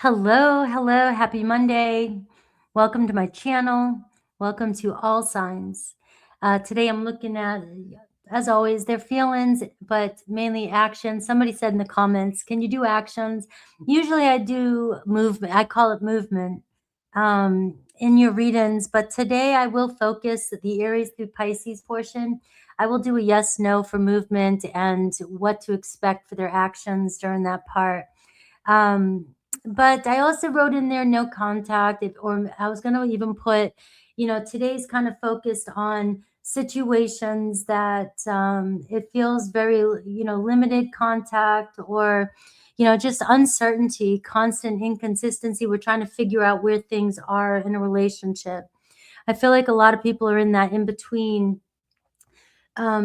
Hello, hello, happy Monday. Welcome to my channel. Welcome to all signs. Today I'm looking at, as always, their feelings, but mainly actions. Somebody said in the comments, can you do actions? Usually I do movement. I call it movement in your readings, but today I will focus the Aries through Pisces portion. I will do a yes, no for movement and what to expect for their actions during that part. But I also wrote in there no contact, or I was going to even put, today's kind of focused on situations that it feels very, limited contact or, just uncertainty, constant inconsistency. We're trying to figure out where things are in a relationship. I feel like a lot of people are in that in between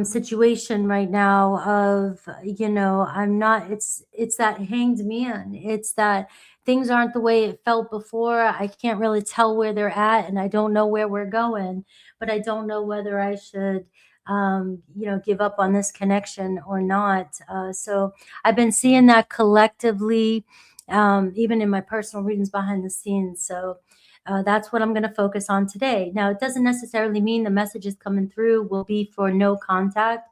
situation right now of, I'm not, it's that hanged man. It's that things aren't the way it felt before. I can't really tell where they're at and I don't know where we're going, but I don't know whether I should, give up on this connection or not. So I've been seeing that collectively, even in my personal readings behind the scenes. So that's what I'm going to focus on today. Now, it doesn't necessarily mean the messages coming through will be for no contact.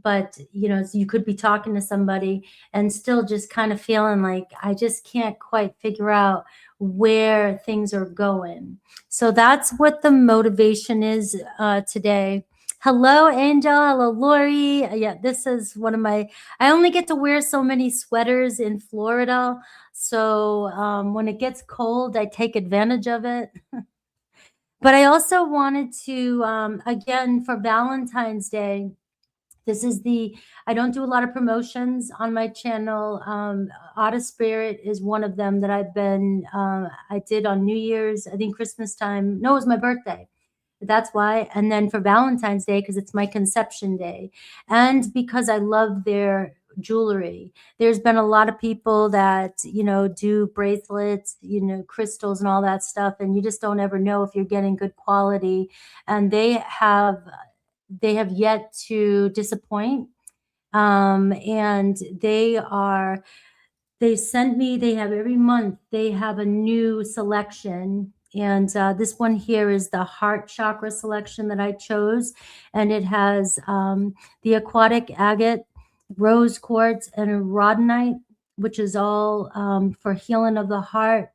But, you could be talking to somebody and still just kind of feeling like I just can't quite figure out where things are going. So that's what the motivation is today. Hello, Angel. Hello, Lori. Yeah, this is one of my, I only get to wear so many sweaters in Florida. So when it gets cold, I take advantage of it. But I also wanted to, again, for Valentine's Day, this is I don't do a lot of promotions on my channel. Otter Spirit is one of them that I did on New Year's, I think Christmas time. No, it was my birthday. That's why. And then for Valentine's Day, because it's my conception day. And because I love their jewelry. There's been a lot of people that, do bracelets, crystals and all that stuff. And you just don't ever know if you're getting good quality. And they have yet to disappoint. And they have every month, they have a new selection. And this one here is the heart chakra selection that I chose. And it has the aquatic agate, rose quartz, and rhodonite, which is all for healing of the heart,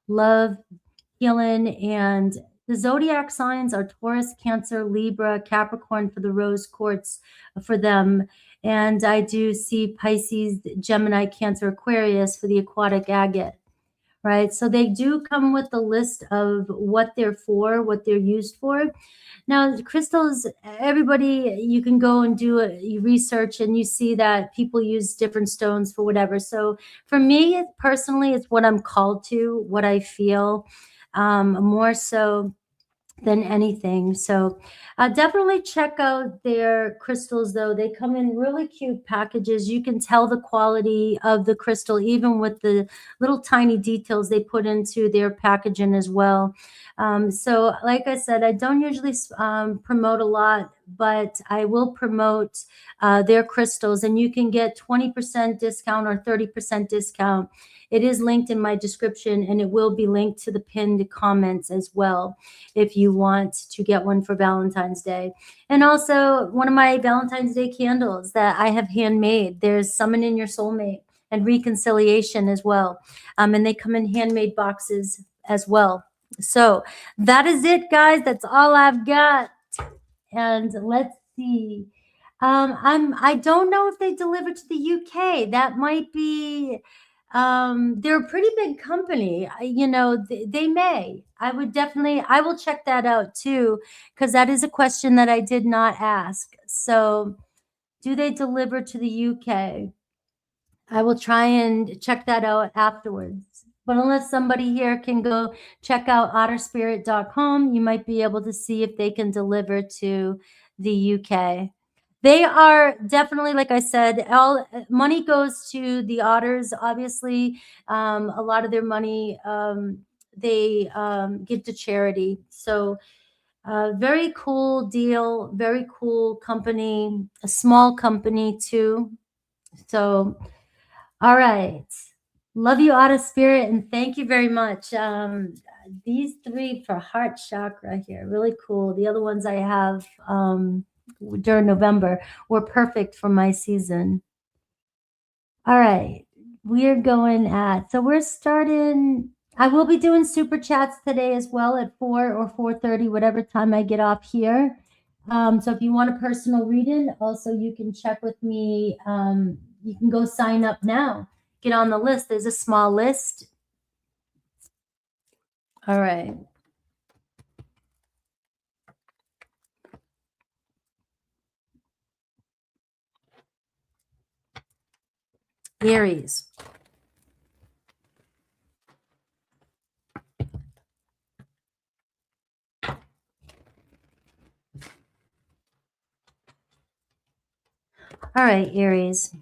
love, healing. And the zodiac signs are Taurus, Cancer, Libra, Capricorn for the rose quartz for them. And I do see Pisces, Gemini, Cancer, Aquarius for the aquatic agate, right? So they do come with a list of what they're for, what they're used for. Now, the crystals, everybody, you can go and do research and you see that people use different stones for whatever. So for me, personally, it's what I'm called to, what I feel, more so than anything. So definitely check out their crystals, though. They come in really cute packages. You can tell the quality of the crystal, even with the little tiny details they put into their packaging as well. So like I said, I don't usually promote a lot, but I will promote their crystals, and you can get 20% discount or 30% discount. It is linked in my description, and it will be linked to the pinned comments as well if you want to get one for Valentine's Day. And also one of my Valentine's Day candles that I have handmade. There's Summoning Your Soulmate and Reconciliation as well. And they come in handmade boxes as well. So that is it, guys. That's all I've got. And let's see. I don't know if they deliver to the UK. That might be, they're a pretty big company. They may. I will check that out too, because that is a question that I did not ask. So do they deliver to the UK? I will try and check that out afterwards. But unless somebody here can go check out otterspirit.com, you might be able to see if they can deliver to the UK. They are definitely, like I said, all money goes to the otters. Obviously, a lot of their money they give to charity. So very cool deal, very cool company, a small company too. So, all right. Love you out of spirit, and thank you very much. These three for heart chakra here, really cool. The other ones I have during November were perfect for my season. All right, we're going at, so we're starting. I will be doing super chats today as well at 4 or 4:30, whatever time I get off here. So if you want a personal reading, also you can check with me. You can go sign up now. Get on the list. There's a small list. All right. Aries. All right, Aries.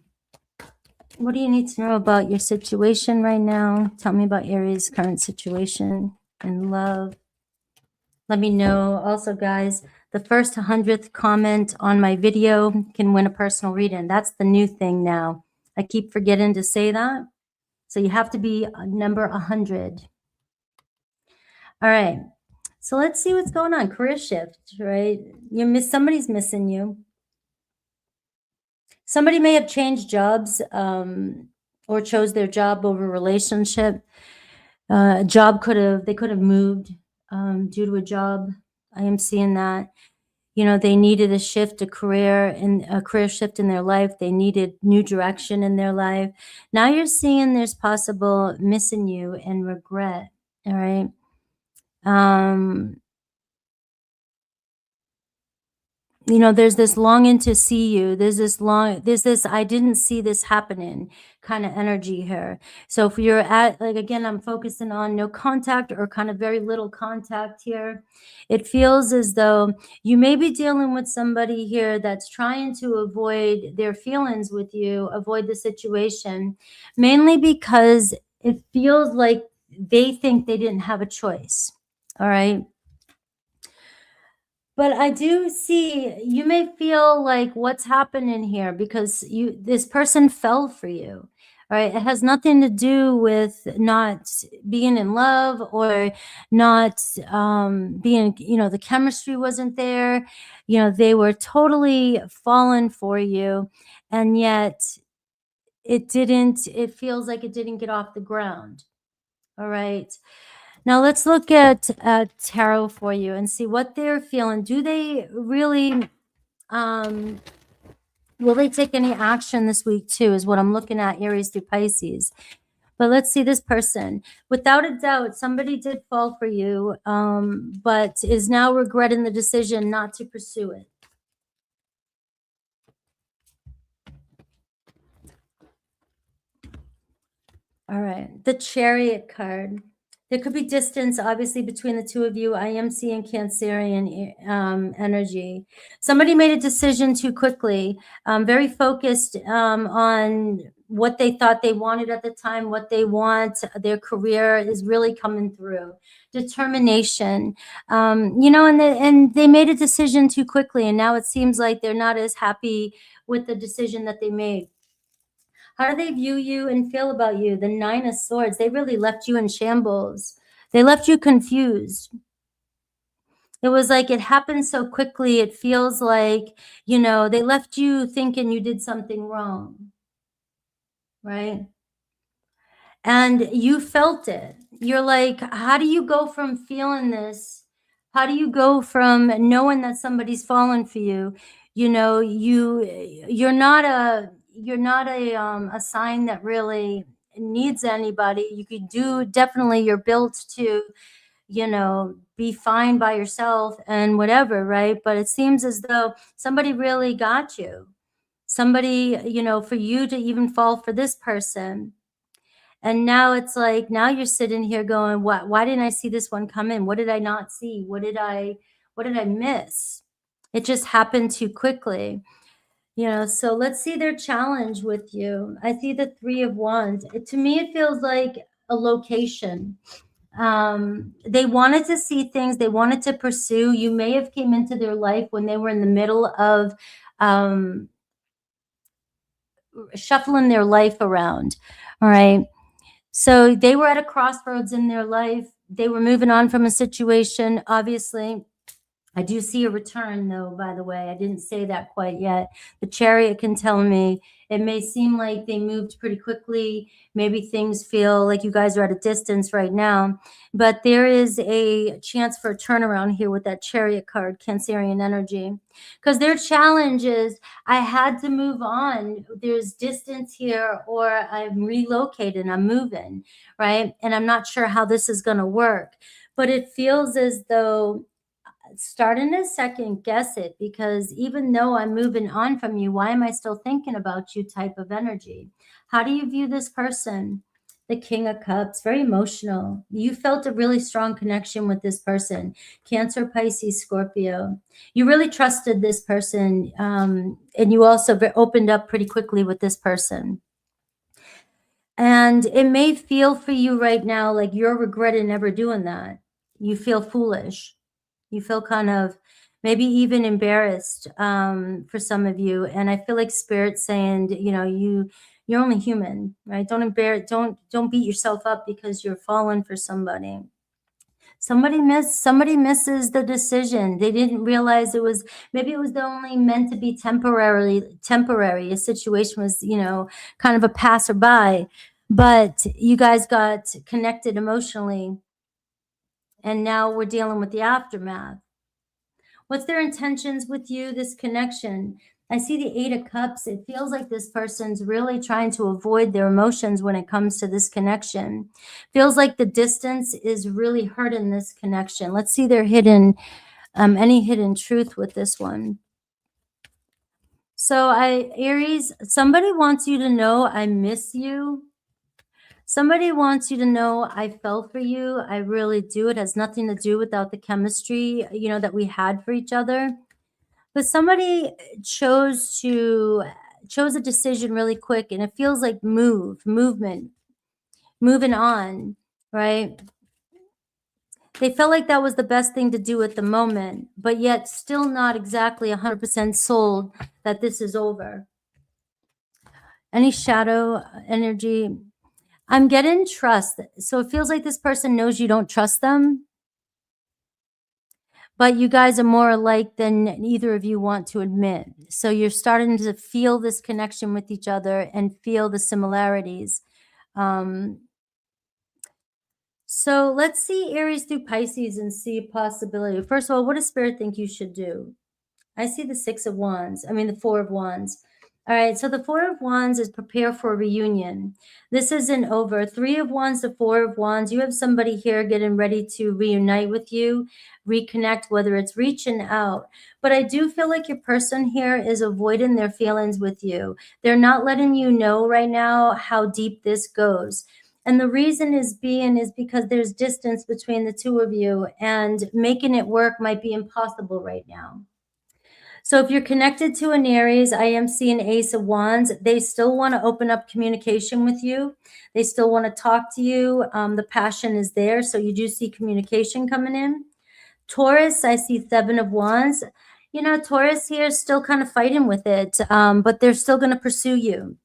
What do you need to know about your situation right now? Tell me about Aries' current situation and love. Let me know. Also, guys, the first 100th comment on my video can win a personal reading. That's the new thing now. I keep forgetting to say that. So you have to be number 100. All right. So let's see what's going on. Career shift, right? Somebody's missing you. Somebody may have changed jobs or chose their job over relationship. They could have moved due to a job. I am seeing that. They needed a career shift in their life. They needed new direction in their life. Now you're seeing there's possible missing you and regret. All right. There's this longing to see you. There's this I didn't see this happening kind of energy here. So if you're at, like, again, I'm focusing on no contact or kind of very little contact here. It feels as though you may be dealing with somebody here that's trying to avoid their feelings with you, avoid the situation, mainly because it feels like they think they didn't have a choice. All right. But I do see you may feel like what's happening here because this person fell for you. All right. It has nothing to do with not being in love or not being, the chemistry wasn't there. They were totally fallen for you. And yet it feels like it didn't get off the ground. All right. Now let's look at tarot for you and see what they're feeling. Do they really, will they take any action this week too, is what I'm looking at, Aries through Pisces. But let's see this person. Without a doubt, somebody did fall for you, but is now regretting the decision not to pursue it. All right, the Chariot card. There could be distance, obviously, between the two of you. I am seeing Cancerian energy. Somebody made a decision too quickly, very focused on what they thought they wanted at the time, what they want. Their career is really coming through. Determination, and they made a decision too quickly, and now it seems like they're not as happy with the decision that they made. How do they view you and feel about you? The Nine of Swords. They really left you in shambles. They left you confused. It was like it happened so quickly. It feels like, they left you thinking you did something wrong. Right? And you felt it. You're like, how do you go from feeling this? How do you go from knowing that somebody's fallen for you? You're not a sign that really needs anybody. You could do, definitely you're built to, be fine by yourself and whatever, right? But it seems as though somebody really got you. Somebody, for you to even fall for this person. And now it's like, now you're sitting here going, why didn't I see this one come in? What did I not see? What did I miss? It just happened too quickly. So let's see their challenge with you. I see the Three of Wands. To me, it feels like a location. They wanted to see things. They wanted to pursue. You may have came into their life when they were in the middle of shuffling their life around. All right. So they were at a crossroads in their life. They were moving on from a situation, obviously. I do see a return, though, by the way. I didn't say that quite yet. The Chariot can tell me it may seem like they moved pretty quickly. Maybe things feel like you guys are at a distance right now. But there is a chance for a turnaround here with that Chariot card, Cancerian energy. Because their challenge is, I had to move on. There's distance here, or I'm relocated, I'm moving, right? And I'm not sure how this is going to work. But it feels as though starting to second guess it, because even though I'm moving on from you, why am I still thinking about you type of energy? How do you view this person? The King of Cups, very emotional. You felt a really strong connection with this person. Cancer, Pisces, Scorpio. You really trusted this person, and you also opened up pretty quickly with this person. And it may feel for you right now like you're regretting never doing that. You feel foolish. You feel kind of maybe even embarrassed for some of you. And I feel like Spirit's saying, you know, you're only human, right? Don't beat yourself up because you're falling for somebody. Somebody misses the decision. They didn't realize maybe it was only meant to be temporary. A situation was, you know, kind of a passerby, but you guys got connected emotionally. And now we're dealing with the aftermath. What's their intentions with you, this connection? I see the 8 of Cups. It feels like this person's really trying to avoid their emotions when it comes to this connection. Feels like the distance is really hurting this connection. Let's see their any hidden truth with this one. So Aries, somebody wants you to know I miss you. Somebody wants you to know I fell for you. I really do. It has nothing to do without the chemistry, you know, that we had for each other. But somebody chose a decision really quick, and it feels like moving on, right? They felt like that was the best thing to do at the moment, but yet still not exactly 100% sold that this is over. Any shadow energy? I'm getting trust. So it feels like this person knows you don't trust them, but you guys are more alike than either of you want to admit. So you're starting to feel this connection with each other and feel the similarities. So let's see Aries through Pisces and see a possibility. First of all, what does Spirit think you should do? I see the 6 of Wands. I mean, the 4 of Wands. All right, so the 4 of Wands is prepare for a reunion. This isn't over. 3 of Wands to 4 of Wands. You have somebody here getting ready to reunite with you, reconnect, whether it's reaching out. But I do feel like your person here is avoiding their feelings with you. They're not letting you know right now how deep this goes. And the reason is because there's distance between the two of you, and making it work might be impossible right now. So if you're connected to an Aries, I am seeing Ace of Wands. They still want to open up communication with you. They still want to talk to you. The passion is there. So you do see communication coming in. Taurus, I see 7 of Wands. You know, Taurus here is still kind of fighting with it, but they're still going to pursue you.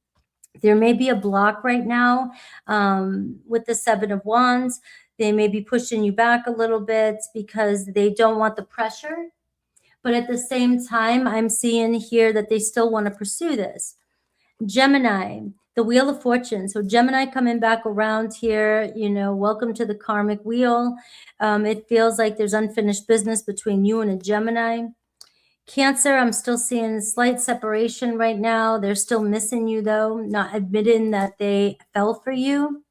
There may be a block right now with the 7 of Wands. They may be pushing you back a little bit because they don't want the pressure. But at the same time, I'm seeing here that they still want to pursue this. Gemini, the Wheel of Fortune. So Gemini coming back around here, you know, welcome to the karmic wheel. It feels like there's unfinished business between you and a Gemini. Cancer, I'm still seeing slight separation right now. They're still missing you, though, not admitting that they fell for you.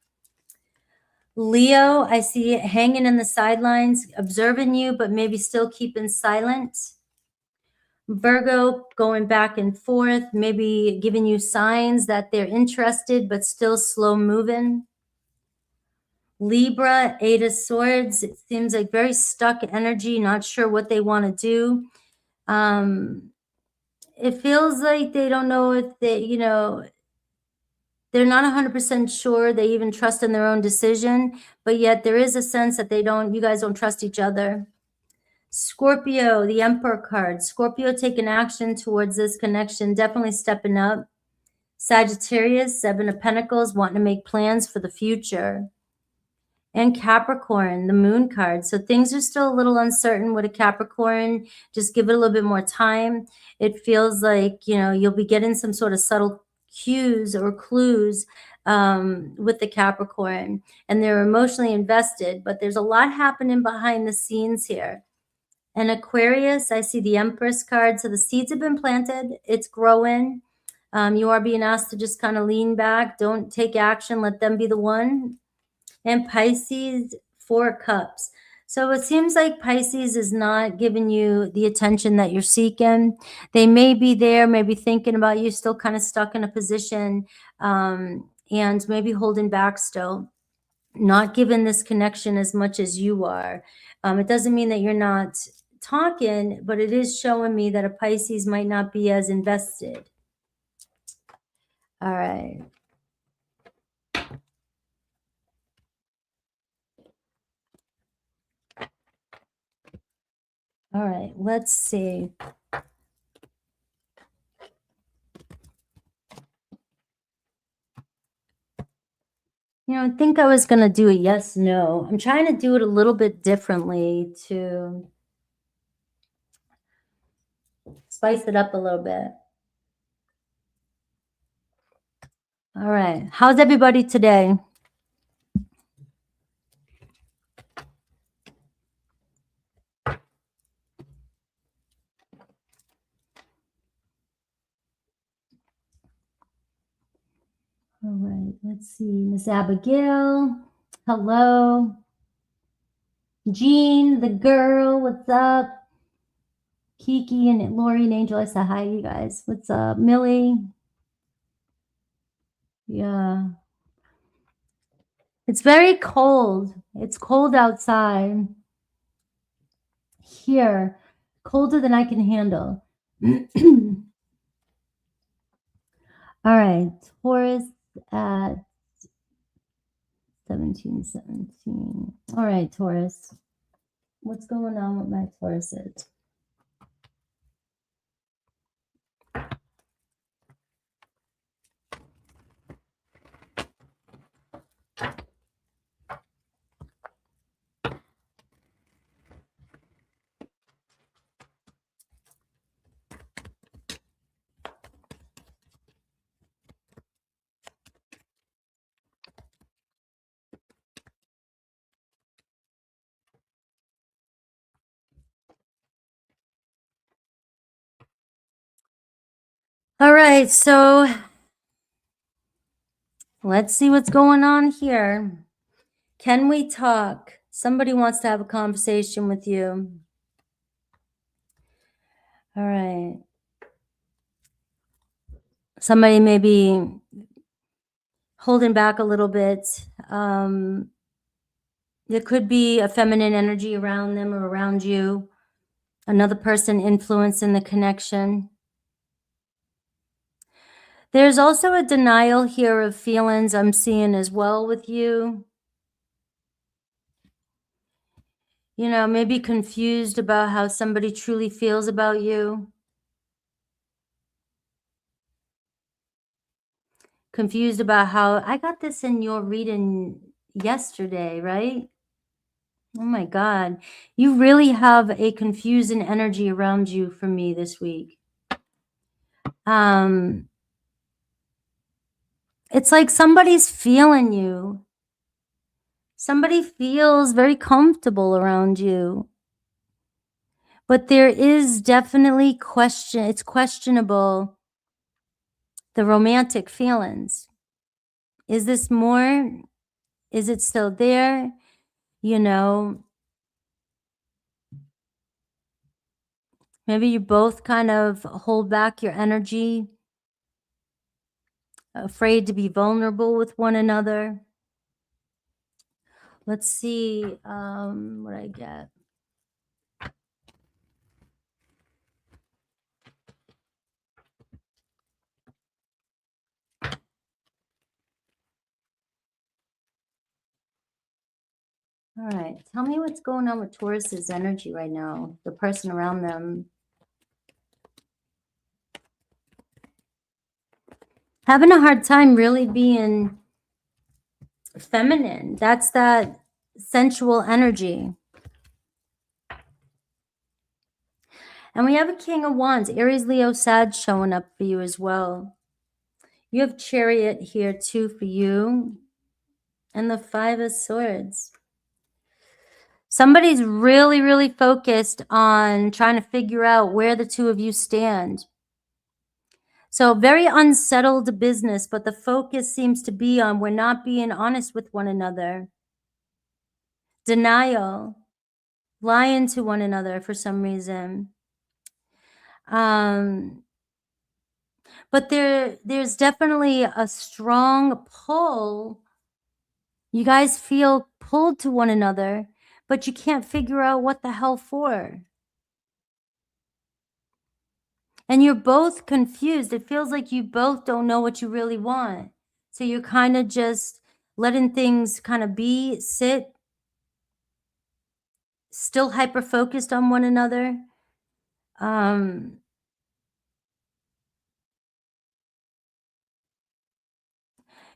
Leo, I see it hanging in the sidelines, observing you, but maybe still keeping silent. Virgo, going back and forth, maybe giving you signs that they're interested, but still slow moving. Libra, 8 of Swords, it seems like very stuck energy, not sure what they want to do. It feels like they don't know if they, you know, they're not 100% sure they even trust in their own decision, but yet there is a sense that you guys don't trust each other. Scorpio, the Emperor card. Scorpio taking action towards this connection, definitely stepping up. Sagittarius, 7 of Pentacles, wanting to make plans for the future. And Capricorn, the moon card. So things are still a little uncertain with a Capricorn. Just give it a little bit more time. It feels like, you know, you'll be getting some sort of subtle cues or clues with the Capricorn. And they're emotionally invested, but there's a lot happening behind the scenes here. And Aquarius, I see the Empress card. So the seeds have been planted. It's growing. You are being asked to just kind of lean back. Don't take action. Let them be the one. And Pisces, 4 of Cups. So it seems like Pisces is not giving you the attention that you're seeking. They may be there, maybe thinking about you, still kind of stuck in a position, and maybe holding back still, not giving this connection as much as you are. It doesn't mean that you're not talking, but it is showing me that a Pisces might not be as invested. All right. All right, let's see. You know, I think I was going to do a yes, no. I'm trying to do it a little bit differently to spice it up a little bit. All right. How's everybody today? All right, let's see. Miss Abigail, hello. Jean, the girl, what's up? Kiki and Lori and Angel, I said hi, you guys. What's up? Millie? Yeah. It's very cold. It's cold outside. Here, colder than I can handle. All right, Taurus at 1717. All right, Taurus. What's going on with my Tauruses? All right, so let's see what's going on here. Can we talk? Somebody wants to have a conversation with you. All right. Somebody may be holding back a little bit. There could be a feminine energy around them or around you. Another person influencing the connection. There's also a denial here of feelings I'm seeing as well with you. You know, maybe confused about how somebody truly feels about you. Confused about how I got this in your reading yesterday, right? Oh my God. You really have a confusing energy around you for me this week. It's like somebody's feeling you. Somebody feels very comfortable around you. But there is definitely it's questionable, the romantic feelings. Is this more? Is it still there? You know, maybe you both kind of hold back your energy, afraid to be vulnerable with one another. Let's see what I get. All right, tell me what's going on with Taurus's energy right now, the person around them. having a hard time really being feminine. That's that sensual energy. And we have a King of Wands, Aries, Leo, Sag showing up for you as well. You have Chariot here too for you. And the Five of Swords. Somebody's really, really focused on trying to figure out where the two of you stand. So very unsettled business, but the focus seems to be on we're not being honest with one another. Denial. Lying to one another for some reason. But there's definitely a strong pull. You guys feel pulled to one another, but you can't figure out what the hell for. And you're both confused. It feels like you both don't know what you really want. So you're kind of just letting things kind of be, sit, still hyper-focused on one another.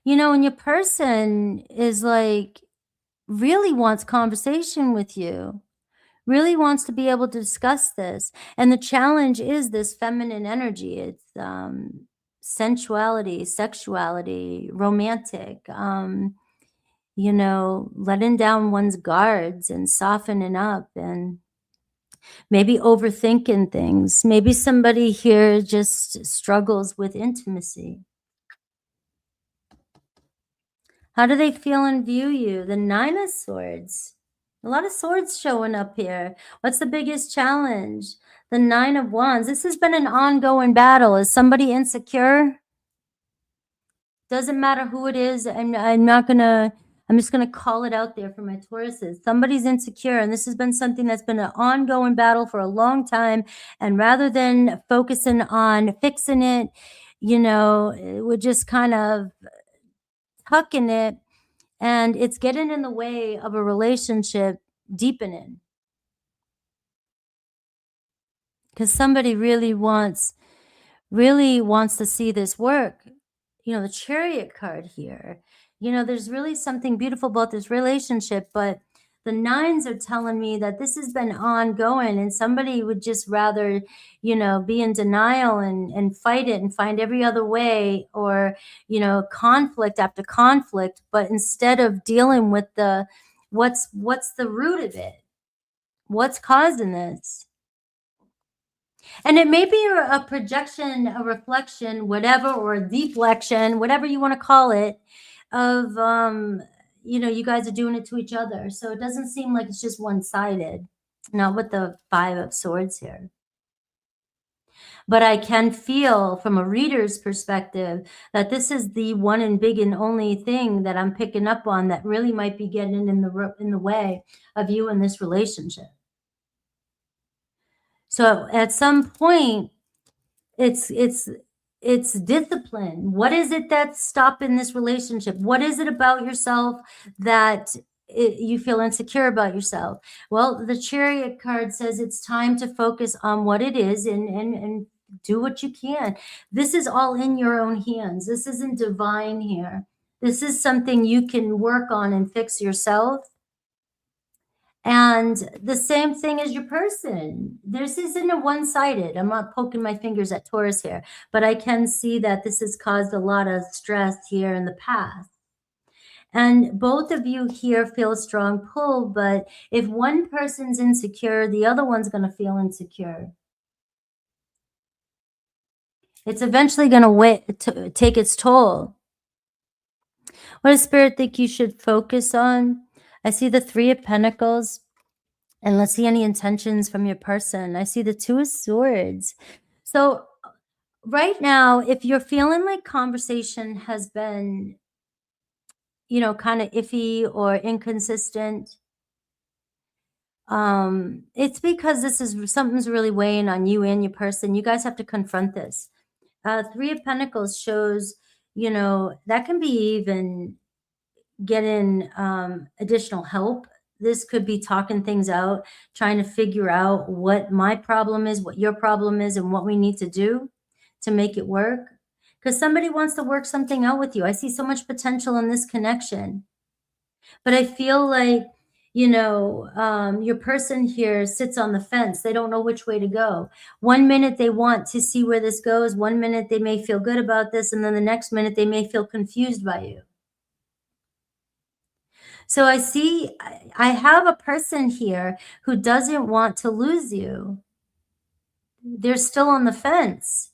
You know, and your person is like, really wants conversation with you, really wants to be able to discuss this. And the challenge is this feminine energy. It's sensuality, sexuality, romantic, you know, letting down one's guards and softening up and maybe overthinking things. Maybe somebody here just struggles with intimacy. How do they feel and view you? The Nine of Swords. A lot of swords showing up here. What's the biggest challenge? The Nine of Wands. This has been an ongoing battle. Is somebody insecure? Doesn't matter who it is. I'm just gonna call it out there for my Tauruses. Somebody's insecure, and this has been something that's been an ongoing battle for a long time. And rather than focusing on fixing it, you know, we're just kind of tucking it, and it's getting in the way of a relationship deepening. Because somebody really wants to see this work. You know, the Chariot card here. You know, there's really something beautiful about this relationship, but the nines are telling me that this has been ongoing, and somebody would just rather, you know, be in denial and fight it and find every other way, or, you know, conflict after conflict. But instead of dealing with the what's the root of it, what's causing this. And it may be a projection, a reflection, whatever, or a deflection, whatever you want to call it, of, you know, you guys are doing it to each other. So it doesn't seem like it's just one-sided, not with the Five of Swords here. But I can feel from a reader's perspective that this is the one and big and only thing that I'm picking up on that really might be getting in the way of you in this relationship. So at some point, it's discipline. What is it that's stopping this relationship? What is it about yourself that you feel insecure about yourself? Well, the Chariot card says it's time to focus on what it is and do what you can. This is all in your own hands. This isn't divine here. This is something you can work on and fix yourself. And the same thing as your person. This isn't a one-sided. I'm not poking my fingers at Taurus here, but I can see that this has caused a lot of stress here in the past. And both of you here feel a strong pull, but if one person's insecure, the other one's going to feel insecure. It's eventually going to take its toll. What does Spirit think you should focus on? I see the Three of Pentacles, and let's see any intentions from your person. I see the Two of Swords. So right now, if you're feeling like conversation has been, you know, kind of iffy or inconsistent, it's because something's really weighing on you and your person. You guys have to confront this. Three of Pentacles shows, you know, that can be even getting additional help. This could be talking things out, trying to figure out what my problem is, what your problem is, and what we need to do to make it work. because somebody wants to work something out with you. I see so much potential in this connection. But I feel like, your person here sits on the fence. They don't know which way to go. One minute they want to see where this goes. One minute they may feel good about this. And then the next minute they may feel confused by you. So I have a person here who doesn't want to lose you. They're still on the fence,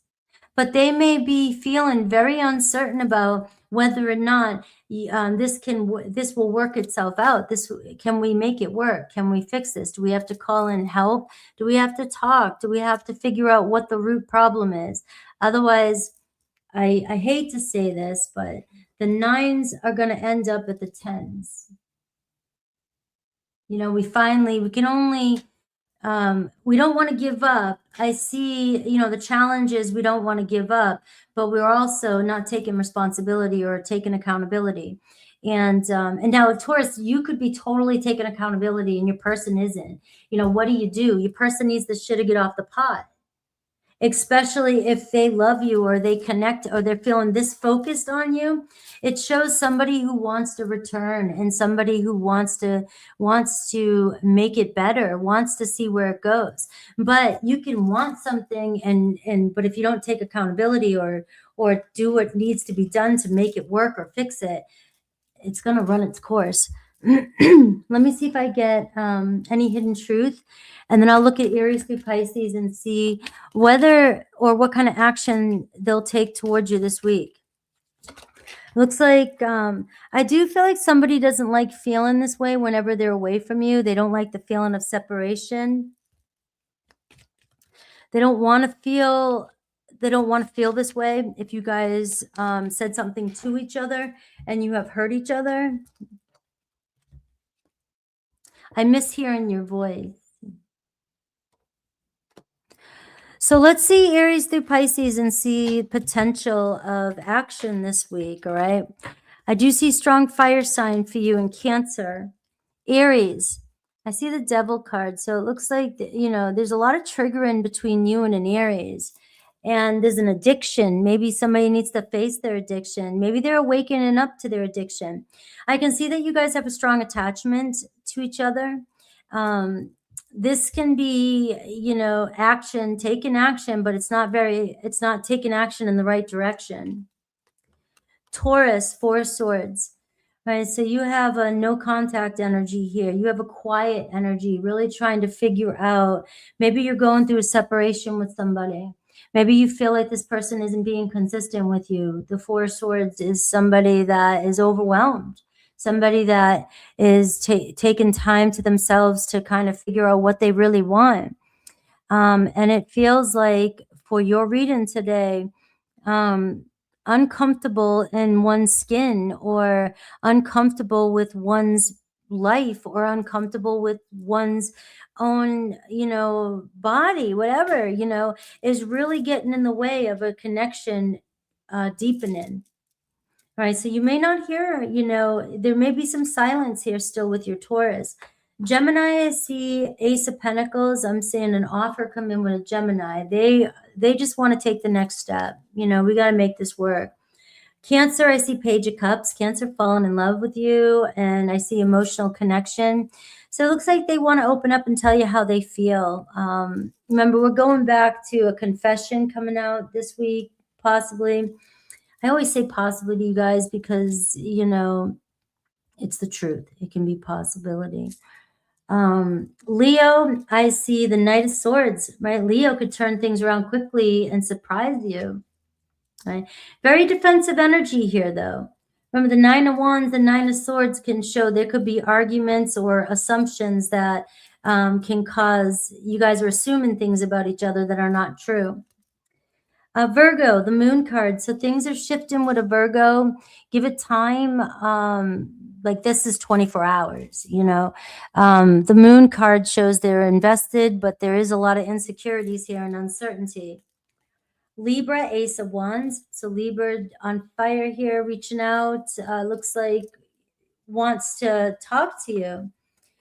but they may be feeling very uncertain about whether or not this will work itself out. Can we make it work? Can we fix this? Do we have to call in help? Do we have to talk? Do we have to figure out what the root problem is? Otherwise, I hate to say this, but the 9s are going to end up at the 10s. We can only, we don't want to give up. I see, the challenges, we don't want to give up, but we're also not taking responsibility or taking accountability. And now Taurus, you could be totally taking accountability and your person isn't. What do? Your person needs the shit to get off the pot. Especially if they love you or they connect or they're feeling this focused on you. It shows somebody who wants to return and somebody who wants to make it better, wants to see where it goes. But you can want something but if you don't take accountability or do what needs to be done to make it work or fix it, it's going to run its course. Let me see if I get any hidden truth, and then I'll look at Aries through Pisces and see whether or what kind of action they'll take towards you this week. Looks like I do feel like somebody doesn't like feeling this way whenever they're away from you. They don't like the feeling of separation. They don't want to feel this way. If you guys said something to each other and you have hurt each other, I miss hearing your voice. So let's see Aries through Pisces and see potential of action this week, all right? I do see strong fire sign for you in Cancer. Aries, I see the Devil card. So it looks like, there's a lot of triggering between you and an Aries. And there's an addiction. Maybe somebody needs to face their addiction. Maybe they're awakening up to their addiction. I can see that you guys have a strong attachment to each other. This can be, taking action, but it's not taking action in the right direction. Taurus, 4 swords. Right, so you have a no contact energy here. You have a quiet energy, really trying to figure out, maybe you're going through a separation with somebody. Maybe you feel like this person isn't being consistent with you. The 4 swords is somebody that is overwhelmed, somebody that is taking time to themselves to kind of figure out what they really want. And it feels like for your reading today, uncomfortable in one's skin or uncomfortable with one's life or uncomfortable with one's own, body, whatever, is really getting in the way of a connection deepening. All right, so you may not hear, there may be some silence here still with your Taurus. Gemini, I see Ace of Pentacles. I'm seeing an offer come in with a Gemini. They just want to take the next step. We got to make this work. Cancer, I see Page of Cups. Cancer falling in love with you, and I see emotional connection. So it looks like they want to open up and tell you how they feel. Remember, we're going back to a confession coming out this week, possibly. I always say possibly to you guys because, it's the truth. It can be possibility. Leo, I see the Knight of Swords, right? Leo could turn things around quickly and surprise you, right? Very defensive energy here, though. Remember, the 9 of Wands, the 9 of Swords can show there could be arguments or assumptions that can cause you guys are assuming things about each other that are not true. Virgo, the Moon card. So things are shifting with a Virgo. Give it time. Like this is 24 hours, The Moon card shows they're invested, but there is a lot of insecurities here and uncertainty. Libra, Ace of Wands. So Libra on fire here, reaching out. Looks like wants to talk to you.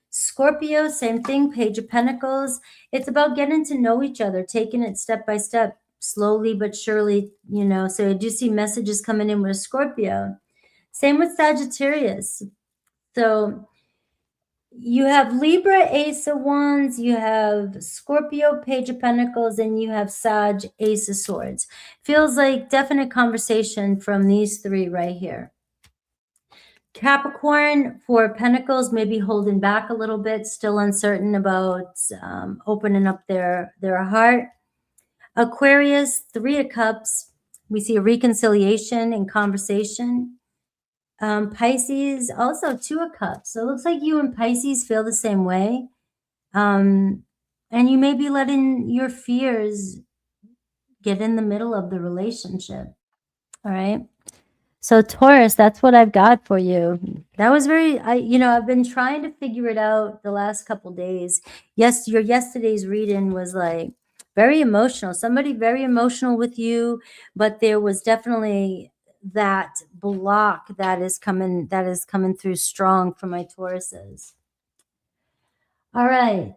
Scorpio, same thing, Page of Pentacles. It's about getting to know each other, taking it step by step. slowly but surely, you know. So I do see messages coming in with Scorpio. Same with Sagittarius. So you have Libra, Ace of Wands, you have Scorpio, Page of Pentacles, and you have Sag, Ace of Swords. Feels like definite conversation from these three right here. Capricorn, Four of Pentacles, maybe holding back a little bit, still uncertain about opening up their heart. Aquarius, Three of Cups, we see a reconciliation and conversation. Pisces, also Two of Cups. So it looks like you and Pisces feel the same way. And you may be letting your fears get in the middle of the relationship. All right. So Taurus, that's what I've got for you. That was very, I've been trying to figure it out the last couple days. Yes, your yesterday's reading was like very emotional. Somebody very emotional with you, but there was definitely that block that is coming through strong for my Tauruses. All right.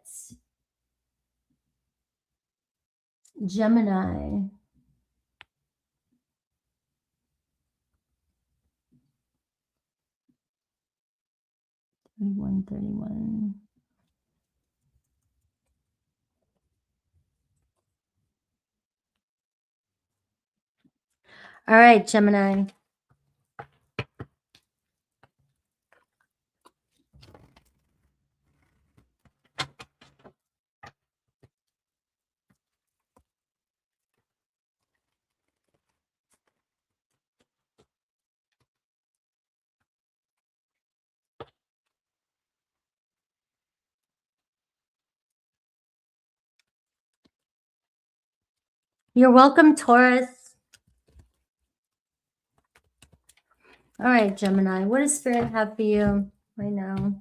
Gemini. 31. All right, Gemini. You're welcome, Taurus. All right, Gemini. What does Spirit have for you right now?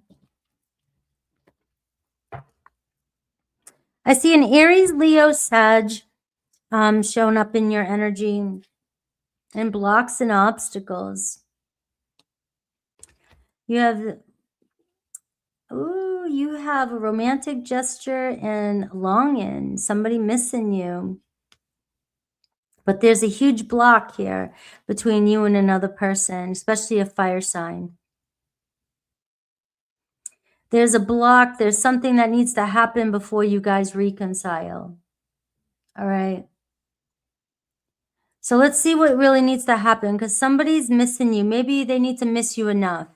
I see an Aries, Leo, Sag showing up in your energy and blocks and obstacles. You have, you have a romantic gesture and longing, somebody missing you. But there's a huge block here between you and another person, especially a fire sign. There's a block. There's something that needs to happen before you guys reconcile. All right. So let's see what really needs to happen, because somebody's missing you. Maybe they need to miss you enough.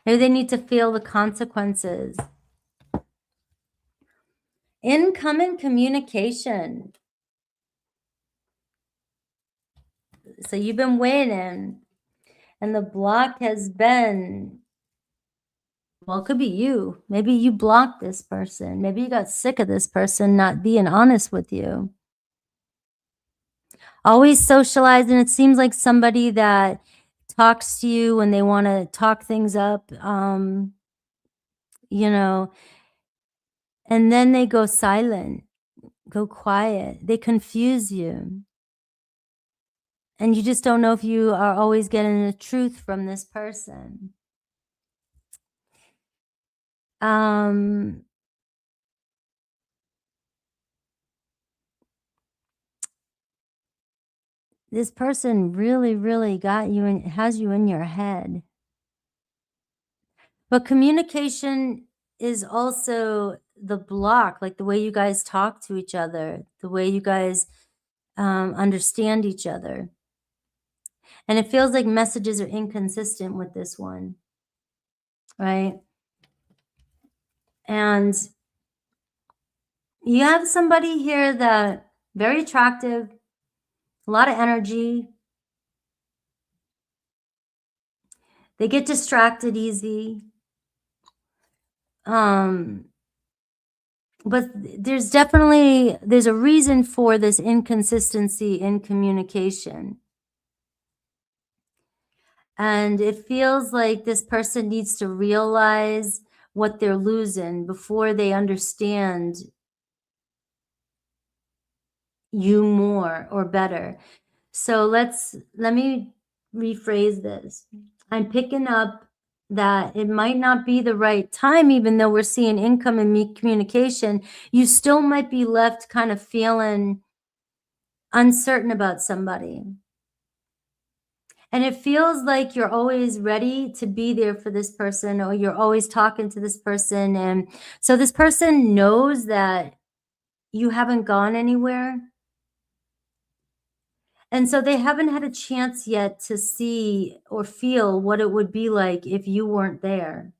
Maybe they need to feel the consequences. Incoming communication. So you've been waiting, and the block has been, well, it could be you. Maybe you blocked this person. Maybe you got sick of this person not being honest with you. Always socializing. It seems like somebody that talks to you when they want to talk things up, you know, and then they go silent, go quiet. They confuse you. And you just don't know if you are always getting the truth from this person. This person really, really got you and has you in your head. But communication is also the block, like the way you guys talk to each other, the way you guys understand each other. And it feels like messages are inconsistent with this one, right? And you have somebody here that very attractive, a lot of energy. They get distracted easy. But there's a reason for this inconsistency in communication. And it feels like this person needs to realize what they're losing before they understand you more or better. So let me rephrase this. I'm picking up that it might not be the right time, even though we're seeing income and communication, you still might be left kind of feeling uncertain about somebody. And it feels like you're always ready to be there for this person, or you're always talking to this person. And so this person knows that you haven't gone anywhere. And so they haven't had a chance yet to see or feel what it would be like if you weren't there.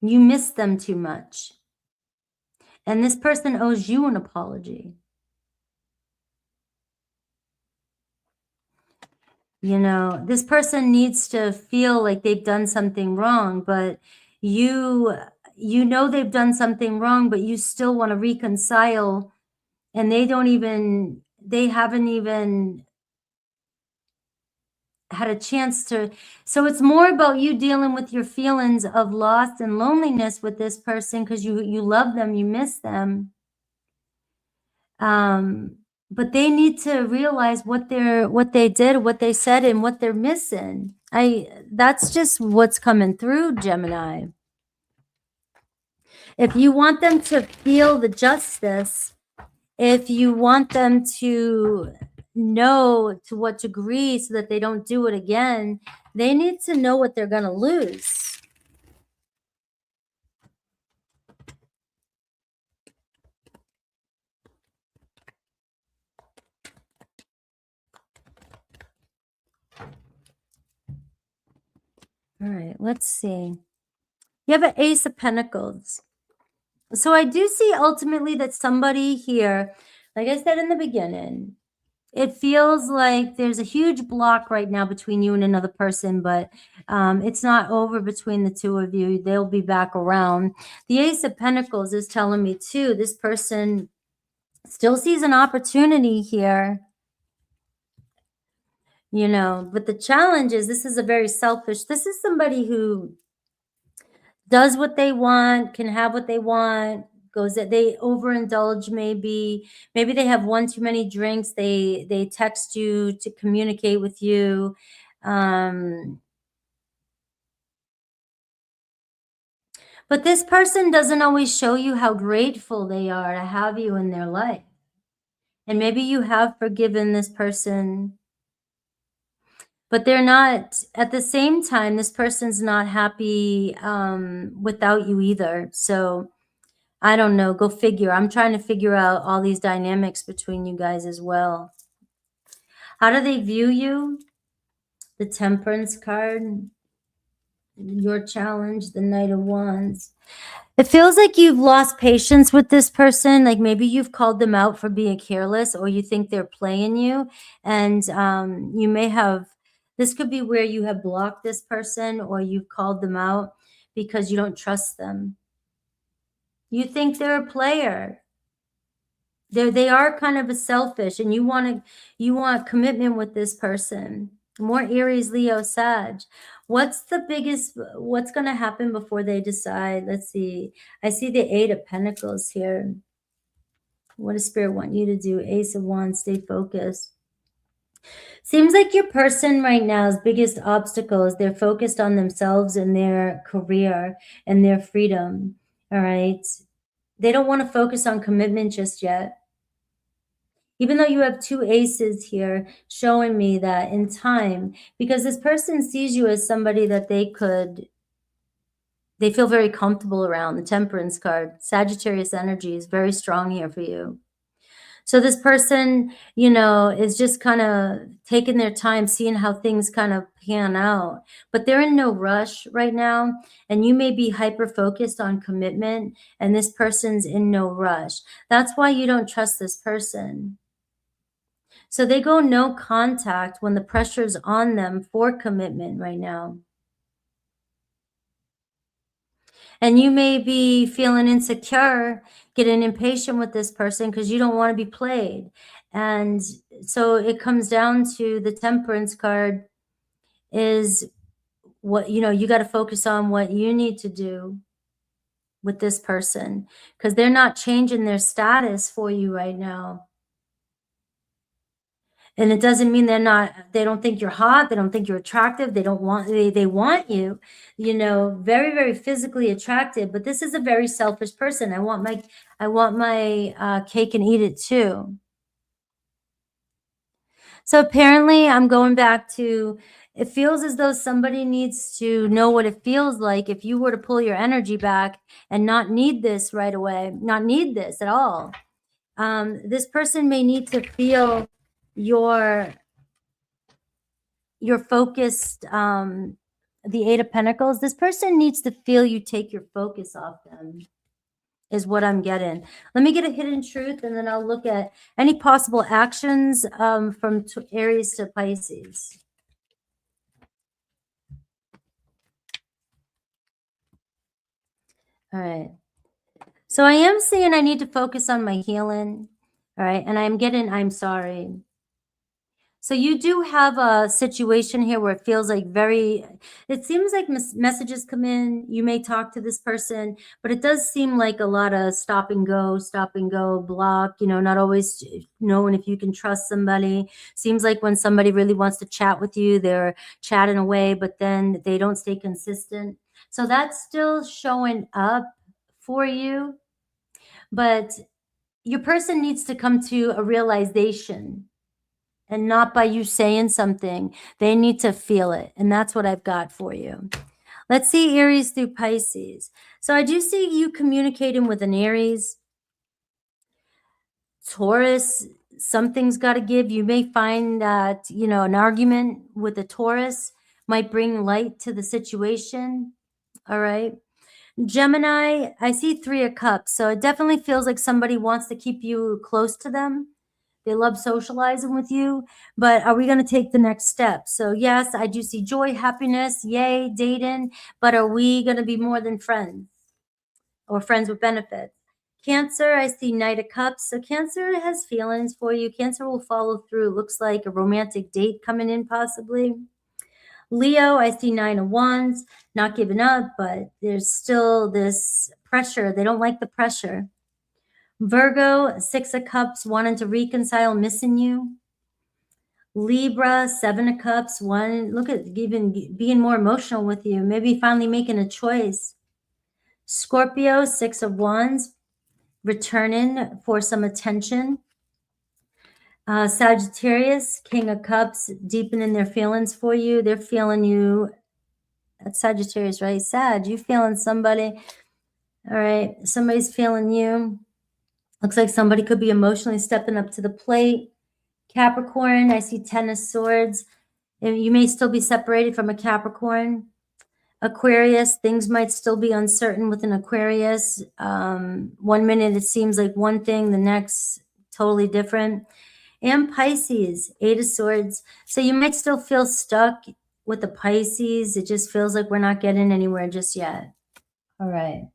You miss them too much. And this person owes you an apology. You know, this person needs to feel like they've done something wrong, but you know they've done something wrong, but you still want to reconcile, and they haven't even had a chance to. So it's more about you dealing with your feelings of loss and loneliness with this person, because you love them, you miss them. But they need to realize what they did, what they said, and what they're missing. That's just what's coming through, Gemini. If you want them to feel the justice, if you want them to know to what degree so that they don't do it again, they need to know what they're going to lose. All right, let's see. You have an Ace of Pentacles. So I do see ultimately that somebody here, like I said in the beginning, it feels like there's a huge block right now between you and another person, but it's not over between the two of you. They'll be back around. The Ace of Pentacles is telling me too, this person still sees an opportunity here, you know, but the challenge is this is a very selfish, this is somebody who does what they want, can have what they want, goes that they overindulge, maybe they have one too many drinks, they text you to communicate with you. But this person doesn't always show you how grateful they are to have you in their life. And maybe you have forgiven this person, but they're not, at the same time, this person's not happy without you either. So I don't know, go figure. I'm trying to figure out all these dynamics between you guys as well. How do they view you? The Temperance card, your challenge, the Knight of Wands. It feels like you've lost patience with this person. Like maybe you've called them out for being careless, or you think they're playing you. And you may have, this could be where you have blocked this person, or you've called them out because you don't trust them. You think they're a player. They are kind of a selfish, and you want commitment with this person. More Aries, Leo, Sag. What's going to happen before they decide? Let's see. I see the Eight of Pentacles here. What does Spirit want you to do? Ace of Wands, stay focused. Seems like your person right now's biggest obstacle is they're focused on themselves and their career and their freedom. All right. They don't want to focus on commitment just yet. Even though you have two aces here showing me that in time, because this person sees you as somebody that they feel very comfortable around. The Temperance card, Sagittarius energy is very strong here for you. So this person, you know, is just kind of taking their time, seeing how things kind of pan out. But they're in no rush right now. And you may be hyper-focused on commitment, and this person's in no rush. That's why you don't trust this person. So they go no contact when the pressure's on them for commitment right now. And you may be feeling insecure, getting impatient with this person because you don't want to be played. And so it comes down to the Temperance card is what, you know, you got to focus on what you need to do with this person, because they're not changing their status for you right now. And it doesn't mean they don't think you're hot. They don't think you're attractive. They want you, you know, very, very physically attractive. But this is a very selfish person. I want my cake and eat it too. So apparently I'm going back to, it feels as though somebody needs to know what it feels like if you were to pull your energy back and not need this right away, not need this at all. This person may need to feel your focused, the Eight of Pentacles. This person needs to feel you take your focus off them, is what I'm getting. Let me get a hidden truth, and then I'll look at any possible actions from Aries to Pisces. All right. So I am saying I need to focus on my healing. All right. And I'm sorry. So you do have a situation here where it feels like it seems like messages come in. You may talk to this person, but it does seem like a lot of stop and go, block, you know, not always knowing if you can trust somebody. Seems like when somebody really wants to chat with you, they're chatting away, but then they don't stay consistent. So that's still showing up for you, but your person needs to come to a realization. And not by you saying something. They need to feel it. And that's what I've got for you. Let's see Aries through Pisces. So I do see you communicating with an Aries. Taurus, something's got to give. You may find that, you know, an argument with a Taurus might bring light to the situation. All right. Gemini, I see Three of Cups. So it definitely feels like somebody wants to keep you close to them. They love socializing with you, but are we going to take the next step? So yes, I do see joy, happiness, yay, dating, but are we going to be more than friends or friends with benefits? Cancer, I see Knight of Cups. So Cancer has feelings for you. Cancer will follow through. Looks like a romantic date coming in possibly. Leo, I see Nine of Wands, not giving up, but there's still this pressure. They don't like the pressure. Virgo, Six of Cups, wanting to reconcile, missing you. Libra, Seven of Cups, look at even being more emotional with you, maybe finally making a choice. Scorpio, Six of Wands, returning for some attention. Sagittarius, King of Cups, deepening their feelings for you. They're feeling you. That's Sagittarius, right? Sag, you feeling somebody. All right, somebody's feeling you. Looks like somebody could be emotionally stepping up to the plate. Capricorn, I see Ten of Swords. You may still be separated from a Capricorn. Aquarius, things might still be uncertain with an Aquarius. 1 minute it seems like one thing, the next totally different. And Pisces, Eight of Swords. So you might still feel stuck with the Pisces. It just feels like we're not getting anywhere just yet. All right.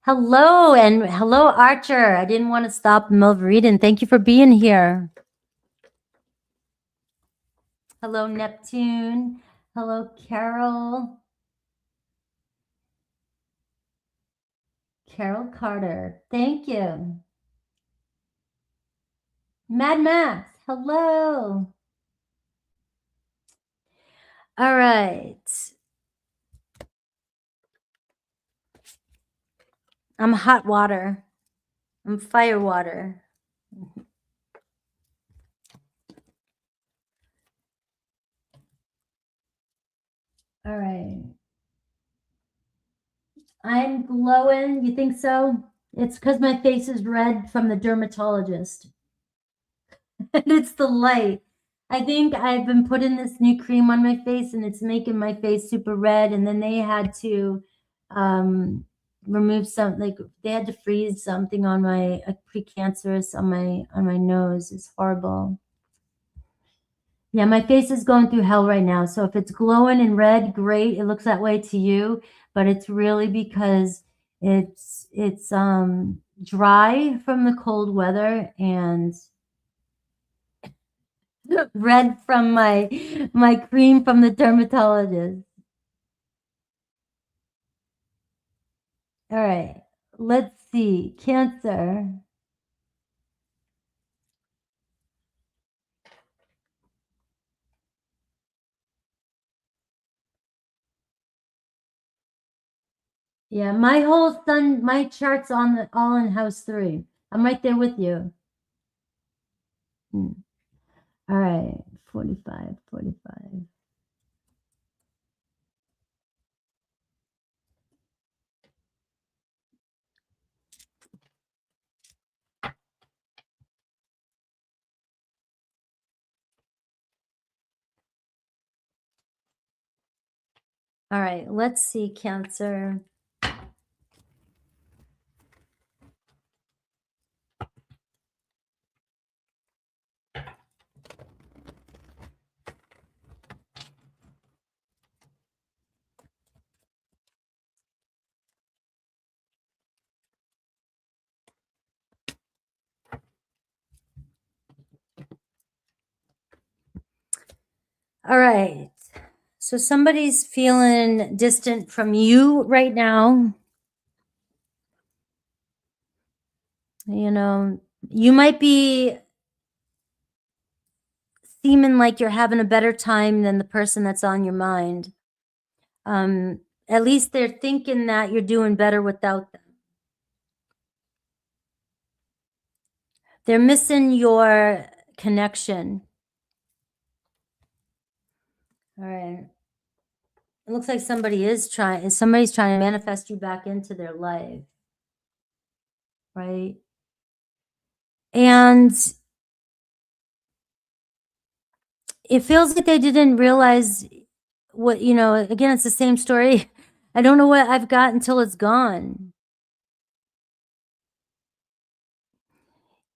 Hello, and hello, Archer. I didn't want to stop in the middle of reading. Thank you for being here. Hello, Neptune. Hello, Carol. Carol Carter. Thank you. Mad Max. Hello. All right. I'm hot water. I'm fire water. All right. I'm glowing. You think so? It's because my face is red from the dermatologist. And it's the light. I think I've been putting this new cream on my face and it's making my face super red. And then they had to remove some, like they had to freeze something on my precancerous on my nose. It's horrible. Yeah, my face is going through hell right now. So if it's glowing in red, great. It looks that way to you, but it's really because it's dry from the cold weather and red from my cream from the dermatologist. All right, let's see. Cancer. Yeah, my whole sun, my chart's all in house 3. I'm right there with you. All right, 45, 45. All right, let's see, Cancer. All right. So somebody's feeling distant from you right now. You know, you might be seeming like you're having a better time than the person that's on your mind. At least they're thinking that you're doing better without them. They're missing your connection. All right. It looks like somebody's trying to manifest you back into their life. Right? And it feels like they didn't realize what, again, it's the same story. I don't know what I've got until it's gone.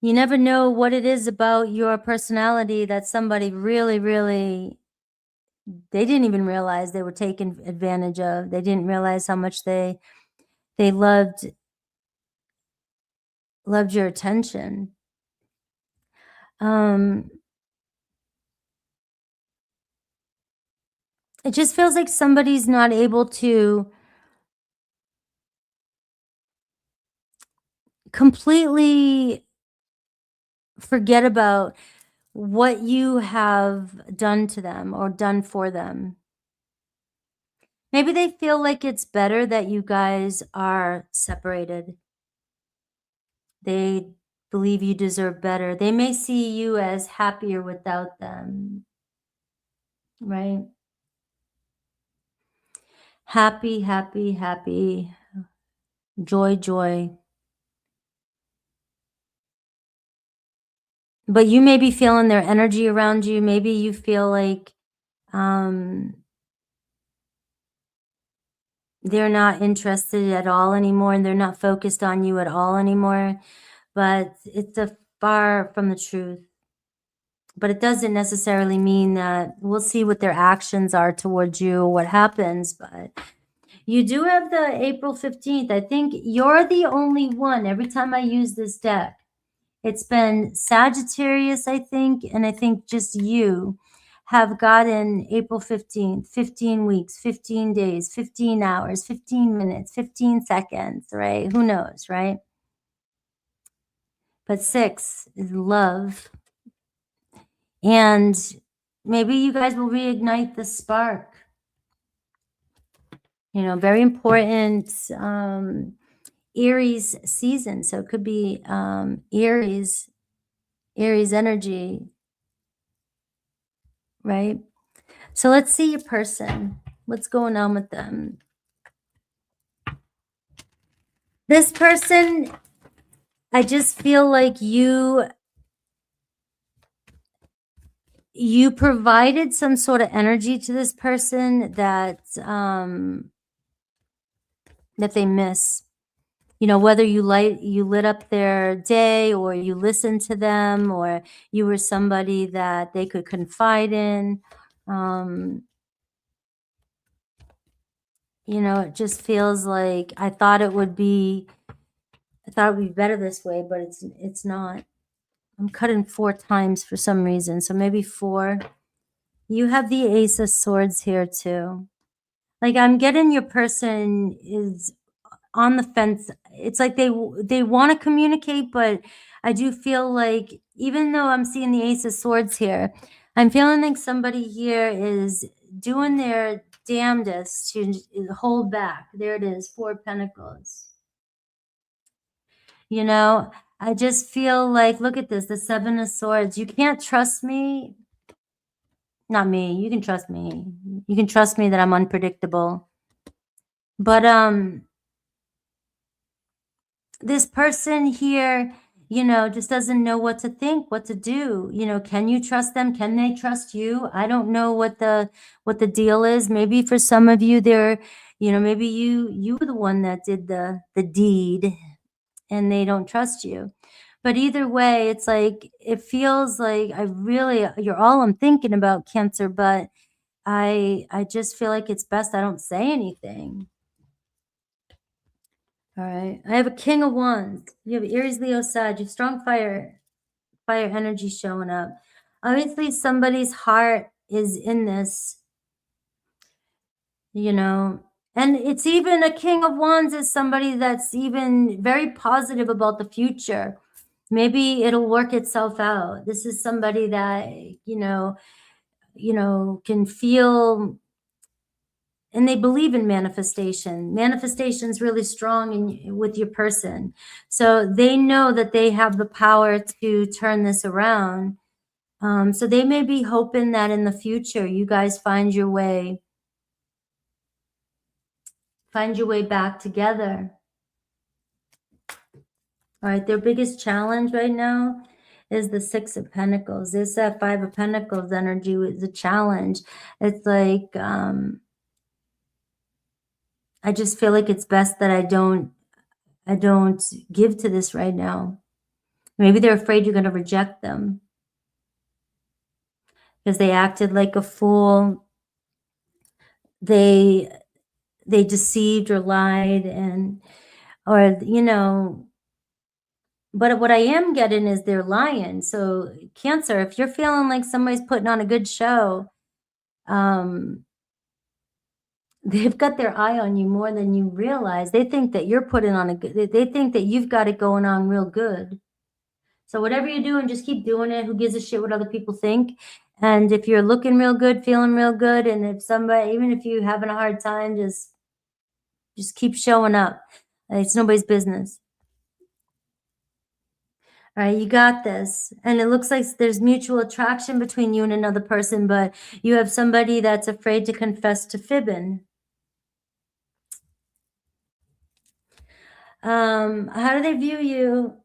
You never know what it is about your personality that somebody really, really, they didn't even realize they were taken advantage of. They didn't realize how much they loved your attention. It just feels like somebody's not able to completely forget about what you have done to them or done for them. Maybe they feel like it's better that you guys are separated. They believe you deserve better. They may see you as happier without them, right? Happy, happy, happy. Joy, joy. But you may be feeling their energy around you. Maybe you feel like they're not interested at all anymore and they're not focused on you at all anymore. But it's far from the truth. But it doesn't necessarily mean that. We'll see what their actions are towards you, what happens. But you do have the April 15th. I think you're the only one. Every time I use this deck, it's been Sagittarius, I think, and I think just you have gotten April 15th, 15 weeks, 15 days, 15 hours, 15 minutes, 15 seconds, right? Who knows, right? But 6 is love. And maybe you guys will reignite the spark. Very important Aries season. So it could be Aries energy, right? So let's see your person. What's going on with them? This person, I just feel like you provided some sort of energy to this person that that they miss. Whether you lit up their day, or you listened to them, or you were somebody that they could confide in. It just feels like I thought it would be better this way, but it's not. I'm cutting 4 times for some reason, so maybe 4. You have the Ace of Swords here too. Like, I'm getting your person is on the fence. It's like they want to communicate, but I do feel like, even though I'm seeing the Ace of Swords here, I'm feeling like somebody here is doing their damnedest to hold back. There it is, 4 of Pentacles. You know, I just feel like, look at this, the 7 of Swords. You can't trust me. Not me. You can trust me. You can trust me that I'm unpredictable. But this person here, you know, just doesn't know what to think, what to do. You know, can you trust them? Can they trust you? I don't know what the deal is. Maybe for some of you, they're, you know, maybe you were the one that did the deed and they don't trust you. But either way, it's like, it feels like you're all I'm thinking about, Cancer, but I just feel like it's best I don't say anything. All right. I have a King of Wands. You have Aries, Leo, Sag. You have strong fire energy showing up. Obviously, somebody's heart is in this, you know, and it's even a King of Wands is somebody that's even very positive about the future. Maybe it'll work itself out. This is somebody that, you know, can feel, and they believe in manifestation. Manifestation's really strong with your person. So they know that they have the power to turn this around. So they may be hoping that in the future, you guys find your way back together. All right, their biggest challenge right now is the 6 of Pentacles. This that 5 of Pentacles energy is a challenge. It's like, I just feel like it's best that I don't give to this right now. Maybe they're afraid you're going to reject them because they acted like a fool. They deceived or lied, or, you know, but what I am getting is they're lying. So Cancer, if you're feeling like somebody's putting on a good show, they've got their eye on you more than you realize. They think that you're putting on they think that you've got it going on real good. So whatever you're doing, just keep doing it. Who gives a shit what other people think? And if you're looking real good, feeling real good, and if somebody, even if you're having a hard time, just keep showing up. It's nobody's business. All right, you got this. And it looks like there's mutual attraction between you and another person, but you have somebody that's afraid to confess to fibbing. How do they view you?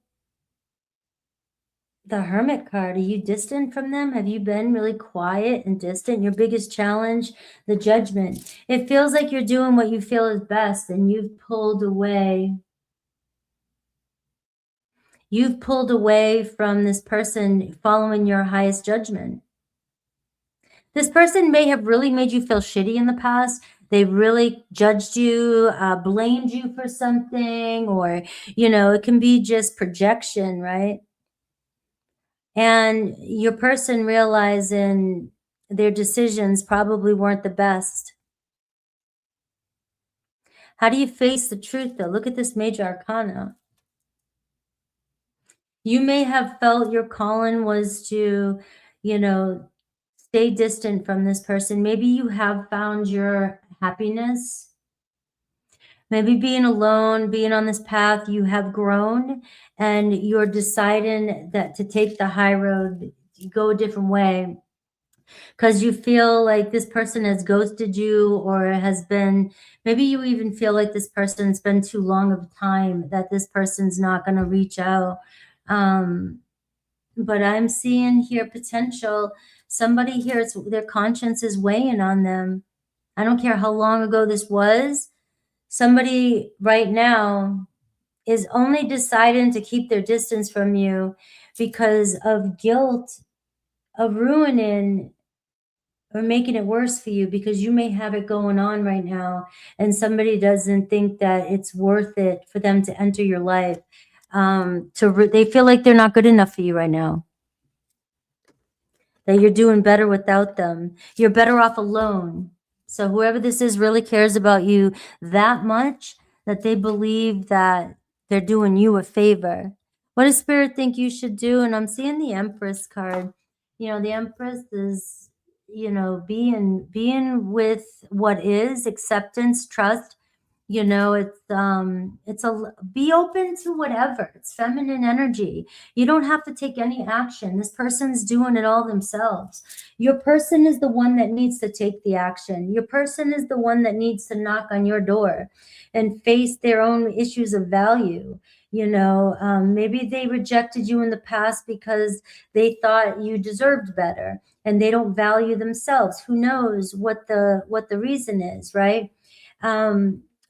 The Hermit card. Are you distant from them? Have you been really quiet and distant? Your biggest challenge, the Judgment. It feels like you're doing what you feel is best, and you've pulled away. You've pulled away from this person following your highest judgment. This person may have really made you feel shitty in the past. They really judged you, blamed you for something, or, you know, it can be just projection, right? And your person realizing their decisions probably weren't the best. How do you face the truth, though? Look at this major arcana. You may have felt your calling was to, you know, stay distant from this person. Maybe you have found your happiness. Maybe being alone, being on this path, you have grown and you're deciding that to take the high road, go a different way, because you feel like this person has ghosted you, or has been, maybe you even feel like this person's been too long of time, that this person's not going to reach out. But I'm seeing here potential. Somebody here, their conscience is weighing on them. I don't care how long ago this was. Somebody right now is only deciding to keep their distance from you because of guilt of ruining or making it worse for you, because you may have it going on right now and somebody doesn't think that it's worth it for them to enter your life. They feel like they're not good enough for you right now, that you're doing better without them. You're better off alone. So whoever this is really cares about you that much that they believe that they're doing you a favor. What does Spirit think you should do? And I'm seeing the Empress card. You know, the Empress is, you know, being with what is, acceptance, trust. You know, be open to whatever. It's feminine energy. You don't have to take any action. This person's doing it all themselves. Your person is the one that needs to take the action. Your person is the one that needs to knock on your door and face their own issues of value. You know, maybe they rejected you in the past because they thought you deserved better and they don't value themselves. Who knows what the reason is, right?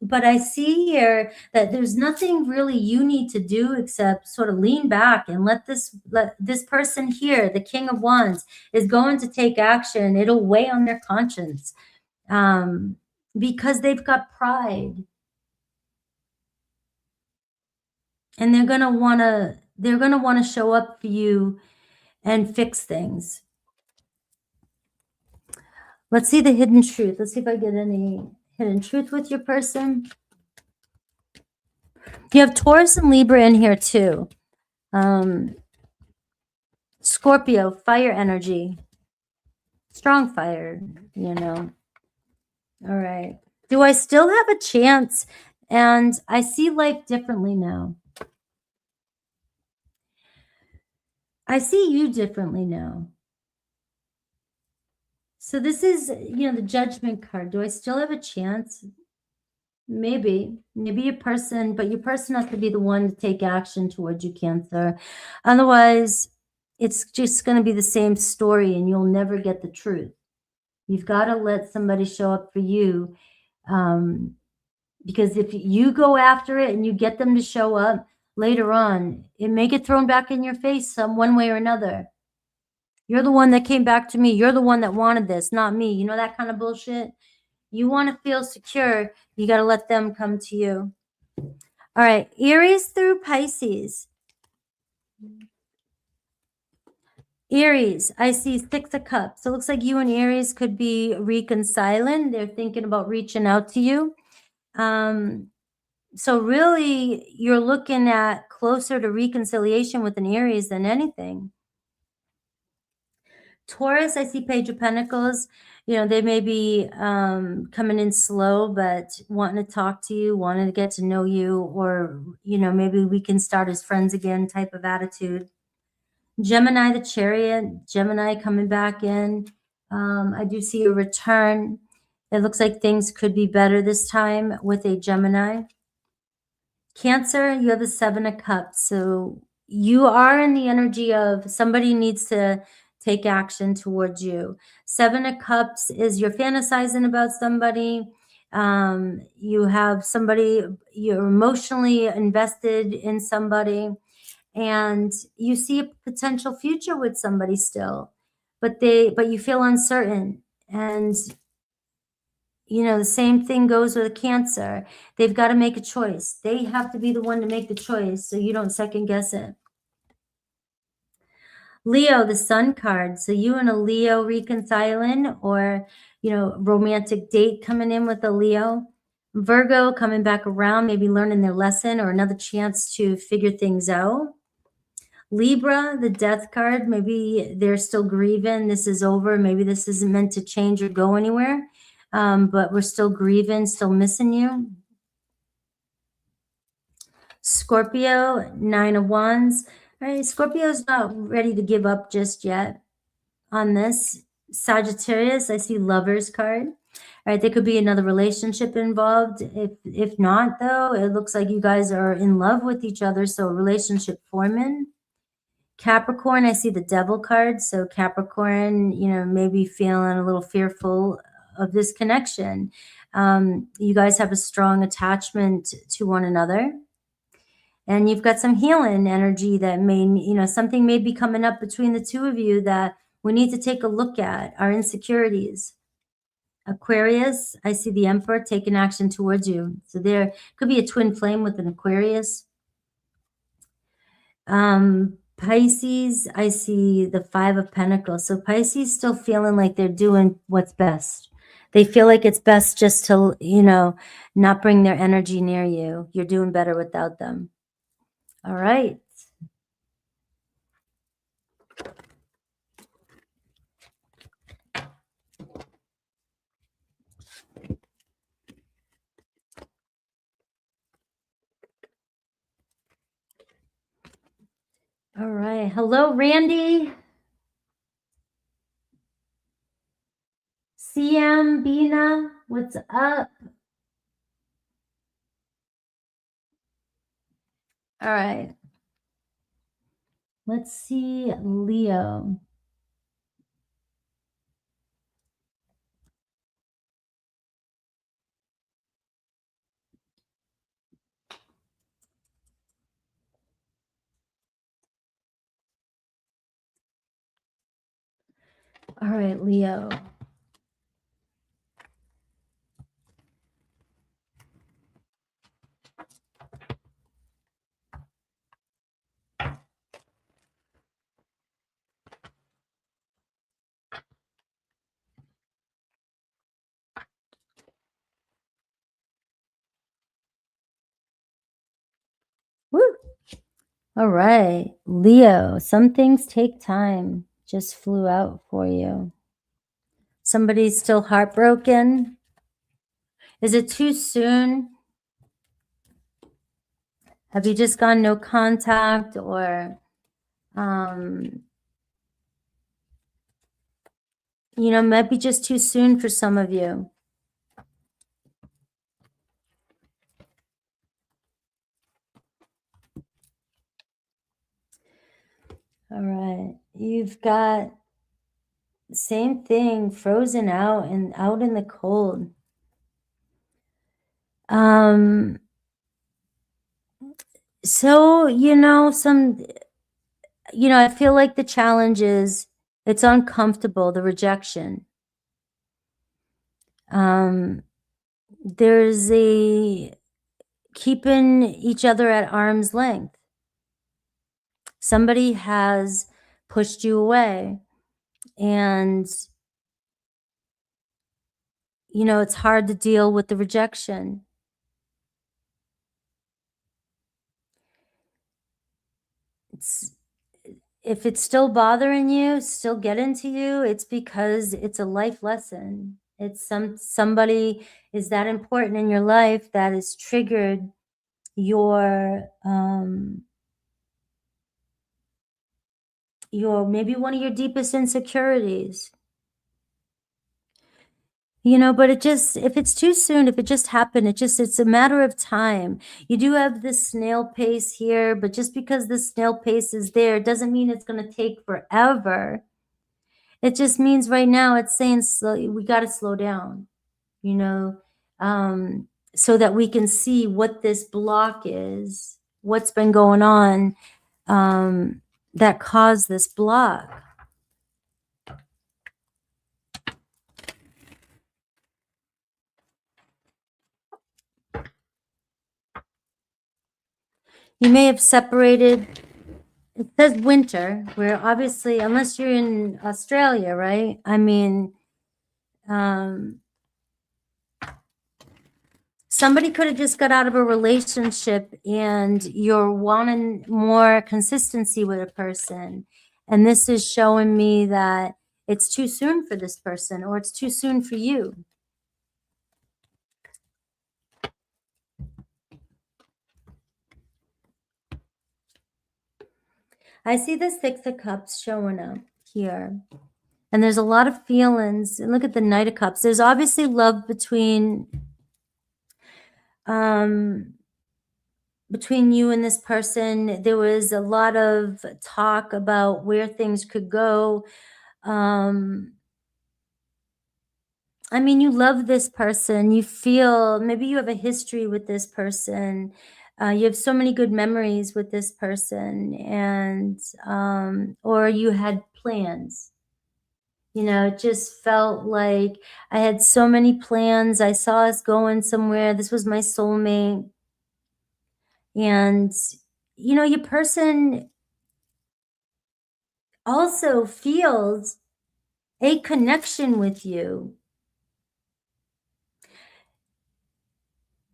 But I see here that there's nothing really you need to do except sort of lean back and let this person here, the King of Wands, is going to take action. It'll weigh on their conscience because they've got pride. And they're gonna wanna show up for you and fix things. Let's see the hidden truth. Let's see if I get any hidden truth with your person. You have Taurus and Libra in here too. Scorpio, fire energy. Strong fire, you know. All right. Do I still have a chance? And I see life differently now. I see you differently now. So this is, you know, the Judgment card. Do I still have a chance? Maybe your person, but your person has to be the one to take action towards you, Cancer. Otherwise, it's just going to be the same story and you'll never get the truth. You've got to let somebody show up for you. Because if you go after it and you get them to show up later on, it may get thrown back in your face one way or another. You're the one that came back to me. You're the one that wanted this, not me. You know, that kind of bullshit. You want to feel secure. You got to let them come to you. All right. Aries through Pisces. Aries, I see 6 of Cups. So it looks like you and Aries could be reconciling. They're thinking about reaching out to you. So really, you're looking at closer to reconciliation with an Aries than anything. Taurus, I see Page of Pentacles. You know, they may be coming in slow, but wanting to talk to you, wanting to get to know you, or, you know, maybe we can start as friends again type of attitude. Gemini, the Chariot, Gemini coming back in. I do see a return. It looks like things could be better this time with a Gemini. Cancer, you have the 7 of Cups. So you are in the energy of somebody needs to take action towards you. 7 of Cups is you're fantasizing about somebody. You have somebody, you're emotionally invested in somebody, and you see a potential future with somebody still, but you feel uncertain. And you know, the same thing goes with a Cancer. They've got to make a choice. They have to be the one to make the choice, so you don't second guess it. Leo, the Sun card. So you and a Leo reconciling, or, you know, romantic date coming in with a Leo. Virgo coming back around, maybe learning their lesson or another chance to figure things out. Libra, the Death card. Maybe they're still grieving. This is over. Maybe this isn't meant to change or go anywhere. But we're still grieving, still missing you. Scorpio, 9 of Wands. All right, Scorpio's not ready to give up just yet on this. Sagittarius, I see Lovers card. All right, there could be another relationship involved. If not, though, it looks like you guys are in love with each other, so a relationship forming. Capricorn, I see the Devil card. So Capricorn, you know, maybe feeling a little fearful of this connection. You guys have a strong attachment to one another. And you've got some healing energy that may, you know, something may be coming up between the two of you that we need to take a look at, our insecurities. Aquarius, I see the Emperor taking action towards you. So there could be a twin flame with an Aquarius. Pisces, I see the 5 of Pentacles. So Pisces still feeling like they're doing what's best. They feel like it's best just to, you know, not bring their energy near you. You're doing better without them. All right. Hello, Randy. CM Bina, what's up? All right. Let's see, Leo. All right, Leo. Woo. All right, Leo, some things take time. Just flew out for you. Somebody's still heartbroken. Is it too soon? Have you just gone no contact, or, you know, might be just too soon for some of you. All right, you've got the same thing, frozen out and out in the cold. So, you know, I feel like the challenge is it's uncomfortable, the rejection. There's a keeping each other at arm's length. Somebody has pushed you away, and, you know, it's hard to deal with the rejection. If it's still bothering you, still getting to you, it's because it's a life lesson. It's somebody is that important in your life that has triggered your maybe one of your deepest insecurities. You know, but if it's too soon, if it just happened, it's a matter of time. You do have this snail pace here, but just because the snail pace is there doesn't mean it's going to take forever. It just means right now it's saying we got to slow down, you know, so that we can see what this block is, what's been going on that caused this block. You may have separated. It says winter, where obviously, unless you're in Australia, right? I mean, somebody could have just got out of a relationship and you're wanting more consistency with a person. And this is showing me that it's too soon for this person, or it's too soon for you. I see the Six of Cups showing up here. And there's a lot of feelings. And look at the Knight of Cups. There's obviously love between you and this person. There was a lot of talk about where things could go. I mean, you love this person. You feel maybe you have a history with this person. You have so many good memories with this person, and or you had plans. You know, it just felt like I had so many plans. I saw us going somewhere. This was my soulmate. And, you know, your person also feels a connection with you.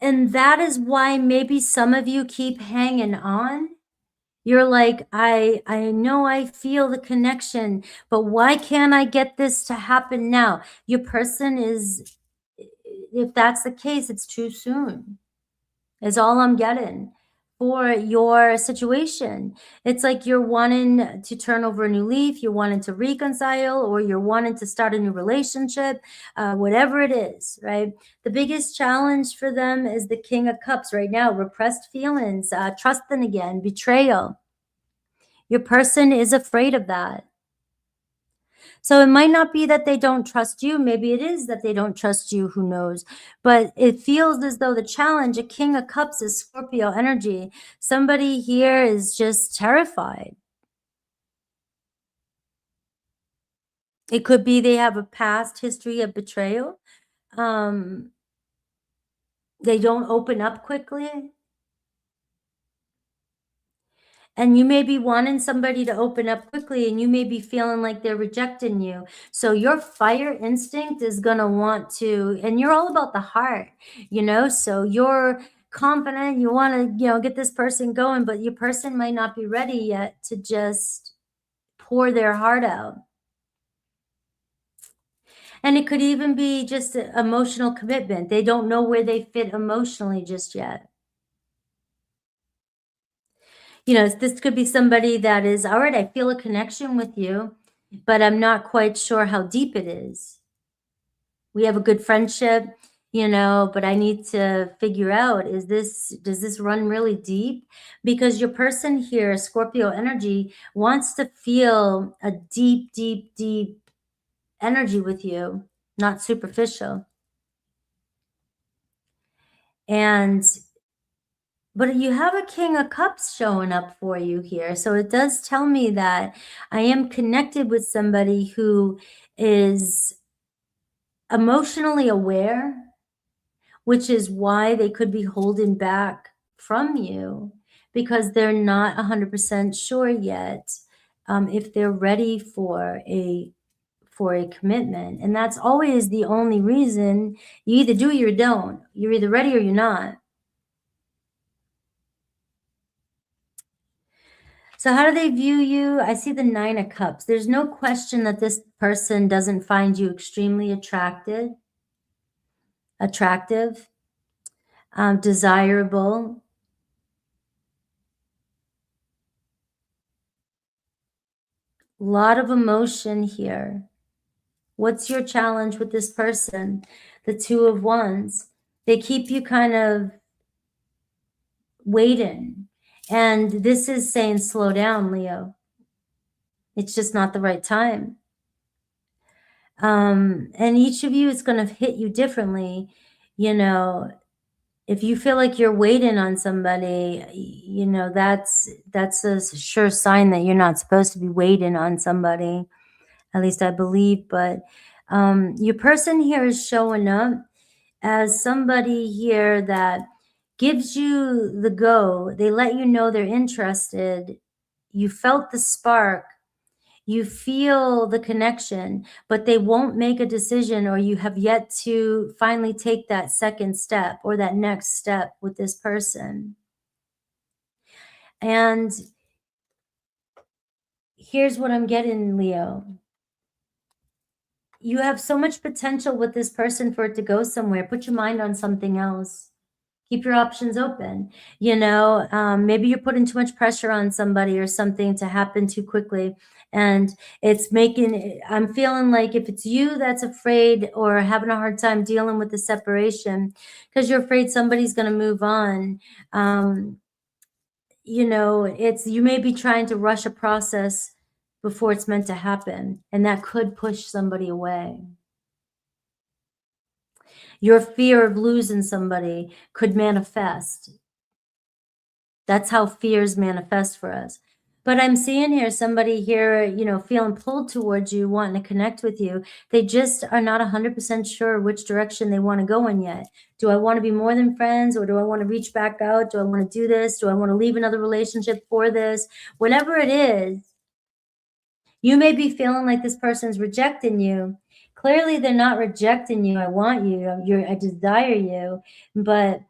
And that is why maybe some of you keep hanging on. You're like, I know I feel the connection, but why can't I get this to happen now? Your person is, if that's the case, it's too soon, is all I'm getting. for your situation. It's like you're wanting to turn over a new leaf, you're wanting to reconcile, or you're wanting to start a new relationship, whatever it is, right? The biggest challenge for them is the King of Cups right now, repressed feelings, trusting again, betrayal. Your person is afraid of that. So it might not be that they don't trust you. Maybe it is that they don't trust you. Who knows? But it feels as though the challenge, a King of Cups, is Scorpio energy. Somebody here is just terrified. It could be they have a past history of betrayal. They don't open up quickly. And you may be wanting somebody to open up quickly, and you may be feeling like they're rejecting you. So your fire instinct is going to want to, and you're all about the heart, you know, so you're confident, you want to, you know, get this person going, but your person might not be ready yet to just pour their heart out. And it could even be just emotional commitment. They don't know where they fit emotionally just yet. You know, this could be somebody that is, all right, I feel a connection with you, but I'm not quite sure how deep it is. We have a good friendship, you know, but I need to figure out, does this run really deep? Because your person here, Scorpio energy, wants to feel a deep, deep, deep energy with you, not superficial. But you have a King of Cups showing up for you here. So it does tell me that I am connected with somebody who is emotionally aware, which is why they could be holding back from you, because they're not 100% sure yet if they're ready for a commitment. And that's always the only reason. You either do or you don't. You're either ready or you're not. So how do they view you? I see the Nine of Cups. There's no question that this person doesn't find you extremely attractive, desirable. A lot of emotion here. What's your challenge with this person? The Two of Wands. They keep you kind of waiting. And this is saying, slow down, Leo. It's just not the right time. And each of you is going to hit you differently. You know, if you feel like you're waiting on somebody, you know, that's a sure sign that you're not supposed to be waiting on somebody. At least I believe. But your person here is showing up as somebody here that gives you the go. They let you know they're interested. You felt the spark. You feel the connection, but they won't make a decision, or you have yet to finally take that second step or that next step with this person. And here's what I'm getting, Leo. You have so much potential with this person for it to go somewhere. Put your mind on something else. Keep your options open. You know, maybe you're putting too much pressure on somebody or something to happen too quickly. And it's making, I'm feeling like if it's you that's afraid or having a hard time dealing with the separation because you're afraid somebody's going to move on, you know, you may be trying to rush a process before it's meant to happen. And that could push somebody away. Your fear of losing somebody could manifest. That's how fears manifest for us. But I'm seeing here somebody here, you know, feeling pulled towards you, wanting to connect with you. They just are not 100% sure which direction they want to go in yet. Do I want to be more than friends, or do I want to reach back out? Do I want to do this? Do I want to leave another relationship for this? Whatever it is, you may be feeling like this person's rejecting you. Clearly, they're not rejecting you. I want you. I desire you. But,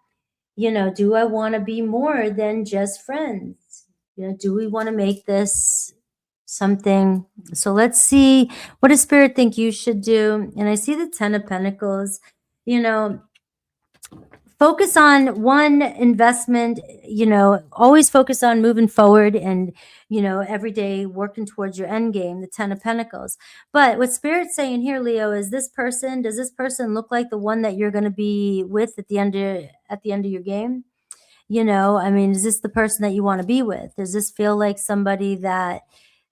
you know, do I want to be more than just friends? You know, do we want to make this something? So let's see, what does Spirit think you should do? And I see the Ten of Pentacles. You know, focus on one investment, always focus on moving forward and, every day working towards your end game, the 10 of Pentacles. But what Spirit's saying here, Leo, is does this person look like the one that you're going to be with at the end of your game? Is this the person that you want to be with? Does this feel like somebody that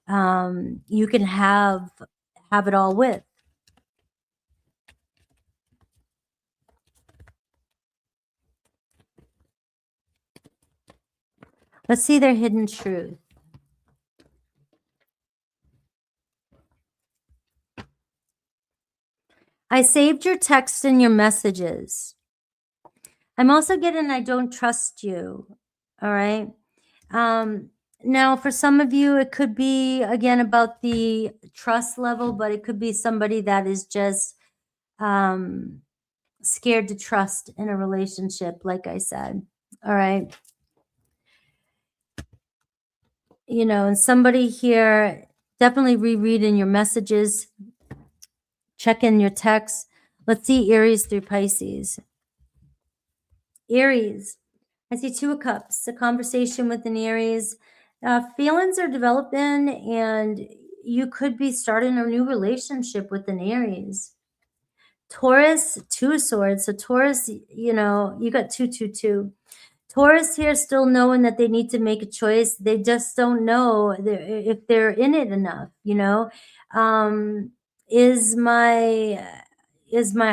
you can have it all with? Let's see their hidden truth. I saved your text and your messages. I'm also getting I don't trust you. All right. Now, for some of you, it could be, again, about the trust level, but it could be somebody that is just scared to trust in a relationship, like I said. All right. And somebody here, definitely rereading your messages, check in your texts. Let's see Aries through Pisces. Aries, I see 2 of Cups, a conversation with an Aries. Feelings are developing and you could be starting a new relationship with an Aries. Taurus, 2 of Swords. So Taurus, you got 222. Taurus here still knowing that they need to make a choice. They just don't know if they're in it enough, is my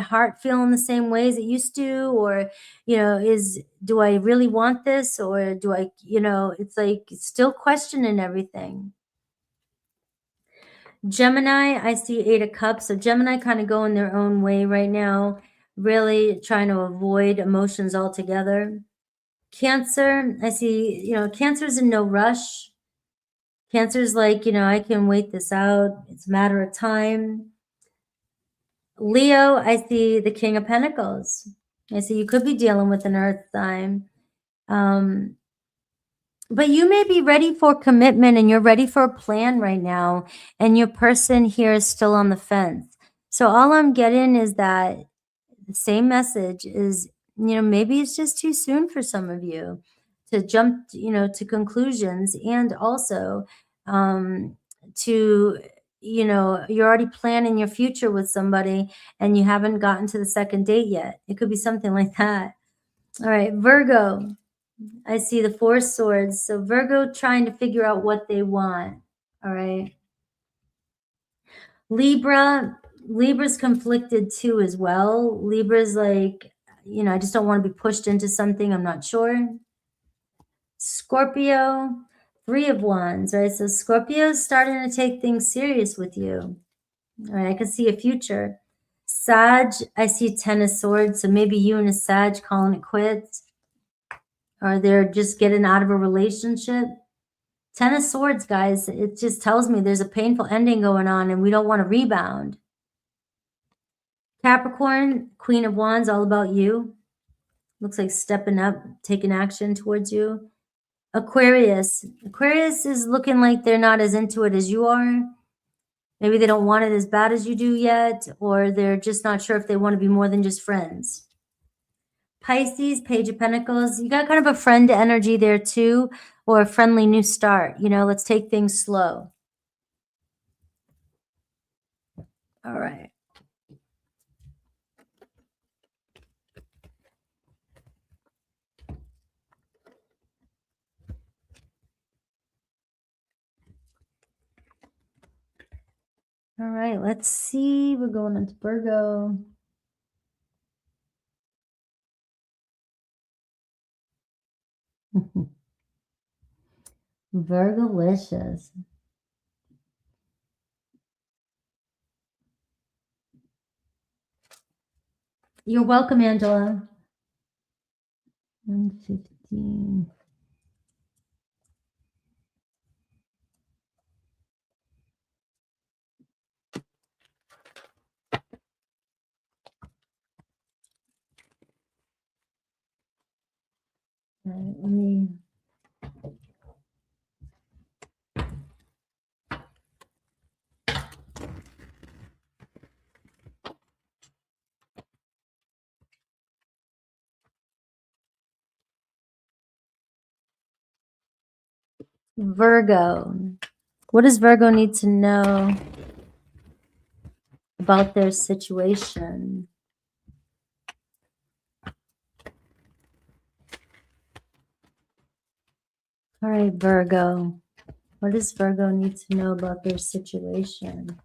heart feeling the same way as it used to? Or, do I really want this? Or do I, it's like still questioning everything. Gemini, I see 8 of Cups. So Gemini kind of going their own way right now, really trying to avoid emotions altogether. Cancer, I see, Cancer's in no rush. Cancer's like, I can wait this out. It's a matter of time. Leo, I see the King of Pentacles. I see you could be dealing with an earth sign. But you may be ready for commitment and you're ready for a plan right now. And your person here is still on the fence. So all I'm getting is that the same message is, maybe it's just too soon for some of you to jump, to conclusions. And also to, you're already planning your future with somebody and you haven't gotten to the second date yet. It could be something like that. All right, Virgo. I see the 4 swords. So Virgo trying to figure out what they want. All right. Libra's conflicted too as well. Libra's like, I just don't want to be pushed into something I'm not sure. Scorpio, 3 of Wands, right? So Scorpio's starting to take things serious with you. All right, I can see a future. Sag, I see 10 of Swords. So maybe you and a Sag calling it quits. Or they're just getting out of a relationship. 10 of Swords, guys. It just tells me there's a painful ending going on and we don't want to rebound. Capricorn, Queen of Wands, all about you. Looks like stepping up, taking action towards you. Aquarius. Aquarius is looking like they're not as into it as you are. Maybe they don't want it as bad as you do yet, or they're just not sure if they want to be more than just friends. Pisces, Page of Pentacles. You got kind of a friend energy there too, or a friendly new start. Let's take things slow. All right. All right, let's see. We're going into Virgo. Virgolicious. You're welcome, Angela. 115. All right, let me. Virgo. What does Virgo need to know about their situation? All right, Virgo. What does Virgo need to know about their situation?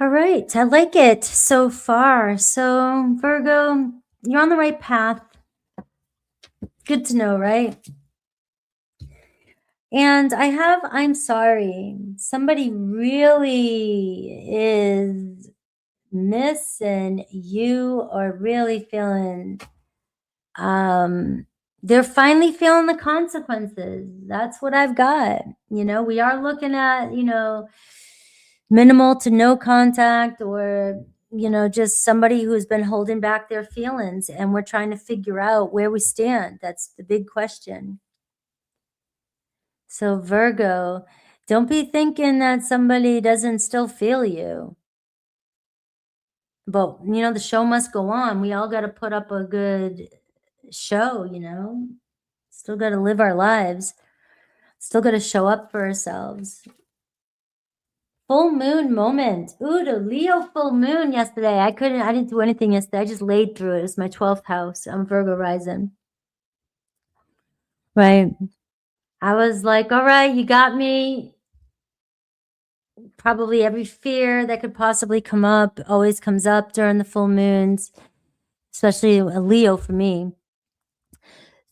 All right, I like it so far. So, Virgo, you're on the right path. Good to know, right? And I'm sorry, somebody really is missing you or really feeling, they're finally feeling the consequences. That's what I've got. You know, we are looking at, you know, minimal to no contact, or, you know, just somebody who's been holding back their feelings, and we're trying to figure out where we stand. That's the big question. So Virgo, don't be thinking that somebody doesn't still feel you. But, you know, the show must go on. We all got to put up a good show, you know. Still got to live our lives. Still got to show up for ourselves. Full moon moment. Ooh, the Leo full moon yesterday. I didn't do anything yesterday. I just laid through it. It's my 12th house. I'm Virgo rising. Right. I was like, all right, you got me. Probably every fear that could possibly come up always comes up during the full moons, especially a Leo for me.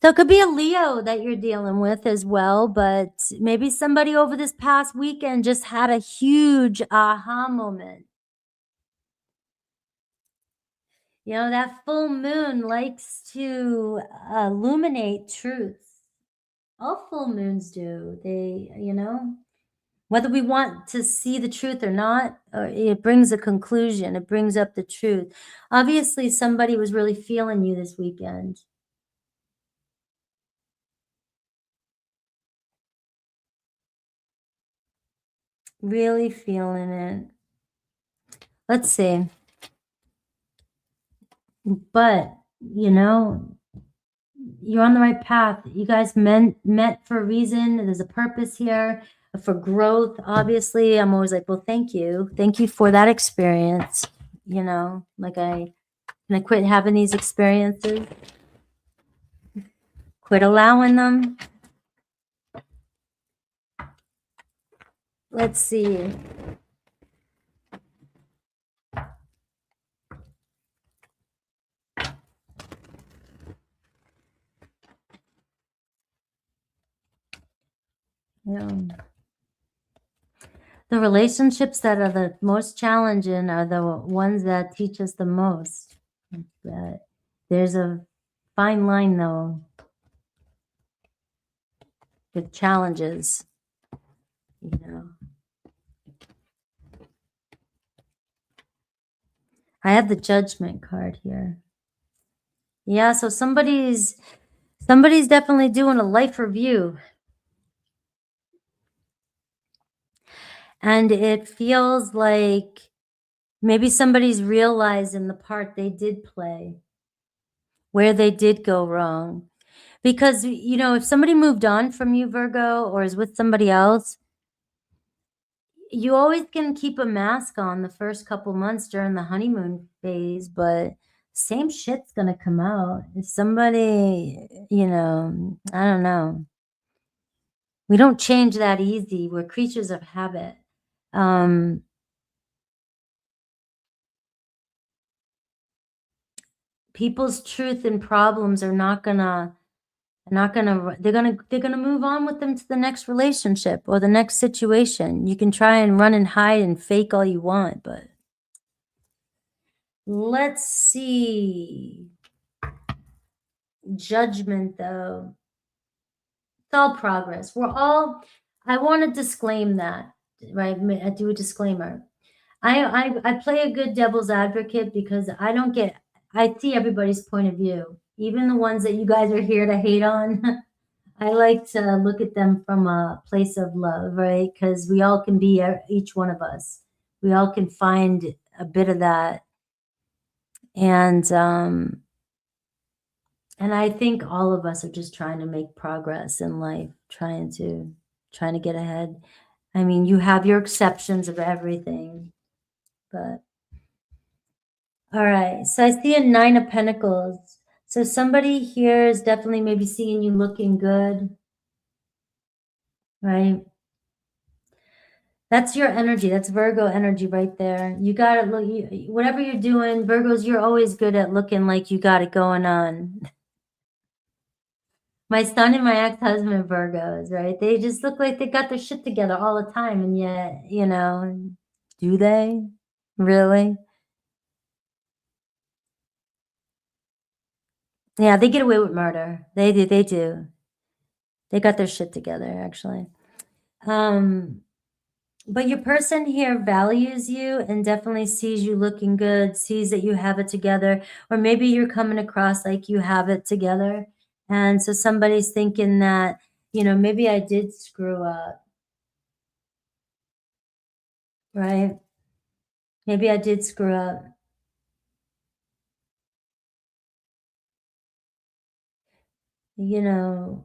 So it could be a Leo that you're dealing with as well, but maybe somebody over this past weekend just had a huge aha moment. You know, that full moon likes to illuminate truth. All full moons do. They, you know, whether we want to see the truth or not, it brings a conclusion. It brings up the truth. Obviously, somebody was really feeling you this weekend. Really feeling it. Let's see. But, you know, you're on the right path. You guys met for a reason. There's a purpose here for growth. Obviously, I'm always like, well, thank you. Thank you for that experience. You know, like can I quit having these experiences? Quit allowing them. Let's see. Yeah. The relationships that are the most challenging are the ones that teach us the most. But there's a fine line, though, with challenges, you know. I have the Judgment card here. Yeah, so somebody's definitely doing a life review. And it feels like maybe somebody's realizing the part they did play, where they did go wrong. Because, you know, if somebody moved on from you, Virgo, or is with somebody else, you always can keep a mask on the first couple months during the honeymoon phase, but same shit's gonna come out. If somebody, you know, I don't know. We don't change that easy. We're creatures of habit. People's truth and problems are they're gonna move on with them to the next relationship or the next situation. You can try and run and hide and fake all you want, but let's see. Judgment, though. It's all progress. I want to disclaim that, right? I do a disclaimer. I play a good devil's advocate because I see everybody's point of view, even the ones that you guys are here to hate on. I like to look at them from a place of love, right? Because we all can be, each one of us. We all can find a bit of that. And And I think all of us are just trying to make progress in life, trying to get ahead. I mean, you have your exceptions of everything, but all right. So I see a 9 of Pentacles. So somebody here is definitely maybe seeing you looking good, right? That's your energy. That's Virgo energy right there. You got it. Look, whatever you're doing, Virgos, you're always good at looking like you got it going on. My son and my ex-husband Virgos, right? They just look like they got their shit together all the time, and yet, you know, do they really? Yeah, they get away with murder. They do. They do. They got their shit together, actually. But your person here values you and definitely sees you looking good, sees that you have it together, or maybe you're coming across like you have it together. And so somebody's thinking that, you know, maybe I did screw up, right? Maybe I did screw up. You know,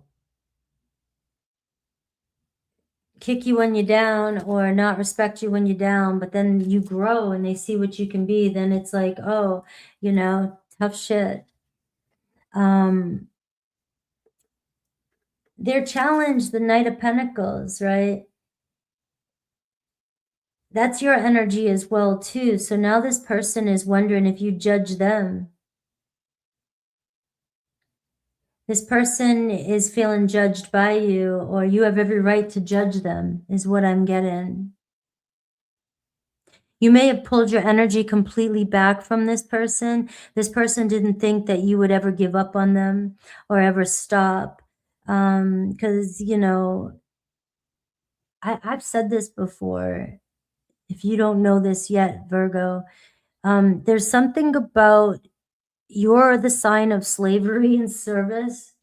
kick you when you're down or not respect you when you're down, but then you grow and they see what you can be, then it's like, oh, you know, tough shit. They're challenged, the Knight of Pentacles, right? That's your energy as well, too. So now this person is wondering if you judge them. This person is feeling judged by you, or you have every right to judge them, is what I'm getting. You may have pulled your energy completely back from this person. This person didn't think that you would ever give up on them or ever stop. Because, you know, I've said this before. If you don't know this yet, Virgo, there's something about you're the sign of slavery and service,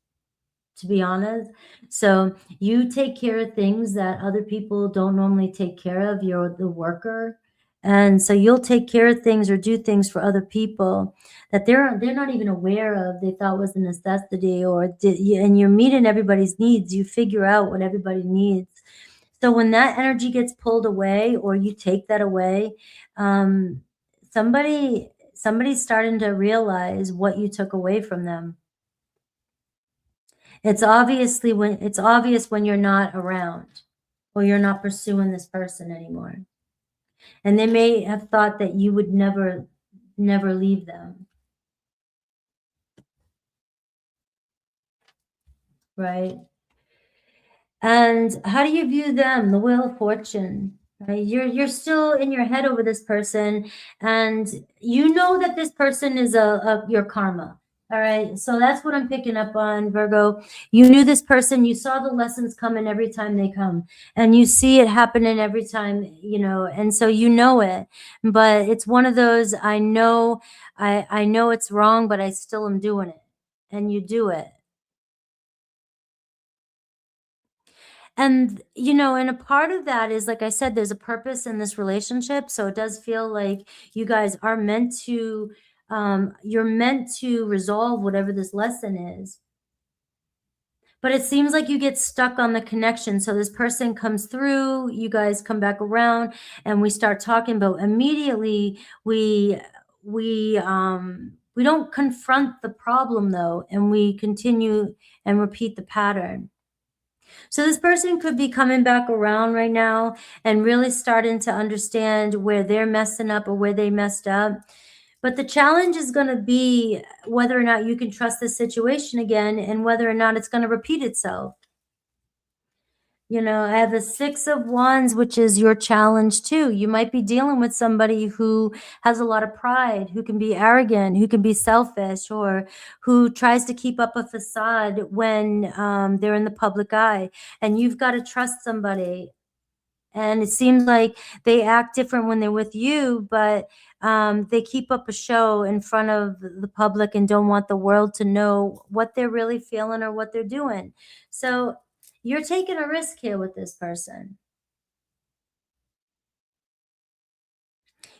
to be honest. So you take care of things that other people don't normally take care of. You're the worker. And so you'll take care of things or do things for other people that they're not even aware of. They thought was a necessity, and you're meeting everybody's needs. You figure out what everybody needs. So when that energy gets pulled away or you take that away, somebody's starting to realize what you took away from them. It's obvious when you're not around or you're not pursuing this person anymore. And they may have thought that you would never leave them. Right? And how do you view them? The Wheel of Fortune. Right? You're still in your head over this person, and you know that this person is your karma. All right. So that's what I'm picking up on, Virgo. You knew this person, you saw the lessons coming every time they come, and you see it happening every time, you know, and so you know it. But it's one of those, I know it's wrong, but I still am doing it. And you do it. And, you know, and a part of that is, like I said, there's a purpose in this relationship. So it does feel like you guys are meant to, you're meant to resolve whatever this lesson is. But it seems like you get stuck on the connection. So this person comes through, you guys come back around, and we start talking, but immediately we don't confront the problem though, and we continue and repeat the pattern. So this person could be coming back around right now and really starting to understand where they're messing up or where they messed up. But the challenge is going to be whether or not you can trust this situation again and whether or not it's going to repeat itself. You know, I have the 6 of Wands, which is your challenge too. You might be dealing with somebody who has a lot of pride, who can be arrogant, who can be selfish, or who tries to keep up a facade when they're in the public eye. And you've got to trust somebody. And it seems like they act different when they're with you, but they keep up a show in front of the public and don't want the world to know what they're really feeling or what they're doing. So you're taking a risk here with this person.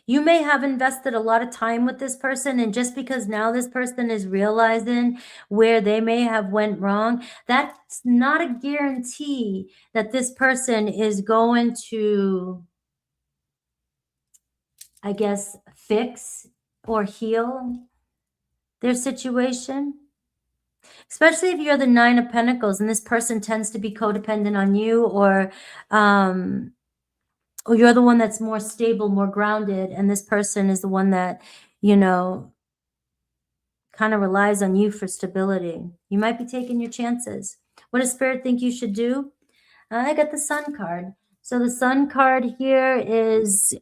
You may have invested a lot of time with this person, and just because now this person is realizing where they may have went wrong, that's not a guarantee that this person is going to, I guess, fix or heal their situation. Especially if you're the Nine of Pentacles and this person tends to be codependent on you, or you're the one that's more stable, more grounded, and this person is the one that, you know, kind of relies on you for stability. You might be taking your chances. What does Spirit think you should do? I got the Sun card. So the Sun card here is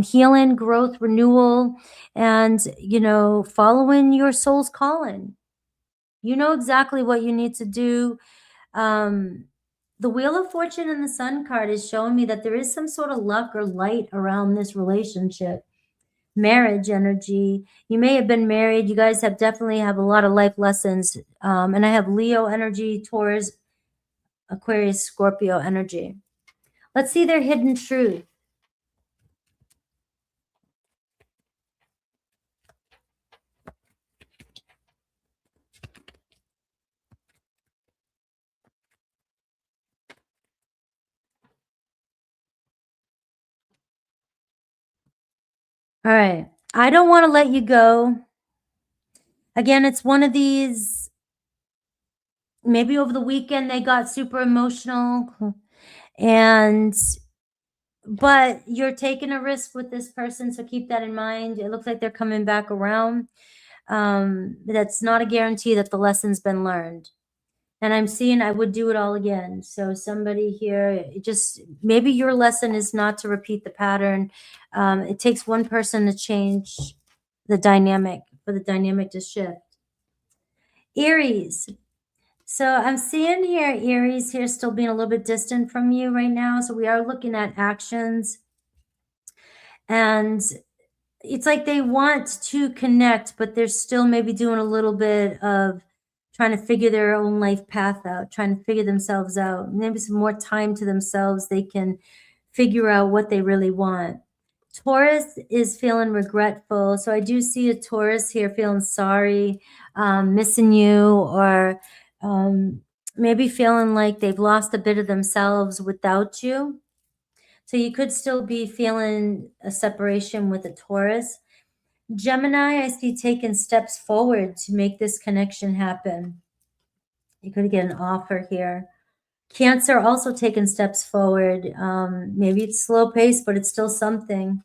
healing, growth, renewal, and, you know, following your soul's calling. You know exactly what you need to do. The Wheel of Fortune and the Sun card is showing me that there is some sort of luck or light around this relationship. Marriage energy. You may have been married. You guys have definitely have a lot of life lessons. And I have Leo energy, Taurus, Aquarius, Scorpio energy. Let's see their hidden truth. All right. I don't want to let you go. Again, it's one of these, maybe over the weekend they got super emotional, but you're taking a risk with this person, so keep that in mind. It looks like they're coming back around. That's not a guarantee that the lesson's been learned. And I'm seeing I would do it all again. So somebody here, just maybe your lesson is not to repeat the pattern. It takes one person to change the dynamic, for the dynamic to shift. Aries. So I'm seeing here, Aries here still being a little bit distant from you right now. So we are looking at actions. And it's like they want to connect, but they're still maybe doing a little bit of trying to figure their own life path out, trying to figure themselves out. Maybe some more time to themselves, they can figure out what they really want. Taurus is feeling regretful. So I do see a Taurus here feeling sorry, missing you, or maybe feeling like they've lost a bit of themselves without you. So you could still be feeling a separation with a Taurus. Gemini, I see taking steps forward to make this connection happen. You could get an offer here. Cancer also taking steps forward. Maybe it's slow pace, but it's still something.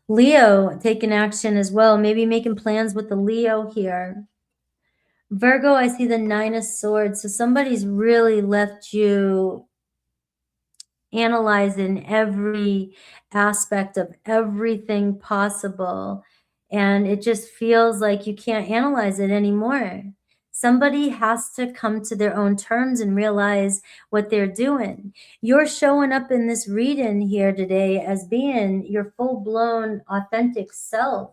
Leo taking action as well. Maybe making plans with the Leo here. Virgo, I see the Nine of Swords. So somebody's really left you analyzing every aspect of everything possible, and it just feels like you can't analyze it anymore. Somebody has to come to their own terms and realize what they're doing. You're showing up in this reading here today as being your full-blown authentic self.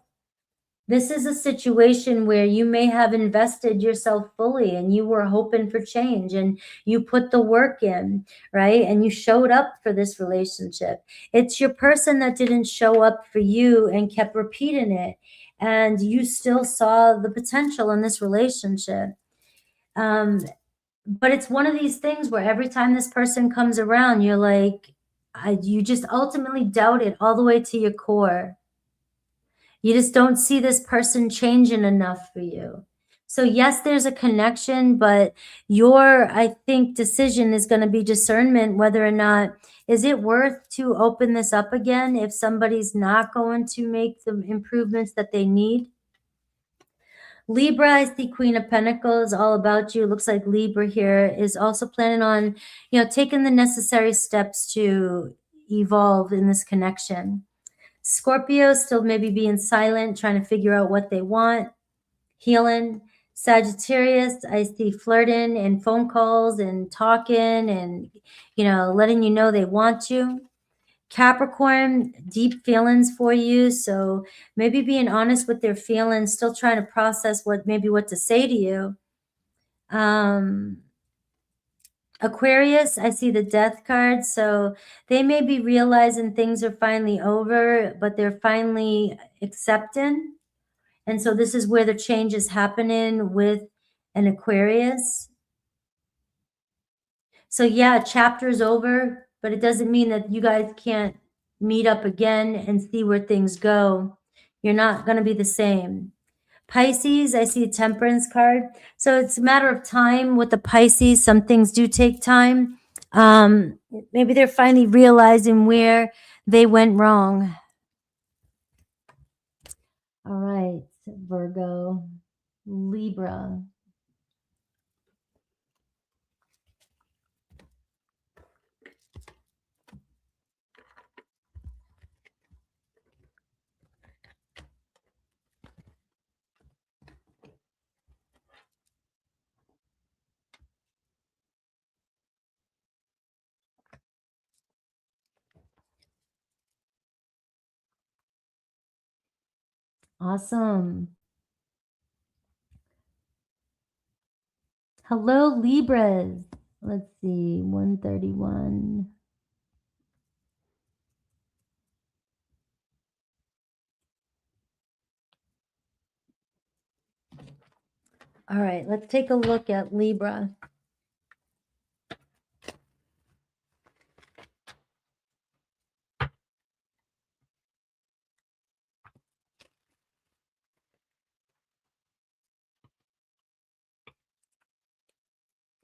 This is a situation where you may have invested yourself fully and you were hoping for change and you put the work in, right? And you showed up for this relationship. It's your person that didn't show up for you and kept repeating it. And you still saw the potential in this relationship. But it's one of these things where every time this person comes around, you're like, you just ultimately doubt it all the way to your core. You just don't see this person changing enough for you. So yes, there's a connection, but your, I think, decision is going to be discernment, whether or not, is it worth to open this up again if somebody's not going to make the improvements that they need? Libra is the Queen of Pentacles, all about you. Looks like Libra here is also planning on, taking the necessary steps to evolve in this connection. Scorpio still maybe being silent, trying to figure out what they want, healing. Sagittarius, I see flirting and phone calls and talking and, letting you know they want you. Capricorn, deep feelings for you. So maybe being honest with their feelings, still trying to process what to say to you. Aquarius, I see the death card. So they may be realizing things are finally over, but they're finally accepting. And so this is where the change is happening with an Aquarius. So yeah, chapter's over, but it doesn't mean that you guys can't meet up again and see where things go. You're not going to be the same. Pisces, I see a temperance card. So it's a matter of time with the Pisces. Some things do take time. Maybe they're finally realizing where they went wrong. All right, Virgo, Libra. Awesome. Hello, Libras. Let's see, 131. All right, let's take a look at Libra.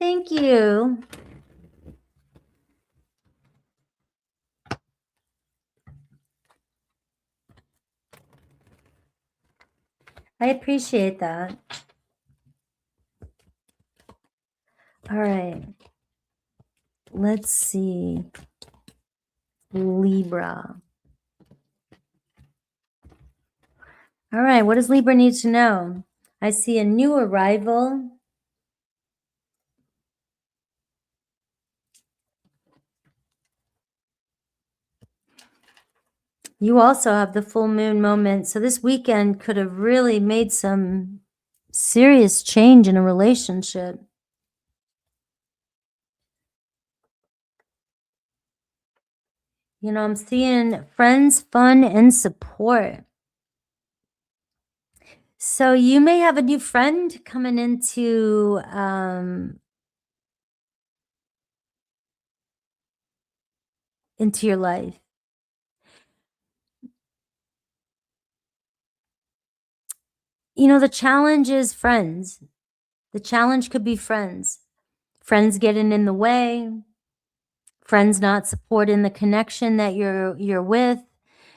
Thank you. I appreciate that. All right. Let's see. Libra. All right. What does Libra need to know? I see a new arrival. You also have the full moon moment. So this weekend could have really made some serious change in a relationship. You know, I'm seeing friends, fun, and support. So you may have a new friend coming into your life. You know, the challenge is friends. The challenge could be friends. Friends getting in the way. Friends not supporting the connection that you're with.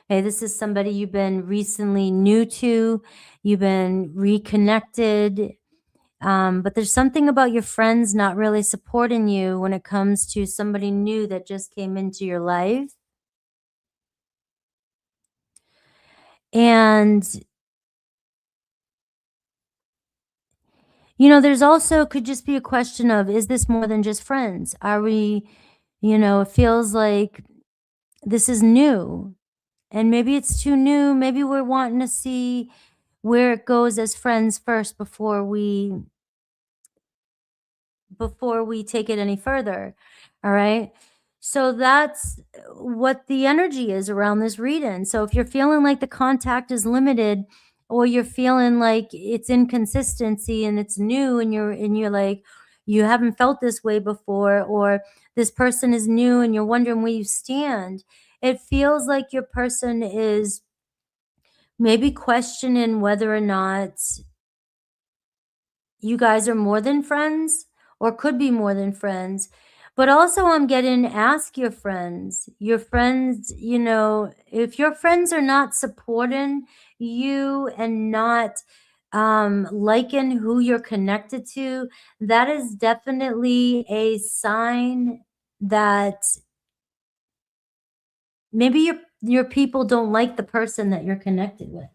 Hey, this is somebody you've been recently new to. You've been reconnected. But there's something about your friends not really supporting you when it comes to somebody new that just came into your life. And, you know, there's also could just be a question of, is this more than just friends? Are we, you know, it feels like this is new and maybe it's too new. Maybe we're wanting to see where it goes as friends first before we take it any further. All right. So that's what the energy is around this reading. So if you're feeling like the contact is limited or you're feeling like it's inconsistency and it's new and you're like you haven't felt this way before, or this person is new and you're wondering where you stand, it feels like your person is maybe questioning whether or not you guys are more than friends or could be more than friends. But also I'm getting, ask your friends, you know, if your friends are not supporting you and not liking who you're connected to, that is definitely a sign that maybe your people don't like the person that you're connected with.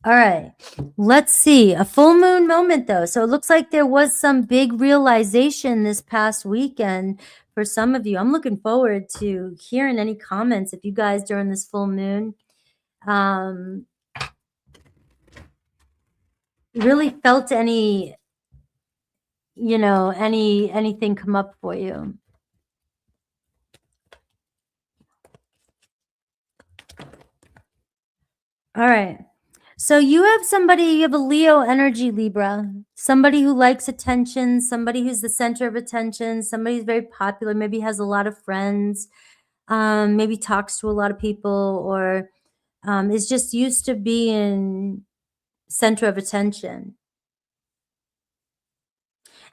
All right, let's see. A full moon moment, though. So it looks like there was some big realization this past weekend for some of you. I'm looking forward to hearing any comments if you guys during this full moon really felt any you know, anything come up for you. All right. So you have somebody, you have a Leo energy, Libra, somebody who likes attention, somebody who's the center of attention, somebody who's very popular, maybe has a lot of friends, maybe talks to a lot of people, or is just used to being center of attention.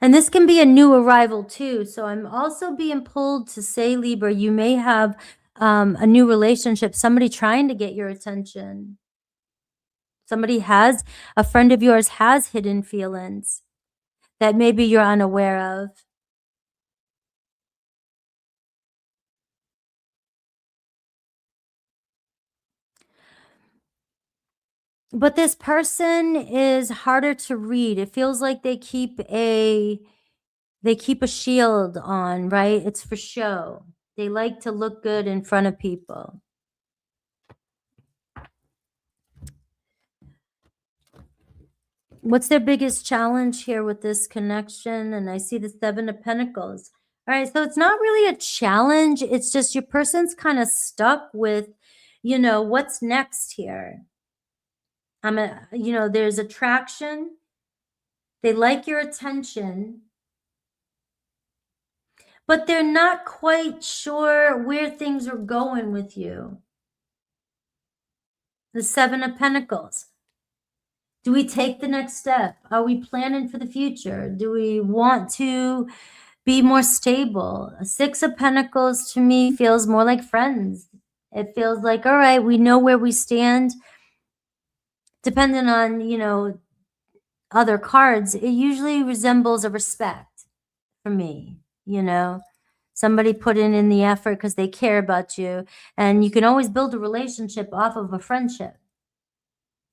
And this can be a new arrival too. So I'm also being pulled to say, Libra, you may have a new relationship, somebody trying to get your attention. A friend of yours has hidden feelings that maybe you're unaware of. But this person is harder to read. It feels like they keep a shield on, right? It's for show. They like to look good in front of people. What's their biggest challenge here with this connection? And I see the Seven of Pentacles. All right, so it's not really a challenge. It's just your person's kind of stuck with, you know, what's next here. You know, there's attraction. They like your attention, but they're not quite sure where things are going with you. The Seven of Pentacles. Do we take the next step? Are we planning for the future? Do we want to be more stable? A Six of Pentacles to me feels more like friends. It feels like, all right, we know where we stand. Depending on, you know, other cards, it usually resembles a respect for me, you know. Somebody put in the effort because they care about you. And you can always build a relationship off of a friendship.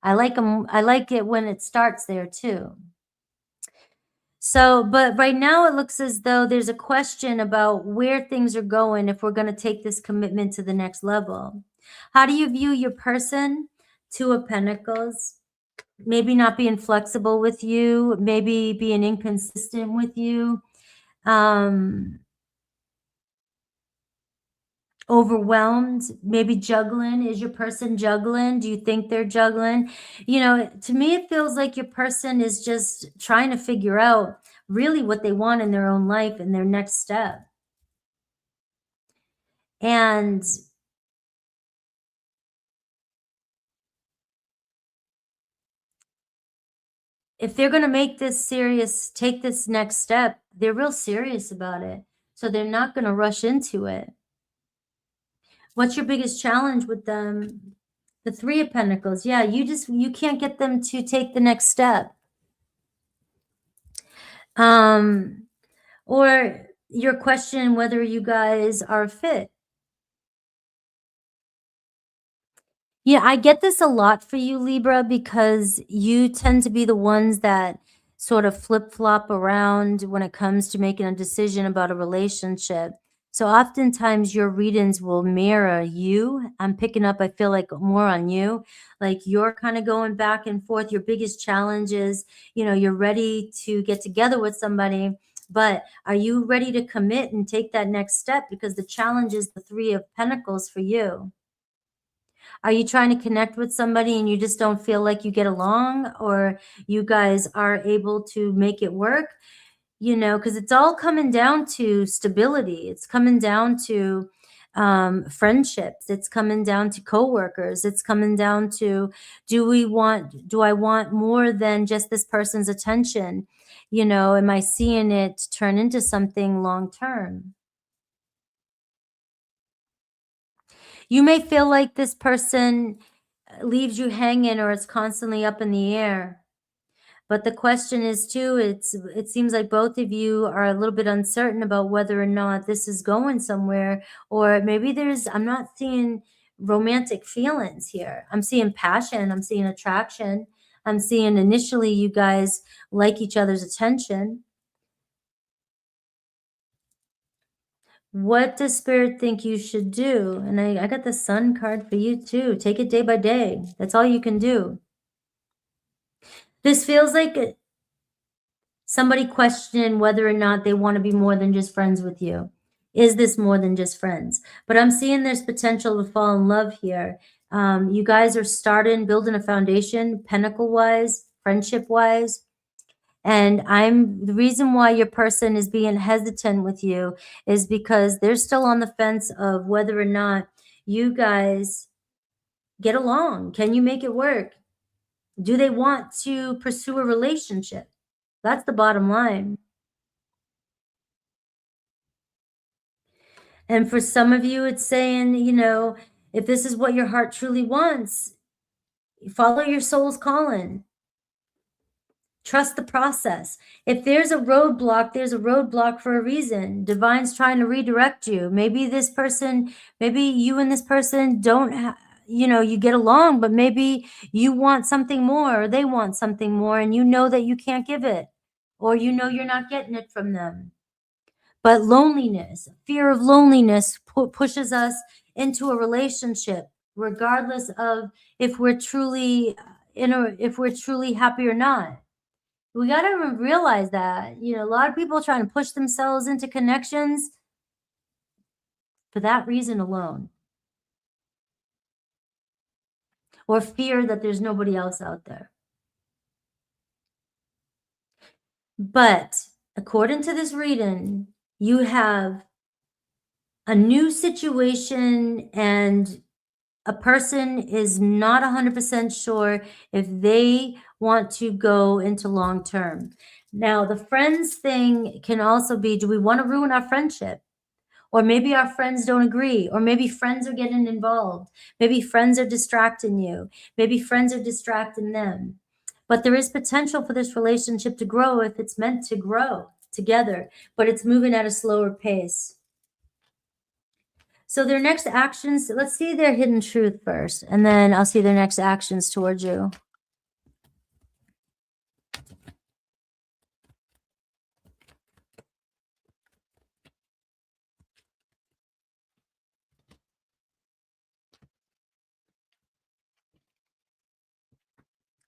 I like it when it starts there too. So, but right now it looks as though there's a question about where things are going if we're going to take this commitment to the next level. How do you view your person? Two of Pentacles. Maybe not being flexible with you, maybe being inconsistent with you. Overwhelmed, maybe juggling. Is your person juggling? Do you think they're juggling? You know, to me, it feels like your person is just trying to figure out really what they want in their own life and their next step. And if they're going to make this serious, take this next step, they're real serious about it. So they're not going to rush into it. What's your biggest challenge with them? The Three of Pentacles. Yeah, you can't get them to take the next step. Or your question whether you guys are fit. Yeah, I get this a lot for you, Libra, because you tend to be the ones that sort of flip-flop around when it comes to making a decision about a relationship. So oftentimes your readings will mirror you. I'm picking up, I feel like, more on you. Like you're kind of going back and forth. Your biggest challenge is, you know, you're ready to get together with somebody, but are you ready to commit and take that next step? Because the challenge is the Three of Pentacles for you. Are you trying to connect with somebody and you just don't feel like you get along, or you guys are able to make it work? You know, because it's all coming down to stability. It's coming down to friendships. It's coming down to coworkers. It's coming down to, do I want more than just this person's attention? You know, am I seeing it turn into something long term? You may feel like this person leaves you hanging or it's constantly up in the air. But the question is too, it seems like both of you are a little bit uncertain about whether or not this is going somewhere, or maybe I'm not seeing romantic feelings here. I'm seeing passion. I'm seeing attraction. I'm seeing initially you guys like each other's attention. What does Spirit think you should do? And I got the Sun card for you too. Take it day by day. That's all you can do. This feels like Somebody questioning whether or not they want to be more than just friends with you. Is this more than just friends? But I'm seeing there's potential to fall in love here. You guys are starting, building a foundation, pentacle-wise, friendship-wise. And the reason why your person is being hesitant with you is because they're still on the fence of whether or not you guys get along. Can you make it work? Do they want to pursue a relationship? That's the bottom line. And for some of you, it's saying, you know, if this is what your heart truly wants, follow your soul's calling. Trust the process. If there's a roadblock, there's a roadblock for a reason. Divine's trying to redirect you. Maybe this person, maybe you and this person don't, you know, you get along, but maybe you want something more or they want something more and you know that you can't give it, or you know you're not getting it from them. But loneliness, fear of loneliness pushes us into a relationship, regardless of if we're truly if we're truly happy or not. We got to realize that, you know, a lot of people trying to push themselves into connections for that reason alone, or fear that there's nobody else out there. But according to this reading, you have a new situation and a person is not 100% sure if they want to go into long term. Now, the friends thing can also be, do we want to ruin our friendship? Or maybe our friends don't agree, or maybe friends are getting involved. Maybe friends are distracting you. Maybe friends are distracting them. But there is potential for this relationship to grow if it's meant to grow together, but it's moving at a slower pace. So their next actions, let's see their hidden truth first, and then I'll see their next actions towards you.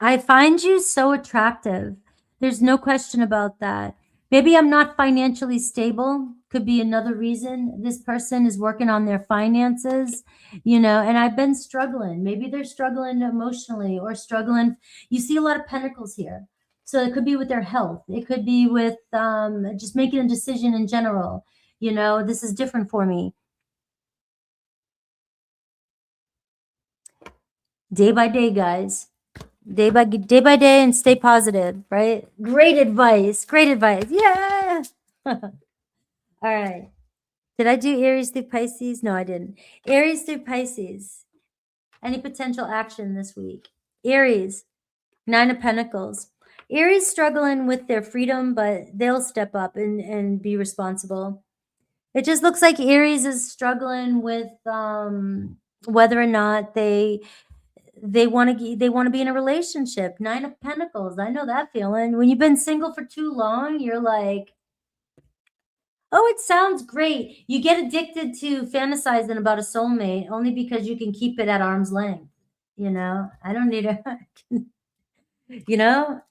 I find you so attractive. There's no question about that. Maybe I'm not financially stable. Could be another reason. This person is working on their finances, you know, and I've been struggling. Maybe they're struggling emotionally or struggling. You see a lot of pentacles here. So it could be with their health. It could be with just making a decision in general. You know, this is different for me. Day by day, guys. Day by day, and stay positive, right? Great advice. Great advice. Yeah. All right. Did I do Aries through Pisces? No, I didn't. Aries through Pisces. Any potential action this week? Aries, 9 of Pentacles. Aries struggling with their freedom, but they'll step up and be responsible. It just looks like Aries is struggling with whether or not they want to be in a relationship. 9 of Pentacles. I know that feeling. When you've been single for too long, you're like, oh, it sounds great. You get addicted to fantasizing about a soulmate only because you can keep it at arm's length. You know, I don't need a, you know,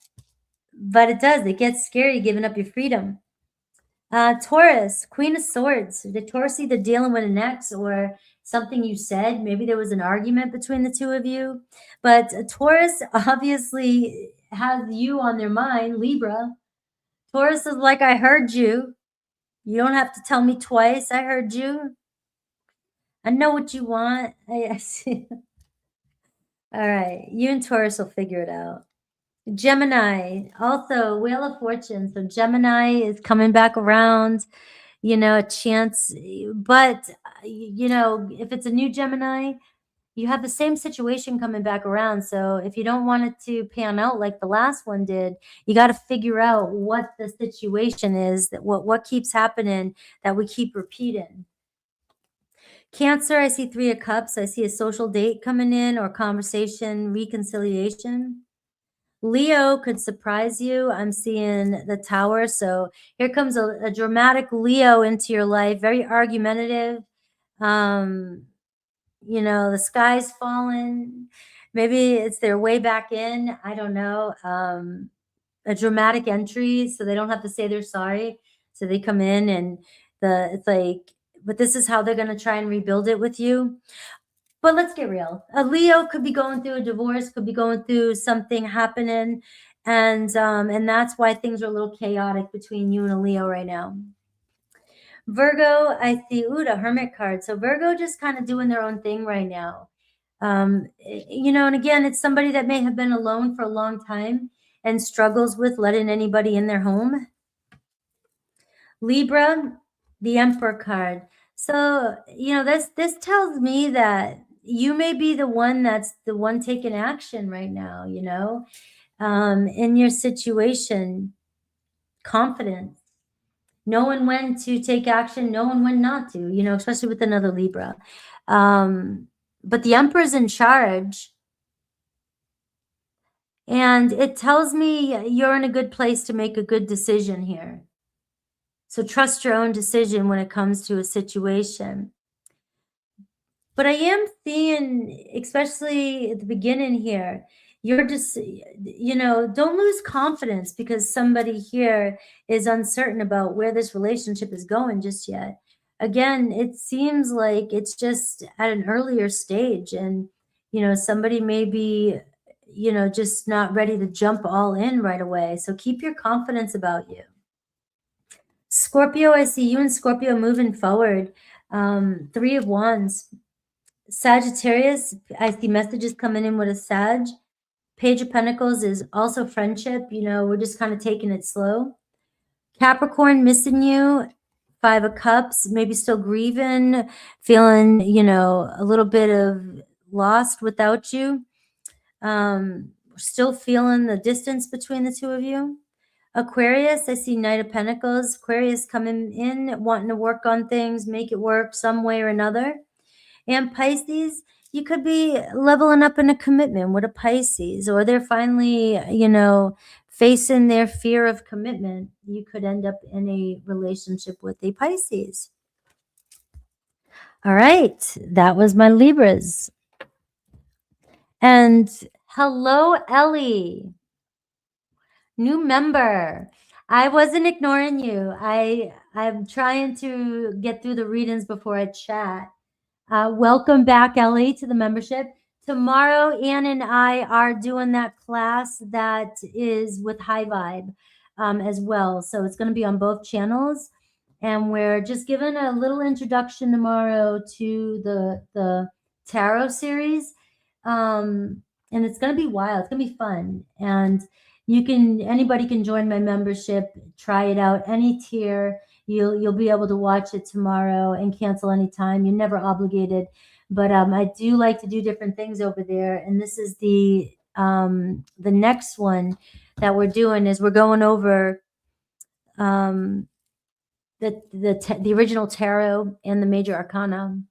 but it does. It gets scary giving up your freedom. Taurus, Queen of Swords. The Taurus either dealing with an ex or something you said. Maybe there was an argument between the two of you. But Taurus obviously has you on their mind, Libra. Taurus is like, I heard you. You don't have to tell me twice. I heard you. I know what you want. I see. All right. You and Taurus will figure it out. Gemini, also Wheel of Fortune. So Gemini is coming back around, you know, a chance. But, you know, if it's a new Gemini, you have the same situation coming back around. So if you don't want it to pan out like the last one did, you got to figure out what the situation is, that what keeps happening that we keep repeating. Cancer, I see 3 of Cups. I see a social date coming in or conversation, reconciliation. Leo could surprise you. I'm seeing the Tower. So here comes a dramatic Leo into your life, very argumentative. You know, the sky's falling. Maybe it's their way back in. I don't know. a dramatic entry, so they don't have to say they're sorry. So they come in and it's like, but this is how they're going to try and rebuild it with you. But let's get real. A Leo could be going through a divorce, could be going through something happening, and that's why things are a little chaotic between you and a Leo right now. Virgo, I see, the Hermit card. So Virgo just kind of doing their own thing right now. You know, and again, it's somebody that may have been alone for a long time and struggles with letting anybody in their home. Libra, the Emperor card. So, you know, this tells me that you may be the one that's the one taking action right now, you know, in your situation. Confidence, knowing when to take action, knowing when not to, you know, especially with another Libra. But the Emperor's in charge. And it tells me you're in a good place to make a good decision here. So trust your own decision when it comes to a situation. But I am seeing, especially at the beginning here, you're just, you know, don't lose confidence because somebody here is uncertain about where this relationship is going just yet. Again, it seems like it's just at an earlier stage, and, you know, somebody may be, you know, just not ready to jump all in right away. So keep your confidence about you. Scorpio, I see you and Scorpio moving forward. 3 of Wands. Sagittarius, I see messages coming in with a Sag. Page of Pentacles is also friendship. You know, we're just kind of taking it slow. Capricorn, missing you. 5 of Cups, maybe still grieving, feeling, you know, a little bit of lost without you. Still feeling the distance between the two of you. Aquarius, I see Knight of Pentacles. Aquarius coming in, wanting to work on things, make it work some way or another. And Pisces, you could be leveling up in a commitment with a Pisces, or they're finally, you know, facing their fear of commitment. You could end up in a relationship with a Pisces. All right, that was my Libras. And hello, Ellie. New member. I wasn't ignoring you. I'm trying to get through the readings before I chat. Welcome back, Ellie, to the membership. Tomorrow, Ann and I are doing that class that is with High Vibe as well. So it's going to be on both channels. And we're just giving a little introduction tomorrow to the tarot series. And it's going to be wild. It's going to be fun. And anybody can join my membership, try it out, any tier. You'll be able to watch it tomorrow and cancel anytime. You're never obligated. But I do like to do different things over there. And this is the next one that we're doing is we're going over the original tarot and the major arcana.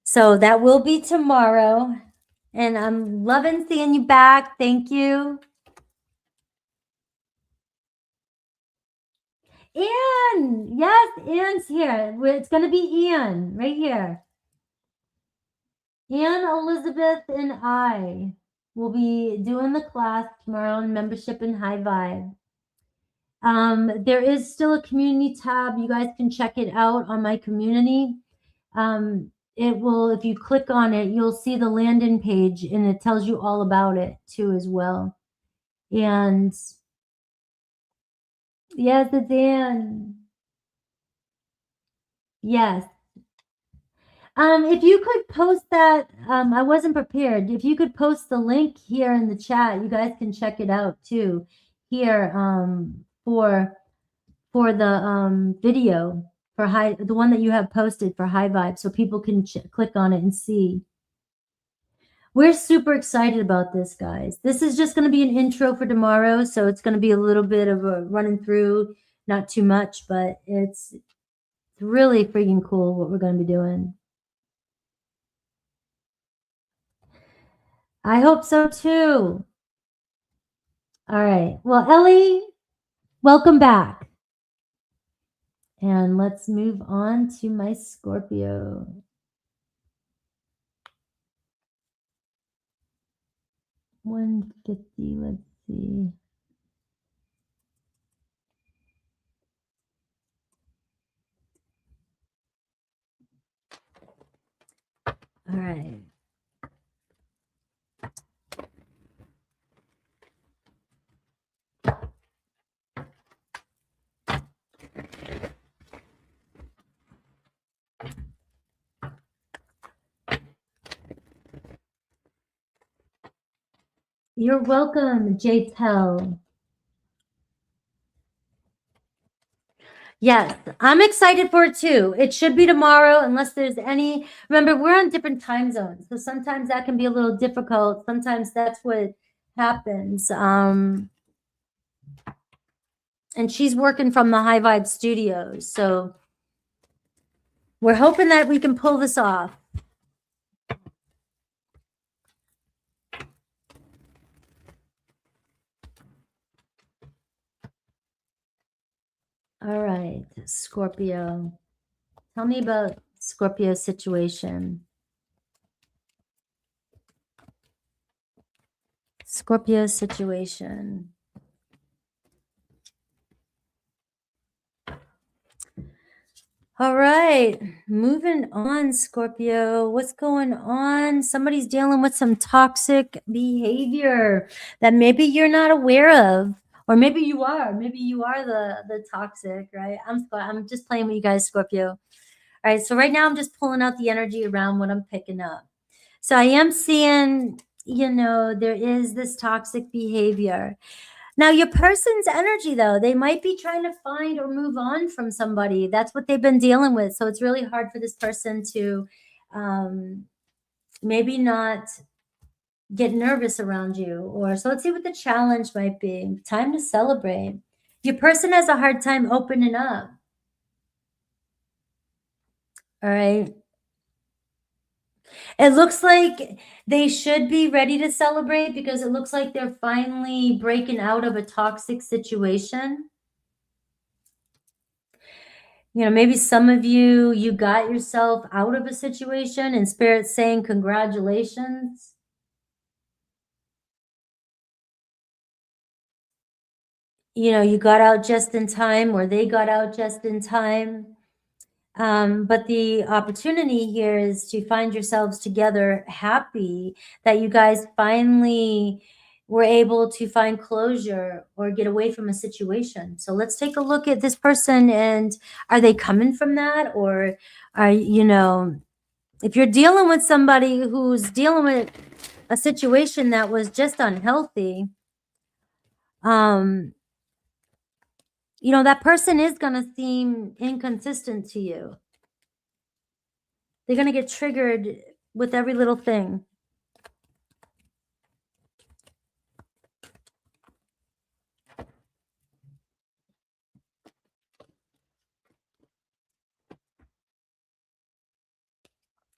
So that will be tomorrow. And I'm loving seeing you back. Thank you. Ian, yes, Ian's here. It's going to be Ian right here. Ian, Elizabeth, and I will be doing the class tomorrow in membership in High Vibe. There is still a community tab. You guys can check it out on my community. It will, if you click on it, you'll see the landing page and it tells you all about it too as well. And yes, it's Ann. Yes. If you could post that, I wasn't prepared. If you could post the link here in the chat, you guys can check it out too here for the video for the one that you have posted for High Vibe, so people can click on it and see. We're super excited about this, guys. This is just going to be an intro for tomorrow, so it's going to be a little bit of a running through, not too much, but it's really freaking cool what we're going to be doing. I hope so too. All right. Well, Ellie, welcome back. And let's move on to my Scorpio. $150. Let's see. All right. You're welcome, J-Tel. Yes, I'm excited for it too. It should be tomorrow unless there's any. Remember, we're on different time zones. So sometimes that can be a little difficult. Sometimes that's what happens. And she's working from the High Vibe Studios. So we're hoping that we can pull this off. All right, Scorpio. Tell me about Scorpio's situation. Scorpio's situation. All right, moving on, Scorpio. What's going on? Somebody's dealing with some toxic behavior that maybe you're not aware of, or maybe you are. Maybe you are the toxic, right? I'm just playing with you guys, Scorpio. All right, so right now I'm just pulling out the energy around what I'm picking up. So I am seeing, there is this toxic behavior. Now, your person's energy, though, they might be trying to find or move on from somebody. That's what they've been dealing with. So it's really hard for this person to maybe not get nervous around you. Or so let's see what the challenge might be. Time to celebrate. Your person has a hard time opening up. All right. It looks like they should be ready to celebrate because it looks like they're finally breaking out of a toxic situation. Maybe some of you got yourself out of a situation and Spirit's saying congratulations. You got out just in time, or they got out just in time. But the opportunity here is to find yourselves together happy that you guys finally were able to find closure or get away from a situation. So let's take a look at this person, and are they coming from that? Or are, if you're dealing with somebody who's dealing with a situation that was just unhealthy, that person is going to seem inconsistent to you. They're going to get triggered with every little thing.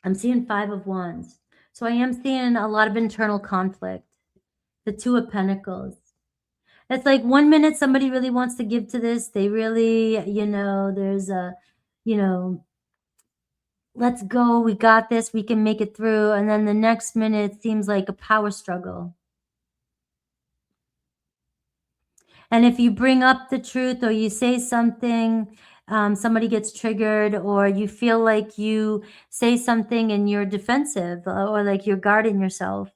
I'm seeing 5 of Wands. So I am seeing a lot of internal conflict. The 2 of Pentacles. It's like 1 minute somebody really wants to give to this. They really, there's a, let's go. We got this. We can make it through. And then the next minute it seems like a power struggle. And if you bring up the truth or you say something, somebody gets triggered, or you feel like you say something and you're defensive, or like you're guarding yourself.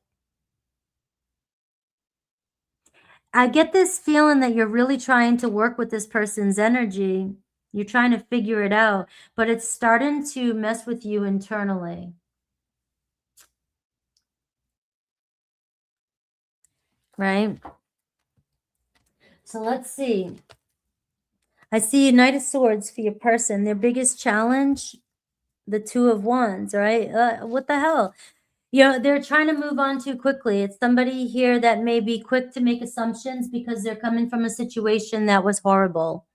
I get this feeling that you're really trying to work with this person's energy. You're trying to figure it out, but it's starting to mess with you internally. Right? So let's see. I see Knight of Swords for your person. Their biggest challenge, the 2 of Wands, right? What the hell? They're trying to move on too quickly. It's somebody here that may be quick to make assumptions because they're coming from a situation that was horrible.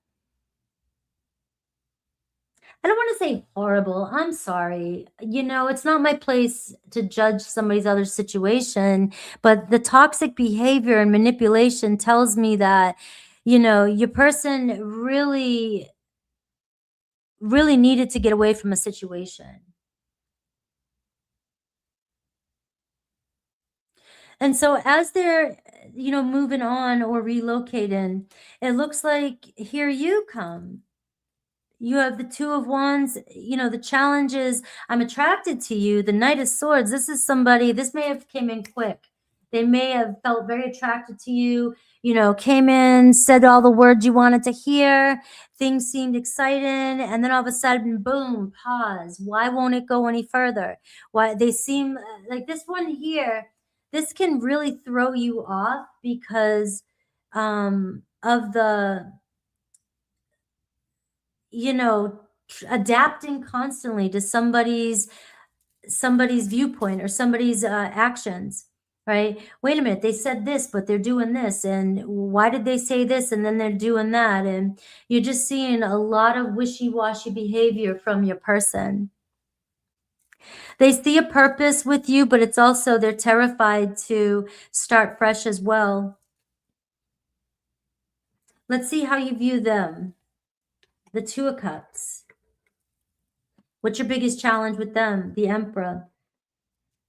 I don't want to say horrible. I'm sorry. It's not my place to judge somebody's other situation, but the toxic behavior and manipulation tells me that, your person really, really needed to get away from a situation. And so as they're moving on or relocating. It looks like here you come. You have the Two of Wands. The challenge is, I'm attracted to you. The Knight of Swords. This is somebody, this may have came in quick. They may have felt very attracted to you, came in, said all the words you wanted to hear. Things seemed exciting. And then all of a sudden, boom, pause. Why won't it go any further? Why they seem like this one here, this can really throw you off because of the, adapting constantly to somebody's viewpoint or somebody's actions, right? Wait a minute, they said this, but they're doing this. And why did they say this? And then they're doing that. And you're just seeing a lot of wishy-washy behavior from your person. They see a purpose with you, but it's also they're terrified to start fresh as well. Let's see how you view them. The Two of Cups. What's your biggest challenge with them? The Emperor.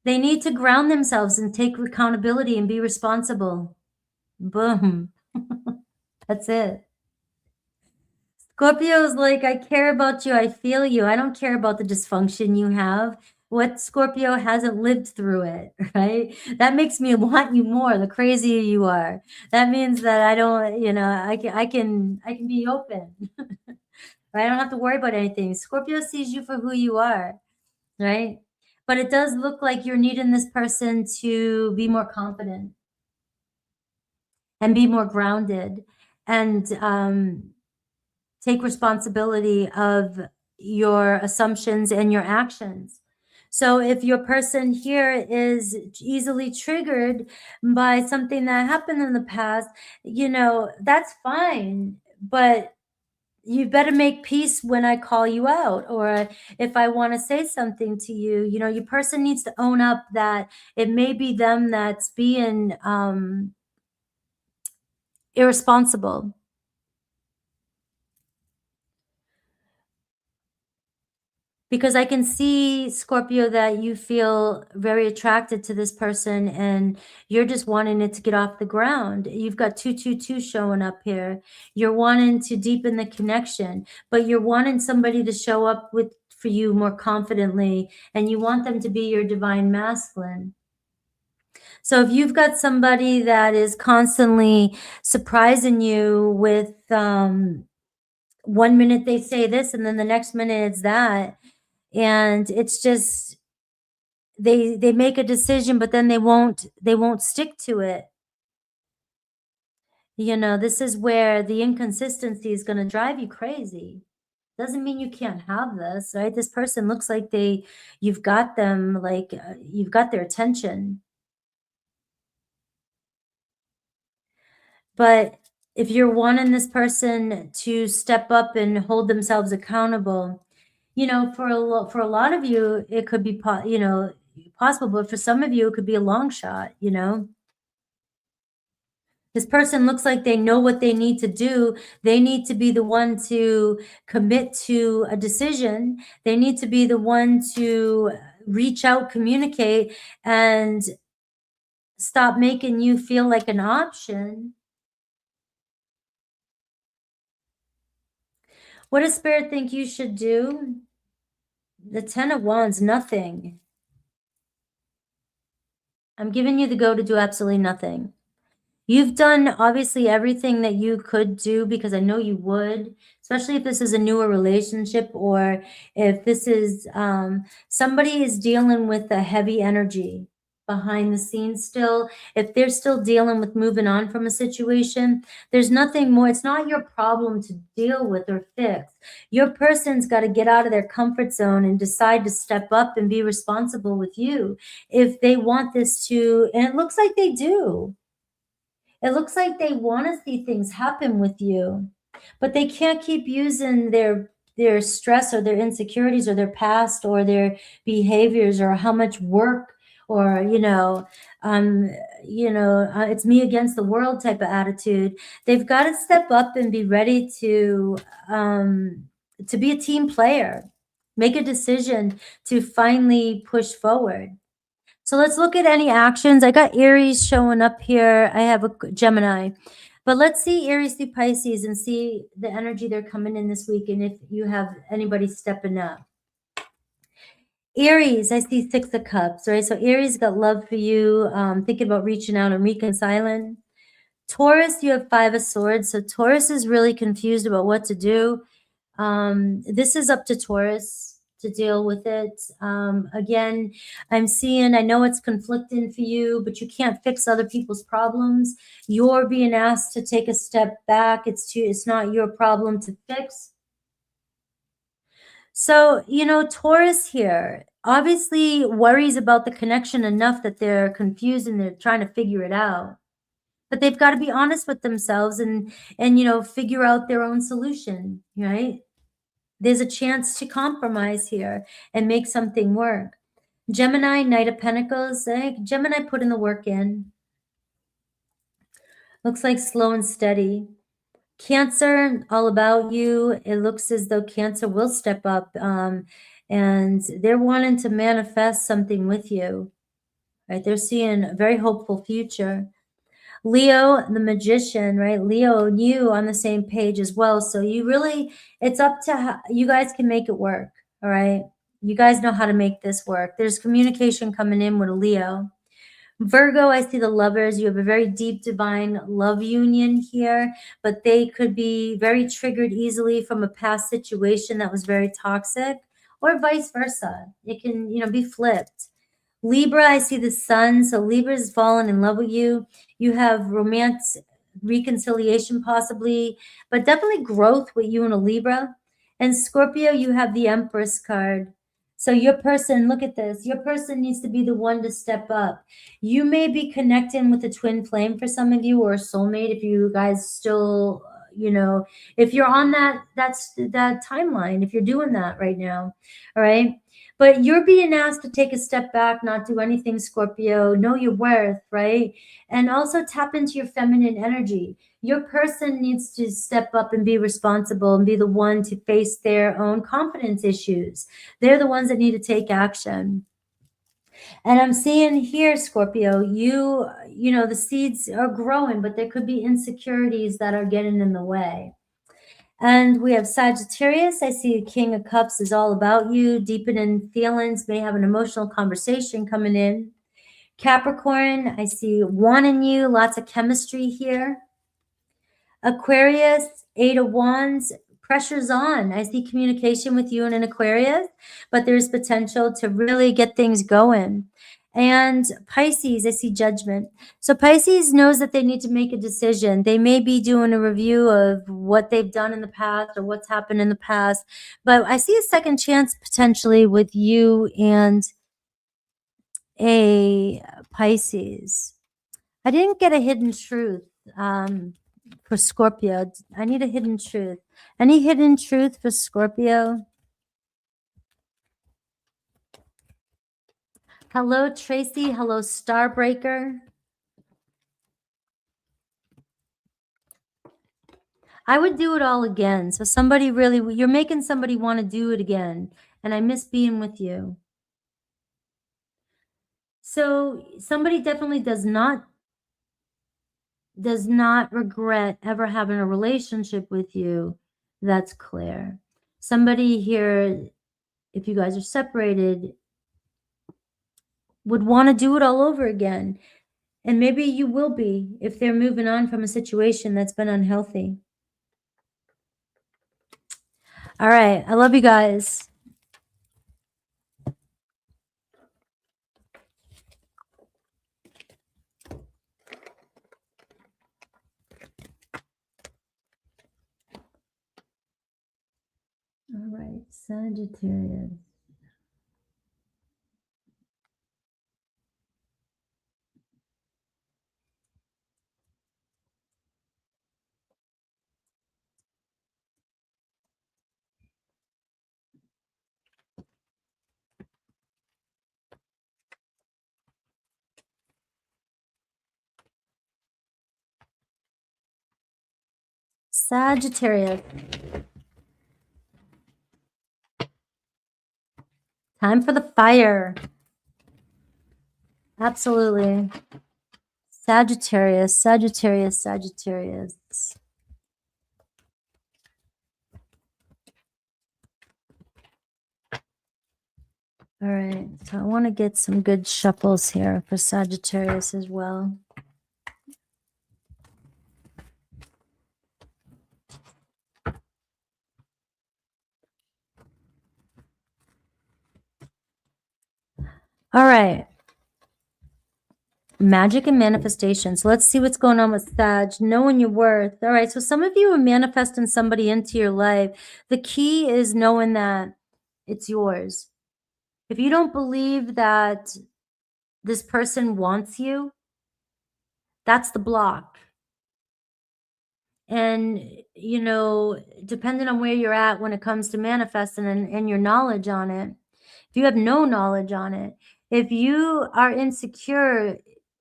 They need to ground themselves and take accountability and be responsible. Boom. That's it. Scorpio's like, I care about you. I feel you. I don't care about the dysfunction you have. What Scorpio hasn't lived through it, right? That makes me want you more, the crazier you are. That means that I don't, I can be open. Right? I don't have to worry about anything. Scorpio sees you for who you are, right? But it does look like you're needing this person to be more confident and be more grounded and take responsibility of your assumptions and your actions. So if your person here is easily triggered by something that happened in the past, that's fine. But you better make peace when I call you out, or if I want to say something to you, your person needs to own up that it may be them that's being irresponsible. Because I can see, Scorpio, that you feel very attracted to this person and you're just wanting it to get off the ground. You've got 222 showing up here. You're wanting to deepen the connection, but you're wanting somebody to show up for you more confidently, and you want them to be your divine masculine. So if you've got somebody that is constantly surprising you with 1 minute they say this and then the next minute it's that, and it's just they make a decision but then they won't stick to it. This is where the inconsistency is going to drive you crazy. Doesn't mean you can't have this, right? This person looks like you've got them, like you've got their attention. But if you're wanting this person to step up and hold themselves accountable, for a lot of you, it could be, possible, but for some of you, it could be a long shot, This person looks like they know what they need to do. They need to be the one to commit to a decision. They need to be the one to reach out, communicate, and stop making you feel like an option. What does Spirit think you should do? The 10 of Wands, nothing. I'm giving you the go to do absolutely nothing. You've done obviously everything that you could do, because I know you would, especially if this is a newer relationship, or if this is somebody is dealing with a heavy energy behind the scenes still. If they're still dealing with moving on from a situation, there's nothing more. It's not your problem to deal with or fix. Your person's got to get out of their comfort zone and decide to step up and be responsible with you if they want this to, and it looks like they do. It looks like they want to see things happen with you, but they can't keep using their stress or their insecurities or their past or their behaviors or how much work or, it's me against the world type of attitude. They've got to step up and be ready to be a team player, make a decision to finally push forward. So let's look at any actions. I got Aries showing up here. I have a Gemini. But let's see Aries through Pisces and see the energy they're coming in this week and if you have anybody stepping up. Aries, I see 6 of Cups, right? So Aries got love for you, thinking about reaching out and reconciling. Taurus, you have 5 of Swords. So Taurus is really confused about what to do. This is up to Taurus to deal with it. Again, I know it's conflicting for you, but you can't fix other people's problems. You're being asked to take a step back. It's not your problem to fix. So, Taurus here obviously worries about the connection enough that they're confused and they're trying to figure it out. But they've got to be honest with themselves and figure out their own solution, right? There's a chance to compromise here and make something work. Gemini, Knight of Pentacles. Gemini put in the work in. Looks like slow and steady. Cancer, all about you. It looks as though Cancer will step up and they're wanting to manifest something with you. Right? They're seeing a very hopeful future. Leo, the Magician, right? Leo and you on the same page as well. So it's up to you guys can make it work. All right. You guys know how to make this work. There's communication coming in with a Leo. Virgo, I see the Lovers. You have a very deep divine love union here, but they could be very triggered easily from a past situation that was very toxic, or vice versa. It can, be flipped. Libra, I see the Sun. So Libra's fallen in love with you. You have romance, reconciliation possibly, but definitely growth with you and a Libra. And Scorpio, you have the Empress card. So your person, look at this. Your person needs to be the one to step up. You may be connecting with a twin flame for some of you, or a soulmate if you guys still, if you're on that timeline, if you're doing that right now. All right. But you're being asked to take a step back, not do anything, Scorpio. Know your worth, right? And also tap into your feminine energy. Your person needs to step up and be responsible and be the one to face their own confidence issues. They're the ones that need to take action. And I'm seeing here, Scorpio, the seeds are growing, but there could be insecurities that are getting in the way. And we have Sagittarius. I see King of Cups is all about you, deepening feelings, may have an emotional conversation coming in. Capricorn, I see wanting you, lots of chemistry here. Aquarius, 8 of Wands, pressure's on. I see communication with you in an Aquarius, but there's potential to really get things going. And Pisces, I see Judgment. So Pisces knows that they need to make a decision. They may be doing a review of what they've done in the past or what's happened in the past, but I see a second chance potentially with you and a Pisces. I didn't get a hidden truth for Scorpio. I need a hidden truth. Any hidden truth for Scorpio? Hello, Tracy. Hello, Starbreaker. I would do it all again. So you're making somebody want to do it again. And I miss being with you. So somebody definitely does not regret ever having a relationship with you. That's clear. Somebody here, if you guys are separated, would want to do it all over again. And maybe you will be if they're moving on from a situation that's been unhealthy. All right. I love you guys. All right. Sagittarius. Sagittarius. Time for the fire. Absolutely. Sagittarius, Sagittarius, Sagittarius. All right, so I want to get some good shuffles here for Sagittarius as well. All right. Magic and manifestation. So let's see what's going on with Sag. Knowing your worth. All right, so some of you are manifesting somebody into your life. The key is knowing that it's yours. If you don't believe that this person wants you, that's the block. And, you know, depending on where you're at when it comes to manifesting and your knowledge on it, if you have no knowledge on it, if you are insecure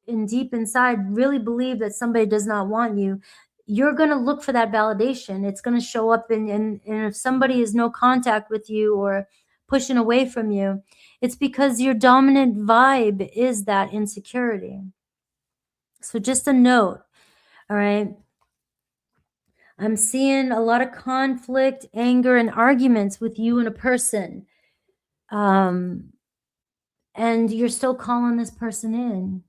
and deep inside really believe that somebody does not want you, you're going to look for that validation. It's going to show up and if somebody is no contact with you or pushing away from you, it's because your dominant vibe is that insecurity. So just a note, all right? I'm seeing a lot of conflict, anger, and arguments with you and a person. And you're still calling this person in.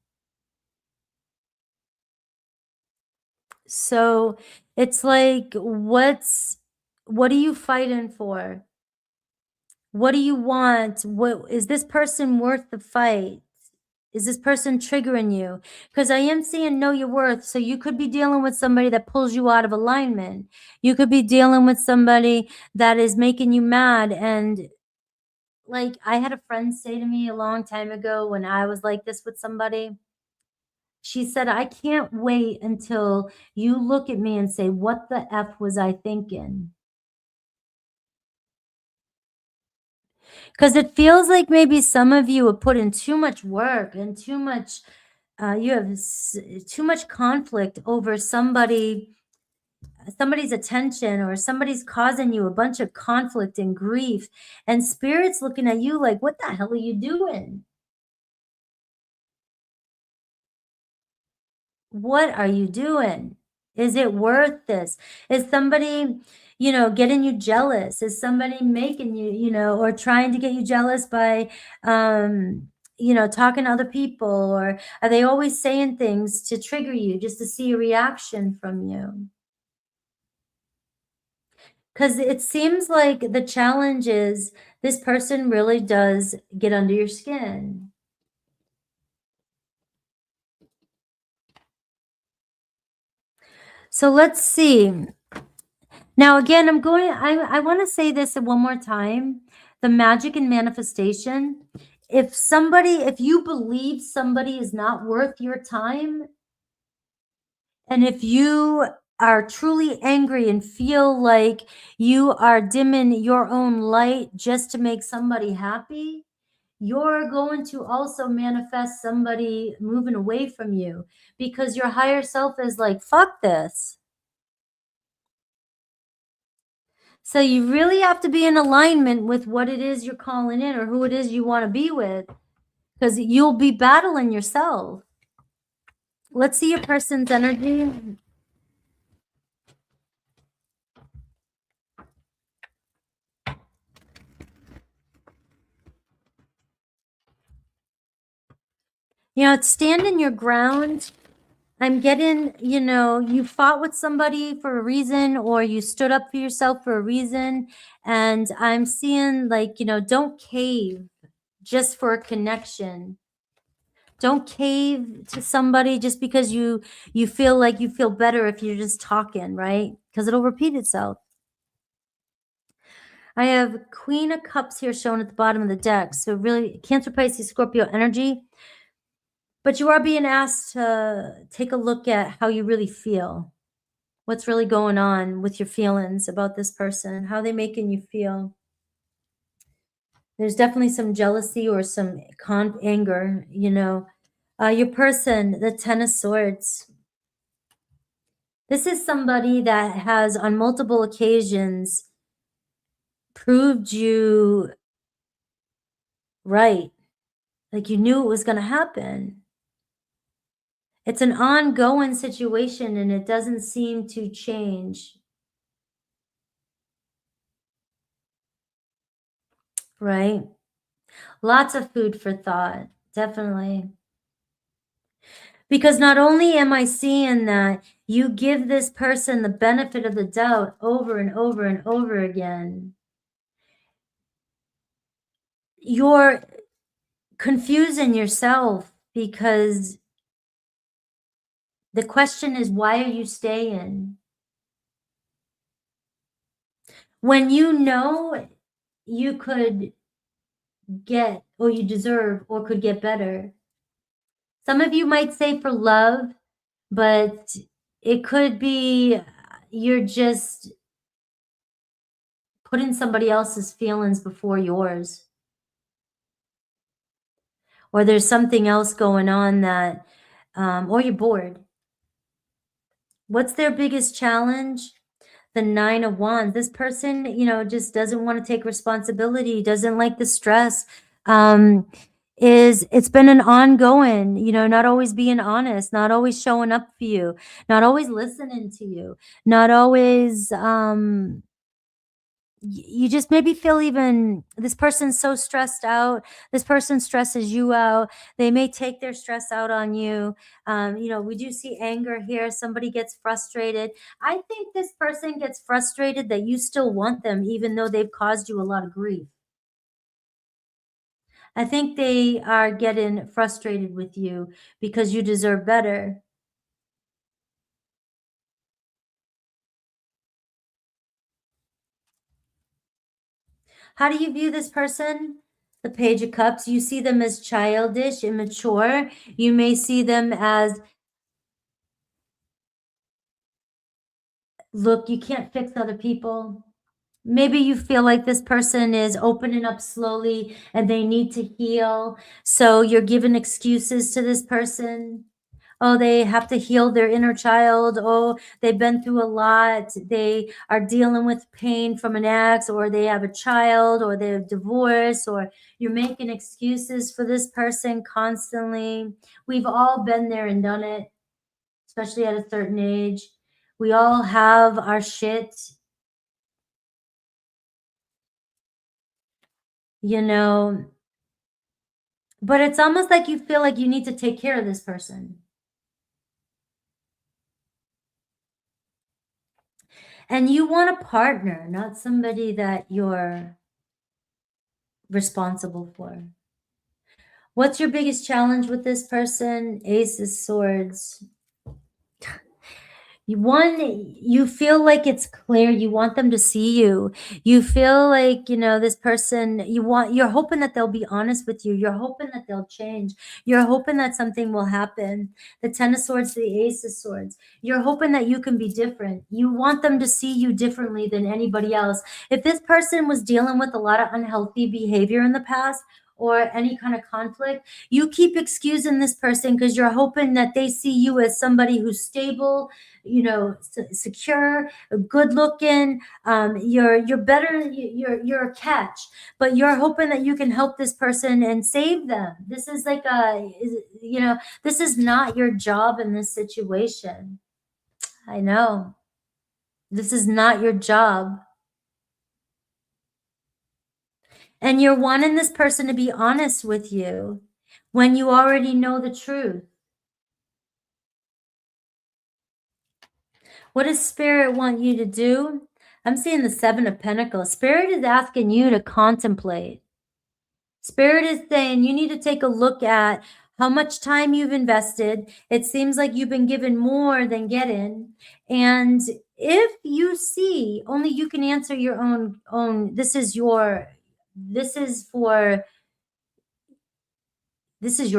So it's like, what are you fighting for? What do you want? What is this person worth the fight? Is this person triggering you? Because I am seeing know your worth. So you could be dealing with somebody that pulls you out of alignment. You could be dealing with somebody that is making you mad. And like I had a friend say to me a long time ago when I was like this with somebody. She said, I can't wait until you look at me and say, what the F was I thinking? Because it feels like maybe some of you have put in too much work and too much, you have too much conflict over somebody's attention, or somebody's causing you a bunch of conflict and grief, and spirit's looking at you like, what the hell are you doing? What are you doing? Is it worth this? Is somebody, you know, getting you jealous? Is somebody making you, you know, or trying to get you jealous by, you know, talking to other people? Or are they always saying things to trigger you just to see a reaction from you? Because it seems like the challenge is this person really does get under your skin. So let's see. Now, again, I want to say this one more time. The magic and manifestation. If you believe somebody is not worth your time, and if you are truly angry and feel like you are dimming your own light just to make somebody happy, you're going to also manifest somebody moving away from you because your higher self is like, fuck this. So you really have to be in alignment with what it is you're calling in or who it is you want to be with, because you'll be battling yourself. Let's see your person's energy. You know, it's standing your ground. I'm getting, you know, you fought with somebody for a reason, or you stood up for yourself for a reason. And I'm seeing like, you know, don't cave just for a connection. Don't cave to somebody just because you feel like you feel better if you're just talking, right? Because it'll repeat itself. I have Queen of Cups here shown at the bottom of the deck. So really Cancer, Pisces, Scorpio energy. But you are being asked to take a look at how you really feel. What's really going on with your feelings about this person? How are they making you feel? There's definitely some jealousy or some anger, you know. Your person, the Ten of Swords. This is somebody that has on multiple occasions proved you right. Like you knew it was going to happen. It's an ongoing situation and it doesn't seem to change. Right? Lots of food for thought. Definitely. Because not only am I seeing that you give this person the benefit of the doubt over and over and over again, you're confusing yourself because the question is, why are you staying? When you know you could get, or you deserve, or could get better. Some of you might say for love, but it could be you're just putting somebody else's feelings before yours. Or there's something else going on that, or you're bored. What's their biggest challenge? The 9 of Wands. This person, you know, just doesn't want to take responsibility, doesn't like the stress. It's been an ongoing, you know, not always being honest, not always showing up for you, not always listening to you, not always you just maybe feel even this person's so stressed out, this person stresses you out, they may take their stress out on you. You know, we do see anger here, somebody gets frustrated. I think this person gets frustrated that you still want them even though they've caused you a lot of grief. I think they are getting frustrated with you because you deserve better. How do you view this person? The Page of Cups. You see them as childish, immature. You may see them as, look, you can't fix other people. Maybe you feel like this person is opening up slowly and they need to heal. So you're giving excuses to this person. Oh, they have to heal their inner child. Oh, they've been through a lot. They are dealing with pain from an ex, or they have a child, or they're divorced, or you're making excuses for this person constantly. We've all been there and done it, especially at a certain age. We all have our shit, you know, but it's almost like you feel like you need to take care of this person. And you want a partner, not somebody that you're responsible for. What's your biggest challenge with this person? Ace of Swords. You feel like it's clear, you want them to see you. You feel like, you know, this person, you're hoping that they'll be honest with you. You're hoping that they'll change. You're hoping that something will happen. The 10 of Swords, the Ace of Swords. You're hoping that you can be different. You want them to see you differently than anybody else. If this person was dealing with a lot of unhealthy behavior in the past, or any kind of conflict, you keep excusing this person because you're hoping that they see you as somebody who's stable, you know, secure, good looking. You're better. You're a catch, but you're hoping that you can help this person and save them. This is like you know, this is not your job in this situation. I know. This is not your job. And you're wanting this person to be honest with you when you already know the truth. What does Spirit want you to do? I'm seeing the 7 of Pentacles. Spirit is asking you to contemplate. Spirit is saying you need to take a look at how much time you've invested. It seems like you've been given more than getting. And if you see, only you can answer your own, this is your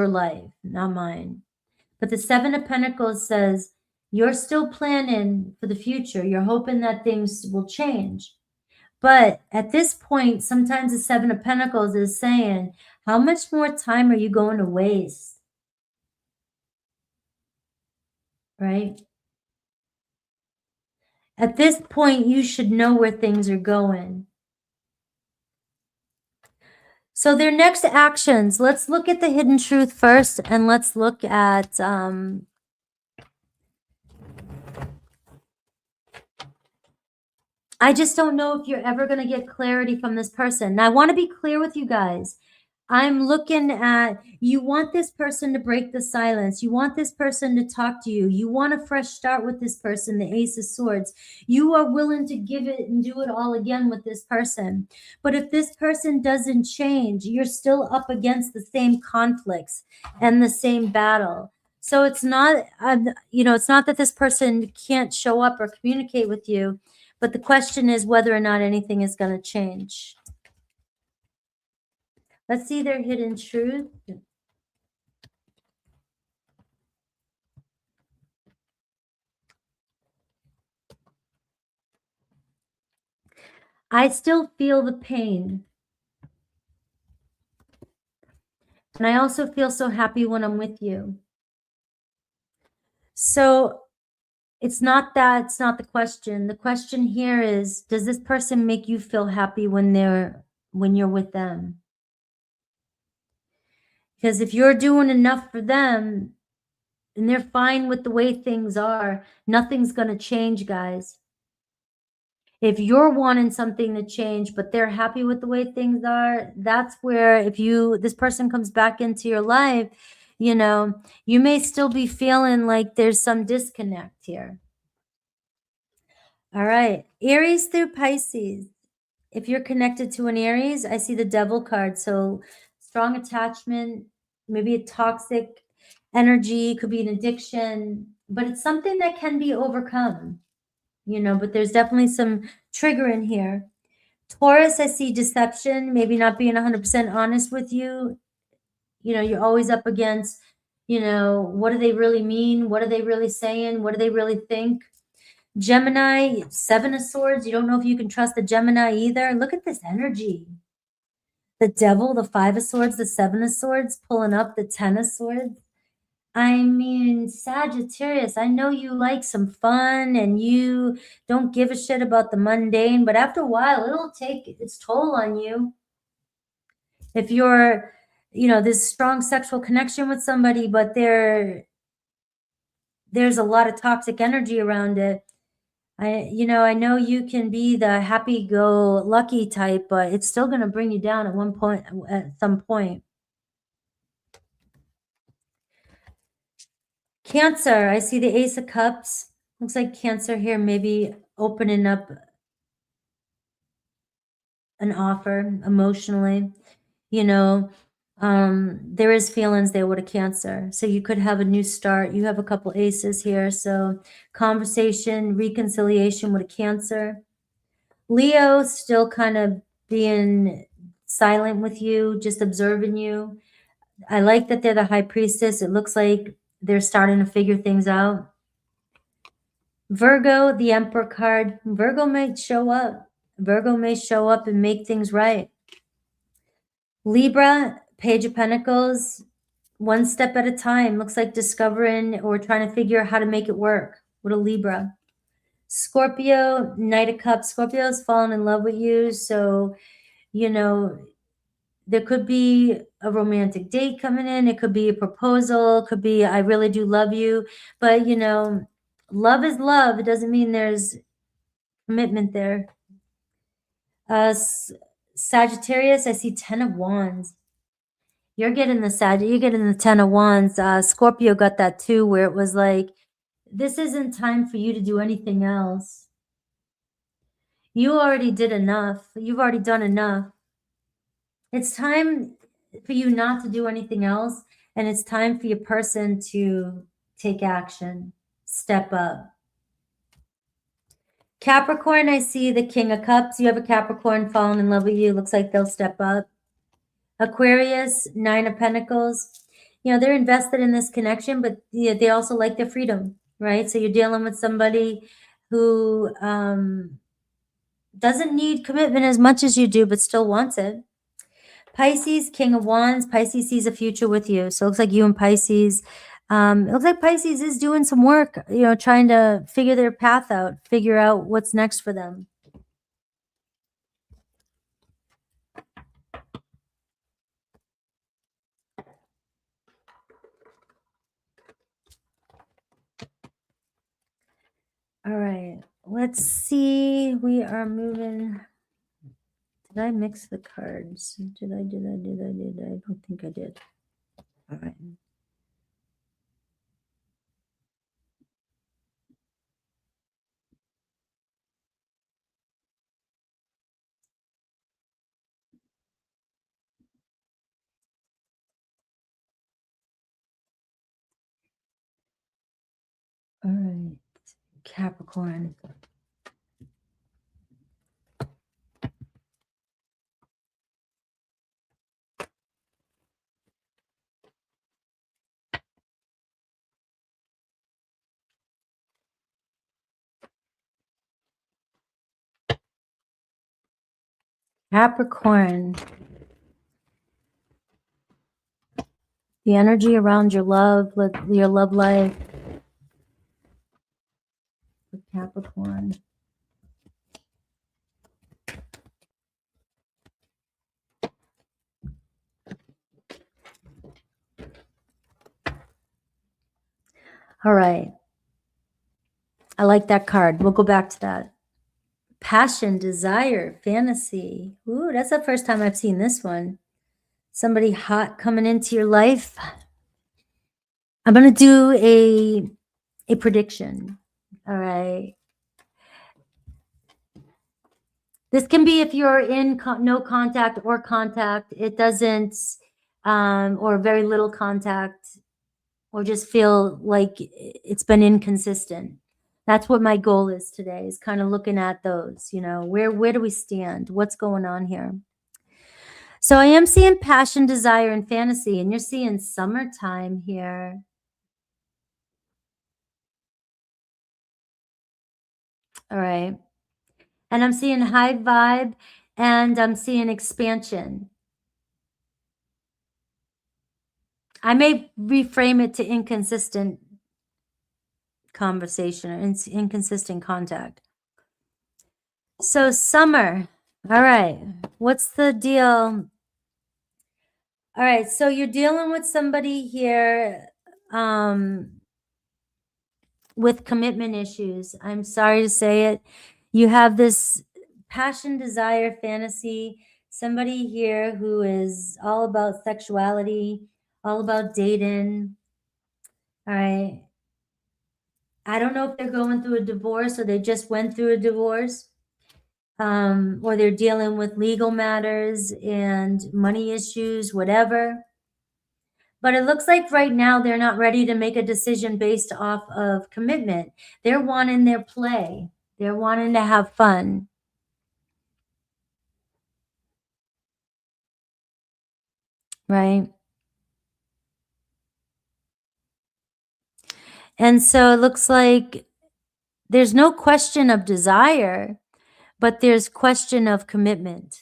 life, not mine. But the 7 of Pentacles says you're still planning for the future. You're hoping that things will change. But at this point, sometimes the 7 of Pentacles is saying, how much more time are you going to waste? Right? At this point, you should know where things are going. So their next actions, let's look at the hidden truth first, and let's look at I just don't know if you're ever going to get clarity from this person. Now, I want to be clear with you guys. I'm looking at, you want this person to break the silence. You want this person to talk to you. You want a fresh start with this person, the Ace of Swords. You are willing to give it and do it all again with this person. But if this person doesn't change, you're still up against the same conflicts and the same battle. So it's not, it's not that this person can't show up or communicate with you, but the question is whether or not anything is going to change. Let's see their hidden truth. I still feel the pain. And I also feel so happy when I'm with you. So it's not the question. The question here is, does this person make you feel happy when you're with them? Because if you're doing enough for them and they're fine with the way things are, nothing's going to change, guys. If you're wanting something to change, but they're happy with the way things are, that's where this person comes back into your life, you may still be feeling like there's some disconnect here. All right. Aries through Pisces. If you're connected to an Aries, I see the Devil card. So strong attachment, maybe a toxic energy, could be an addiction, but it's something that can be overcome, but there's definitely some trigger in here. Taurus, I see deception, maybe not being 100% honest with you. You're always up against, what do they really mean? What are they really saying? What do they really think? Gemini, Seven of Swords. You don't know if you can trust the Gemini either. Look at this energy. The Devil, the Five of Swords, the Seven of Swords, pulling up the Ten of Swords. I mean, Sagittarius, I know you like some fun and you don't give a shit about the mundane, but after a while, it'll take its toll on you. If you're, this strong sexual connection with somebody, but there's a lot of toxic energy around it. I know you can be the happy-go-lucky type, but it's still going to bring you down at some point. Cancer, I see the Ace of Cups. Looks like Cancer here, maybe opening up an offer emotionally. There is feelings there with a Cancer. So you could have a new start. You have a couple aces here. So conversation, reconciliation with a Cancer. Leo still kind of being silent with you, just observing you. I like that they're the High Priestess. It looks like they're starting to figure things out. Virgo, the Emperor card. Virgo may show up. Virgo may show up and make things right. Libra, Page of Pentacles. One step at a time. Looks like discovering or trying to figure out how to make it work with a Libra. Scorpio, Knight of Cups. Scorpio's fallen in love with you. So, there could be a romantic date coming in. It could be a proposal. It could be, I really do love you. But, love is love. It doesn't mean there's commitment there. Sagittarius, I see 10 of Wands. You're getting the 10 of Wands. Scorpio got that too, where it was like, this isn't time for you to do anything else. You already did enough. You've already done enough. It's time for you not to do anything else. And it's time for your person to take action, step up. Capricorn, I see the King of Cups. You have a Capricorn falling in love with you. Looks like they'll step up. Aquarius, Nine of Pentacles. They're invested in this connection, but they also like their freedom, right? So you're dealing with somebody who doesn't need commitment as much as you do, but still wants it. Pisces, King of Wands. Pisces sees a future with you. So it looks like you and Pisces, it looks like Pisces is doing some work, trying to figure their path out, figure out what's next for them. let's see. We are moving. Did I mix the cards? Did I? I don't think I did. All right. All right. Capricorn. Capricorn. The energy around your love life. With Capricorn. All right. I like that card. We'll go back to that. Passion, desire, fantasy. Ooh, that's the first time I've seen this one. Somebody hot coming into your life. I'm going to do a prediction. All right. This can be if you're in no contact or contact. It doesn't, or very little contact, or just feel like it's been inconsistent. That's what my goal is today, is kind of looking at those, you know, where do we stand? What's going on here? So I am seeing passion, desire, and fantasy, and you're seeing summertime here. All right. And I'm seeing high vibe, and I'm seeing expansion. I may reframe it to inconsistent conversation or inconsistent contact. So summer. All right. What's the deal? All right. So you're dealing with somebody here with commitment issues. I'm sorry to say it. You have this passion, desire, fantasy, somebody here who is all about sexuality, all about dating. All right. I don't know if they're going through a divorce or they just went through a divorce, or they're dealing with legal matters and money issues, whatever. But it looks like right now they're not ready to make a decision based off of commitment. They're wanting their play. They're wanting to have fun. Right? And so it looks like there's no question of desire, but there's question of commitment.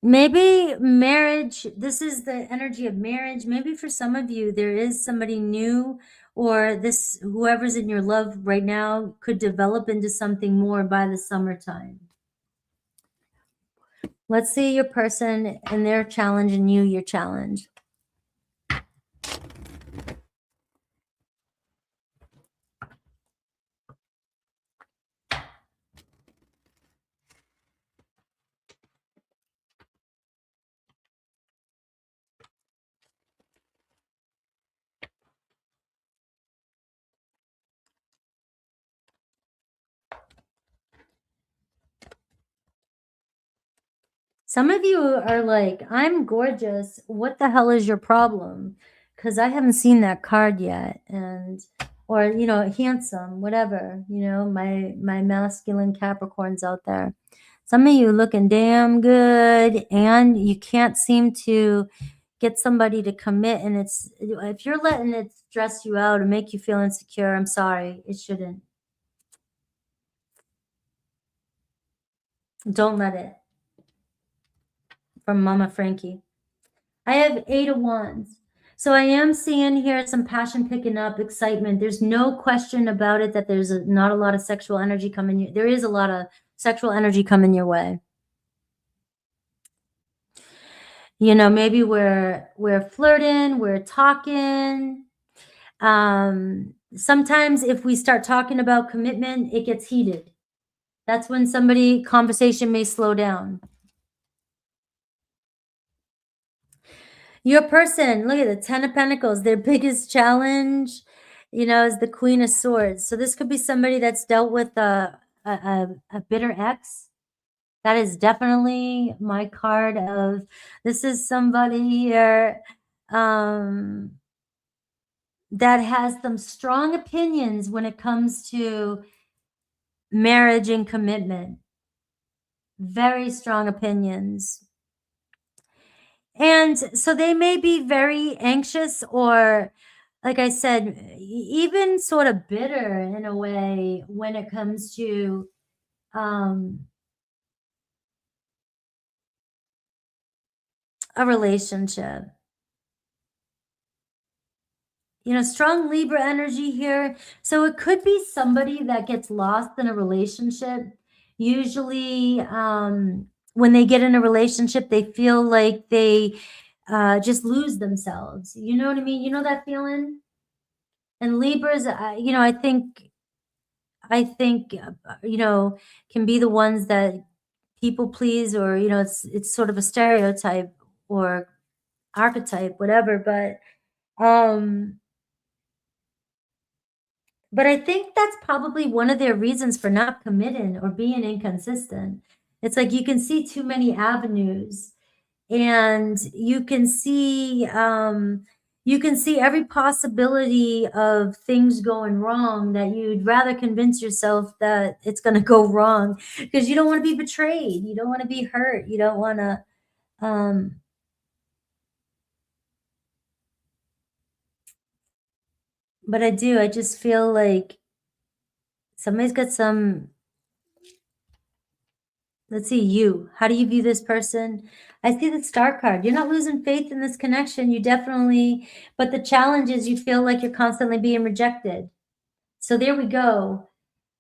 Maybe marriage, this is the energy of marriage. Maybe for some of you, there is somebody new, or this, whoever's in your love right now could develop into something more by the summertime. Let's see your person and their challenge and you, your challenge. Some of you are like, I'm gorgeous. What the hell is your problem? Because I haven't seen that card yet. And, or, you know, handsome, whatever, you know, my masculine Capricorns out there. Some of you looking damn good, and you can't seem to get somebody to commit. And it's, if you're letting it stress you out and make you feel insecure, I'm sorry, it shouldn't. Don't let it. From Mama Frankie. I have 8 of Wands. So I am seeing here some passion picking up, excitement. There's no question about it that there's not a lot of sexual energy coming. There is a lot of sexual energy coming your way. You know, maybe we're flirting, we're talking. sometimes if we start talking about commitment, it gets heated. That's when conversation may slow down. Your person, look at the 10 of Pentacles, their biggest challenge, is the Queen of Swords. So this could be somebody that's dealt with a bitter ex. That is definitely my card of, this is somebody here that has some strong opinions when it comes to marriage and commitment. Very strong opinions. And so they may be very anxious or, like I said, even sort of bitter in a way when it comes to a relationship. Strong Libra energy here. So it could be somebody that gets lost in a relationship. Usually when they get in a relationship, they feel like they just lose themselves. You know what I mean? You know that feeling? And Libras, I think, can be the ones that people please, or, it's sort of a stereotype or archetype, whatever. But I think that's probably one of their reasons for not committing or being inconsistent. It's like you can see too many avenues, and you can see every possibility of things going wrong, that you'd rather convince yourself that it's going to go wrong because you don't want to be betrayed. You don't want to be hurt. You don't want to but I just feel like somebody's got some. Let's see, how do you view this person? I see the Star card. You're not losing faith in this connection. You definitely, but the challenge is you feel like you're constantly being rejected. So there we go.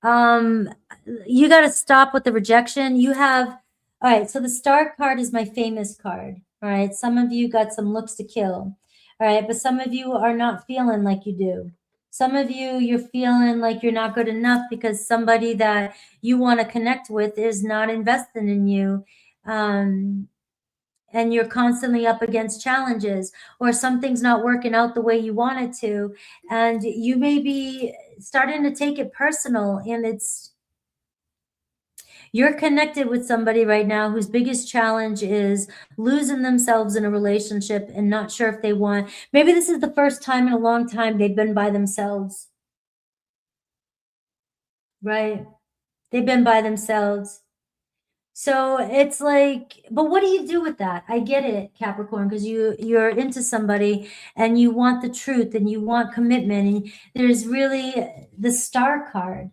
You got to stop with the rejection. All right, so the Star card is my famous card. All right, some of you got some looks to kill. All right, but some of you are not feeling like you do. Some of you, you're feeling like you're not good enough because somebody that you want to connect with is not investing in you. And you're constantly up against challenges, or something's not working out the way you want it to. And you may be starting to take it personal, and you're connected with somebody right now whose biggest challenge is losing themselves in a relationship and not sure if they want. Maybe this is the first time in a long time they've been by themselves. Right? They've been by themselves. So it's like, but what do you do with that? I get it, Capricorn, because you're into somebody and you want the truth and you want commitment, and there's really the Star card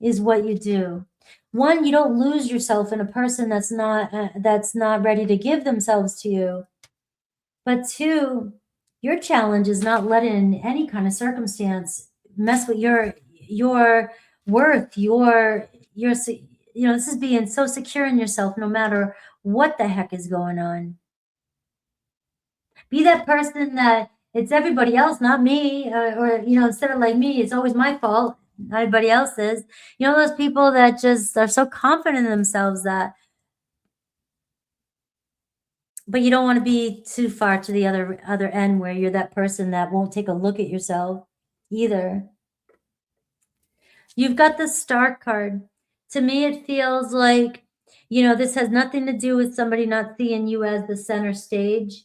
is what you do. One, you don't lose yourself in a person that's not ready to give themselves to you. But two, your challenge is not letting any kind of circumstance mess with your worth, this is being so secure in yourself no matter what the heck is going on. Be that person that it's everybody else, not me, or instead of like me, it's always my fault, not everybody else's. Those people that just are so confident in themselves but you don't want to be too far to the other end where you're that person that won't take a look at yourself either. You've got the Star card. To me, it feels like, this has nothing to do with somebody not seeing you as the center stage,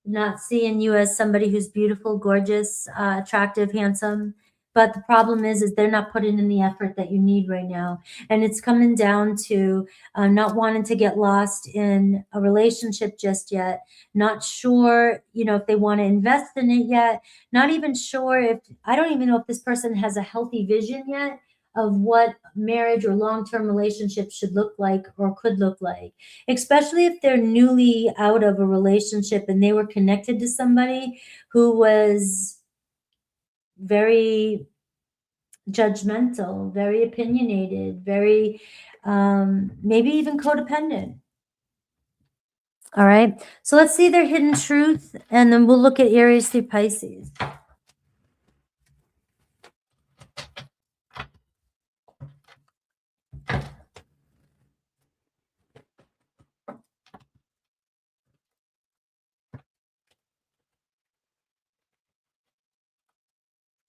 not seeing you as somebody who's beautiful, gorgeous, attractive, handsome. But the problem is they're not putting in the effort that you need right now. And it's coming down to not wanting to get lost in a relationship just yet. Not sure, if they want to invest in it yet. Not even sure I don't even know if this person has a healthy vision yet of what marriage or long-term relationships should look like or could look like, especially if they're newly out of a relationship and they were connected to somebody who was very judgmental, very opinionated, very maybe even codependent. All right, so let's see their hidden truth, and then we'll look at Aries through Pisces.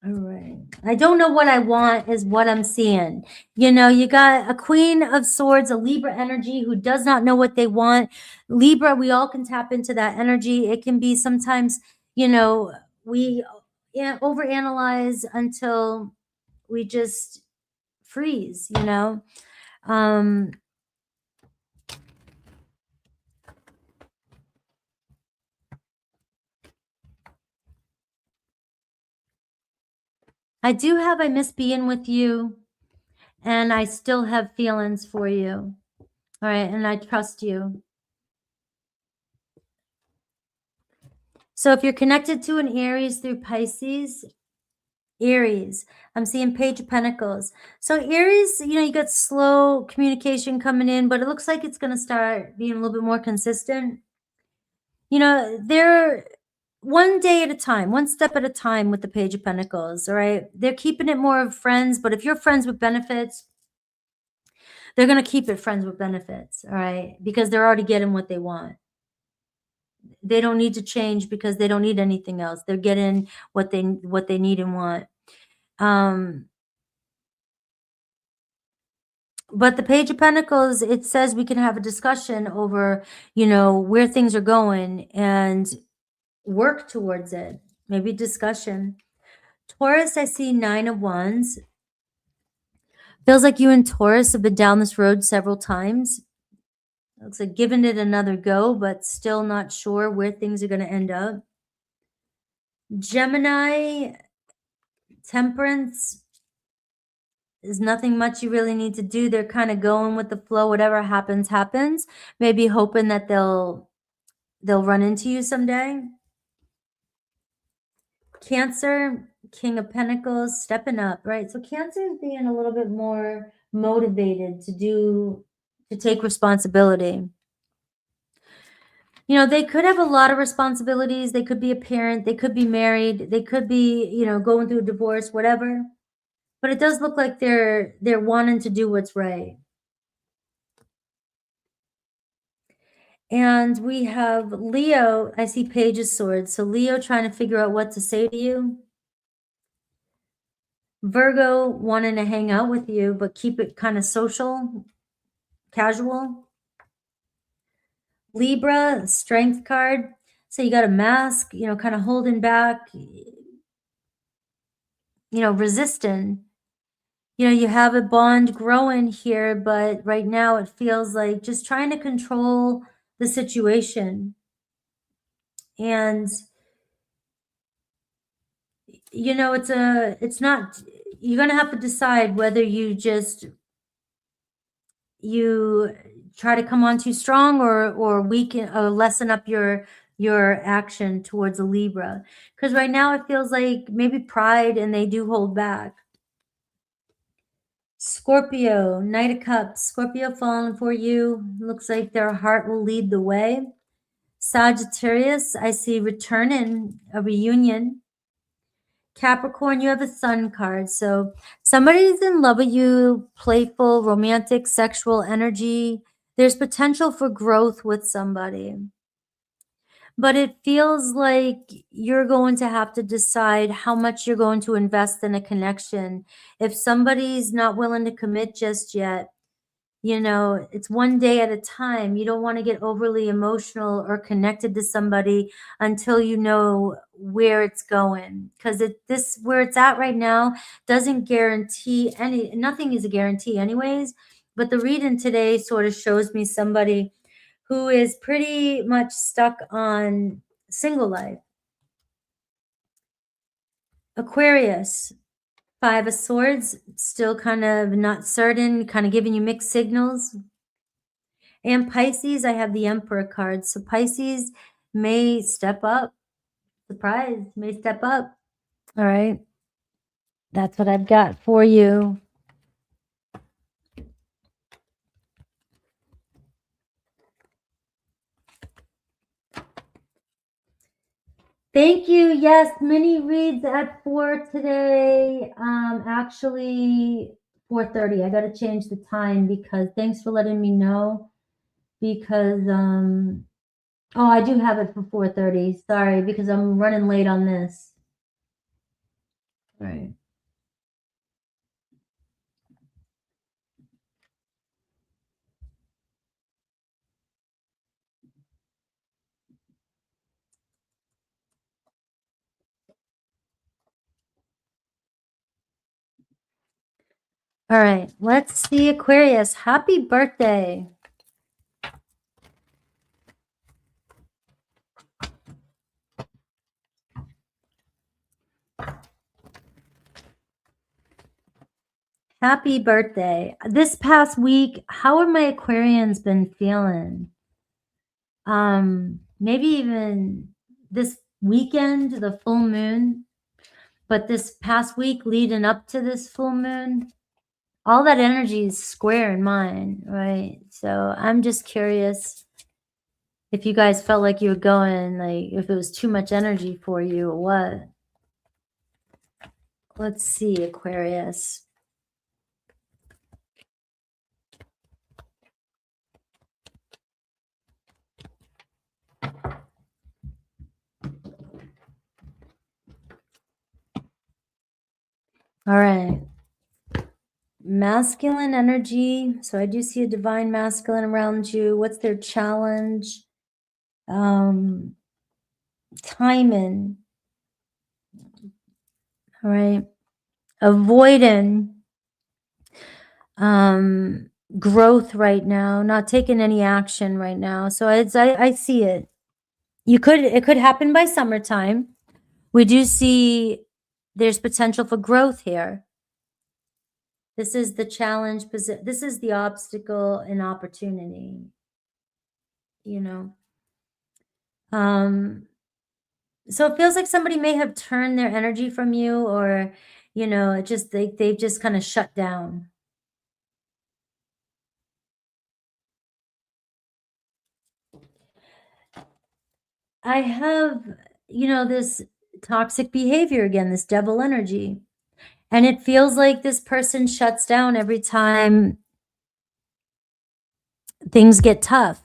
All right. I don't know what I want is what I'm seeing. You know, you got a Queen of Swords, a Libra energy who does not know what they want. Libra, we all can tap into that energy. It can be sometimes, you know, we overanalyze until we just freeze, you know. I do have I miss being with you, and I still have feelings for you. All right, and I trust you. So if you're connected to an Aries through Pisces, Aries, I'm seeing Page of Pentacles. So Aries, you know, you got slow communication coming in, but it looks like it's going to start being a little bit more consistent. You know, they're one day at a time, one step at a time with the Page of Pentacles, all right? They're keeping it more of friends, but if you're friends with benefits, they're going to keep it friends with benefits, all right? Because they're already getting what they want. They don't need to change because they don't need anything else. They're getting what they need and want. But the Page of Pentacles, it says we can have a discussion over, you know, where things are going and work towards it. Maybe discussion. Taurus, I see 9 of Wands. Feels like you and Taurus have been down this road several times. Looks like giving it another go, but still not sure where things are going to end up. Gemini, Temperance, there's nothing much you really need to do. They're kind of going with the flow. Whatever happens, happens. Maybe hoping that they'll run into you someday. Cancer, King of Pentacles, stepping up, right? So Cancer is being a little bit more motivated to take responsibility. You know, they could have a lot of responsibilities. They could be a parent. They could be married. They could be, you know, going through a divorce, whatever. But it does look like they're wanting to do what's right. And we have Leo. I see Page of Swords. So Leo trying to figure out what to say to you. Virgo wanting to hang out with you, but keep it kind of social, casual. Libra, Strength card. So you got a mask, you know, kind of holding back, you know, resisting. You know, you have a bond growing here, but right now it feels like just trying to control the situation. And, you know, it's not, you're going to have to decide whether you try to come on too strong or weaken or lessen up your action towards a Libra. Because right now it feels like maybe pride and they do hold back. Scorpio, Knight of Cups. Scorpio falling for you. Looks like their heart will lead the way. Sagittarius, I see returning, a reunion. Capricorn, you have a Sun card. So somebody's in love with you, playful, romantic, sexual energy. There's potential for growth with somebody. But it feels like you're going to have to decide how much you're going to invest in a connection. If somebody's not willing to commit just yet, you know, it's one day at a time. You don't want to get overly emotional or connected to somebody until you know where it's going. Because where it's at right now doesn't guarantee nothing is a guarantee anyways. But the reading today sort of shows me somebody who is pretty much stuck on single life. Aquarius, 5 of Swords, still kind of not certain, kind of giving you mixed signals. And Pisces, I have the Emperor card. So Pisces may step up. Surprise, may step up. All right. That's what I've got for you. Thank you. Yes, mini reads at 4 today. Actually 4:30. I got to change the time because thanks for letting me know. Because oh, I do have it for 4:30. Sorry, because I'm running late on this. Right. All right, let's see, Aquarius. Happy birthday. Happy birthday. This past week, how have my Aquarians been feeling? Maybe even this weekend, the full moon, but this past week leading up to this full moon, all that energy is square in mine, right? So I'm just curious if you guys felt like you were going, like if it was too much energy for you or what. Let's see, Aquarius. All right. Masculine energy. So I do see a divine masculine around you. What's their challenge? Timing. All right. Avoiding growth right now, not taking any action right now. So I see it. It could happen by summertime. We do see there's potential for growth here. This is the challenge. This is the obstacle and opportunity, you know. So it feels like somebody may have turned their energy from you, or, you know, it just, they've just kind of shut down. I have, you know, this toxic behavior again, this devil energy. And it feels like this person shuts down every time things get tough.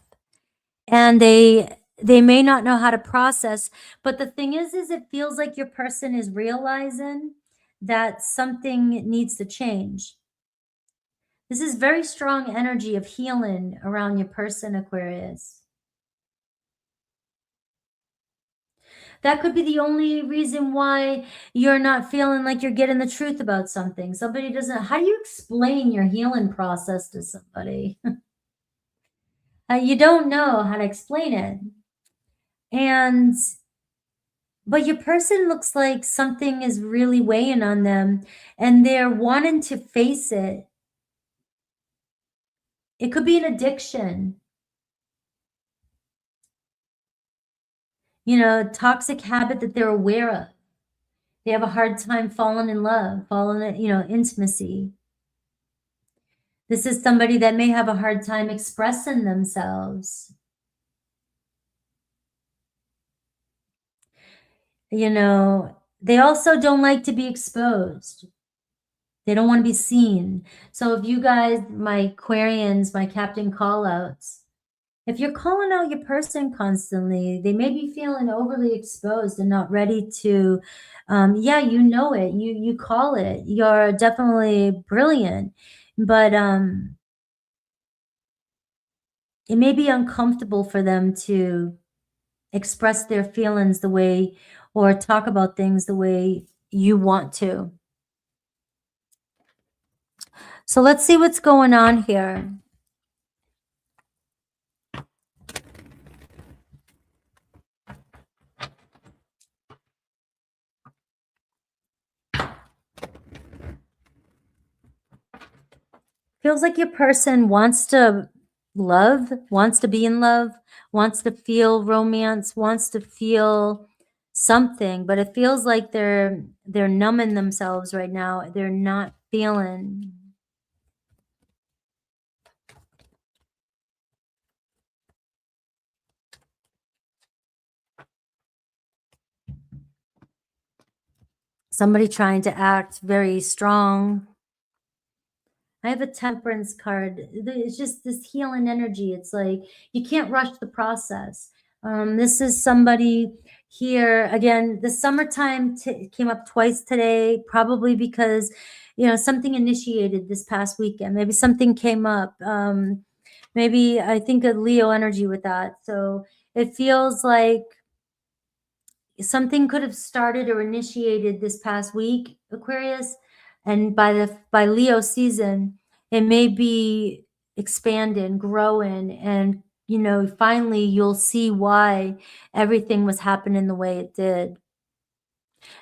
And they may not know how to process. But the thing is it feels like your person is realizing that something needs to change. This is very strong energy of healing around your person, Aquarius. That could be the only reason why you're not feeling like you're getting the truth about something. Somebody doesn't, how do you explain your healing process to somebody? You don't know how to explain it. But your person looks like something is really weighing on them and they're wanting to face it. It could be an addiction. You know, a toxic habit that they're aware of. They have a hard time falling in love, intimacy. This is somebody that may have a hard time expressing themselves. You know, they also don't like to be exposed. They don't want to be seen. So if you guys, my Aquarians, my Captain Callouts, if you're calling out your person constantly, they may be feeling overly exposed and not ready to, yeah, you know it, you call it, you're definitely brilliant, but it may be uncomfortable for them to express their feelings the way, or talk about things the way you want to. So let's see what's going on here. Feels like your person wants to love, wants to be in love, wants to feel romance, wants to feel something, but it feels like they're numbing themselves right now. They're not feeling. Somebody trying to act very strong. I have a Temperance card. It's just this healing energy. It's like you can't rush the process. This is somebody here again. The summertime came up twice today, probably because something initiated this past weekend. Maybe something came up. Maybe I think a Leo energy with that. So it feels like something could have started or initiated this past week, Aquarius, and by Leo season, it may be expanding, growing, and finally you'll see why everything was happening the way it did.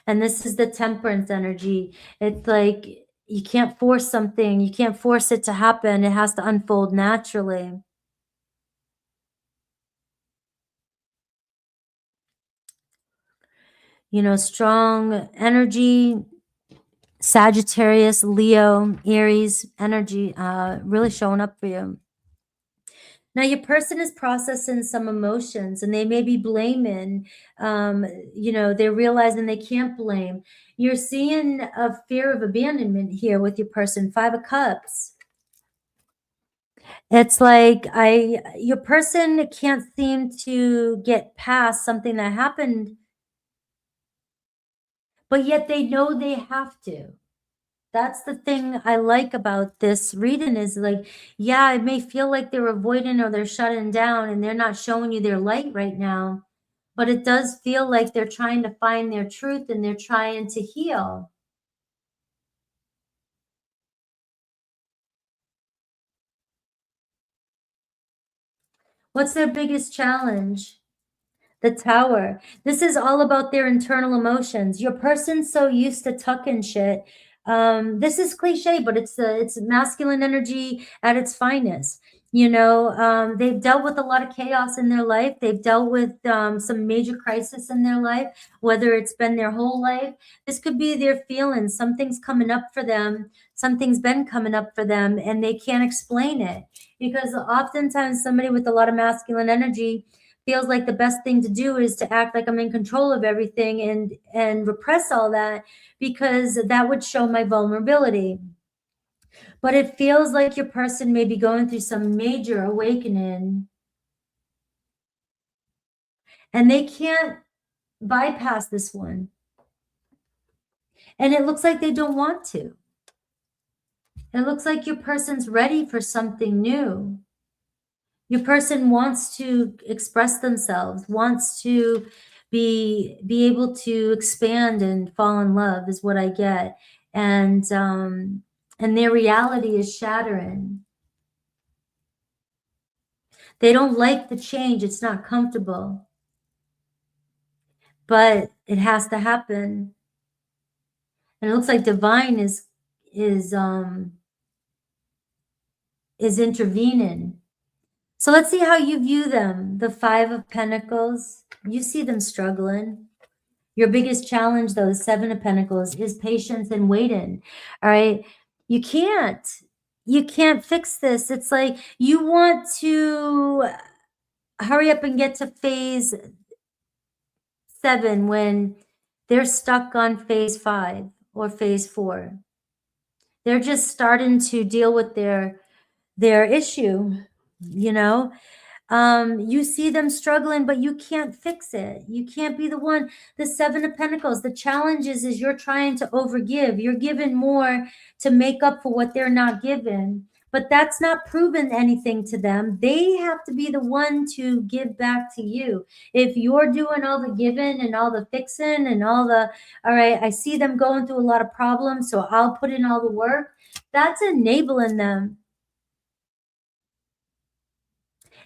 And this is the temperance energy. It's like you can't force something, you can't force it to happen. It has to unfold naturally. Strong energy, Sagittarius, Leo, Aries energy really showing up for you. Now, your person is processing some emotions and they may be blaming, they're realizing they can't blame. You're seeing a fear of abandonment here with your person, 5 of Cups. It's like your person can't seem to get past something that happened, but yet they know they have to. That's the thing I like about this reading is like, yeah, it may feel like they're avoiding or they're shutting down and they're not showing you their light right now, but it does feel like they're trying to find their truth and they're trying to heal. What's their biggest challenge? The Tower. This is all about their internal emotions. Your person's so used to tucking shit. This is cliche, but it's masculine energy at its finest. They've dealt with a lot of chaos in their life. They've dealt with some major crisis in their life, whether it's been their whole life. This could be their feelings. Something's coming up for them. Something's been coming up for them, and they can't explain it because oftentimes somebody with a lot of masculine energy feels like the best thing to do is to act like I'm in control of everything and repress all that because that would show my vulnerability. But it feels like your person may be going through some major awakening and they can't bypass this one. And it looks like they don't want to. It looks like your person's ready for something new. Your person wants to express themselves, wants to be able to expand and fall in love is what I get. And their reality is shattering. They don't like the change. It's not comfortable. But it has to happen. And it looks like divine is intervening. So let's see how you view them. The 5 of Pentacles. You see them struggling. Your biggest challenge, though, the 7 of Pentacles, is patience and waiting. All right. You can't fix this. It's like you want to hurry up and get to phase 7 when they're stuck on phase 5 or phase 4. They're just starting to deal with their issue, you see them struggling, but you can't fix it. You can't be the one. The 7 of Pentacles, the challenge is you're trying to overgive. You're giving more to make up for what they're not given. But that's not proven anything to them. They have to be the one to give back to you. If you're doing all the giving and all the fixing and all right, I see them going through a lot of problems, so I'll put in all the work. That's enabling them.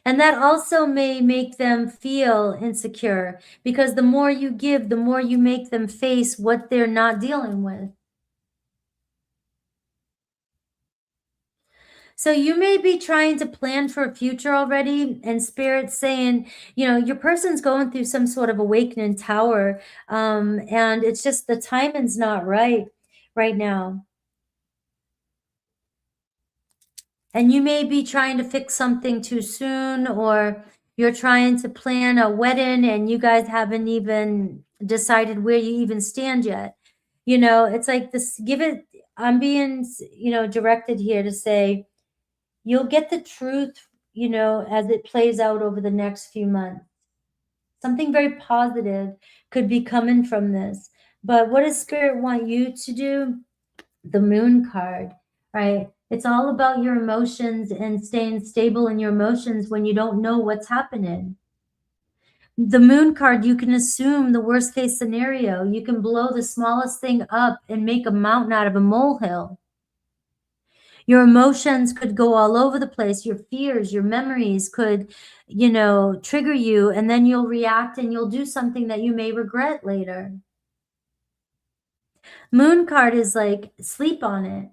And that also may make them feel insecure because the more you give, the more you make them face what they're not dealing with. So you may be trying to plan for a future already, and Spirit's saying, your person's going through some sort of awakening tower, and it's just the timing's not right now. And you may be trying to fix something too soon, or you're trying to plan a wedding and you guys haven't even decided where you even stand yet. It's like this, I'm being, directed here to say, you'll get the truth, as it plays out over the next few months. Something very positive could be coming from this. But what does Spirit want you to do? The Moon card, right? It's all about your emotions and staying stable in your emotions when you don't know what's happening. The Moon card, you can assume the worst case scenario. You can blow the smallest thing up and make a mountain out of a molehill. Your emotions could go all over the place. Your fears, your memories could, trigger you, and then you'll react and you'll do something that you may regret later. Moon card is like, sleep on it.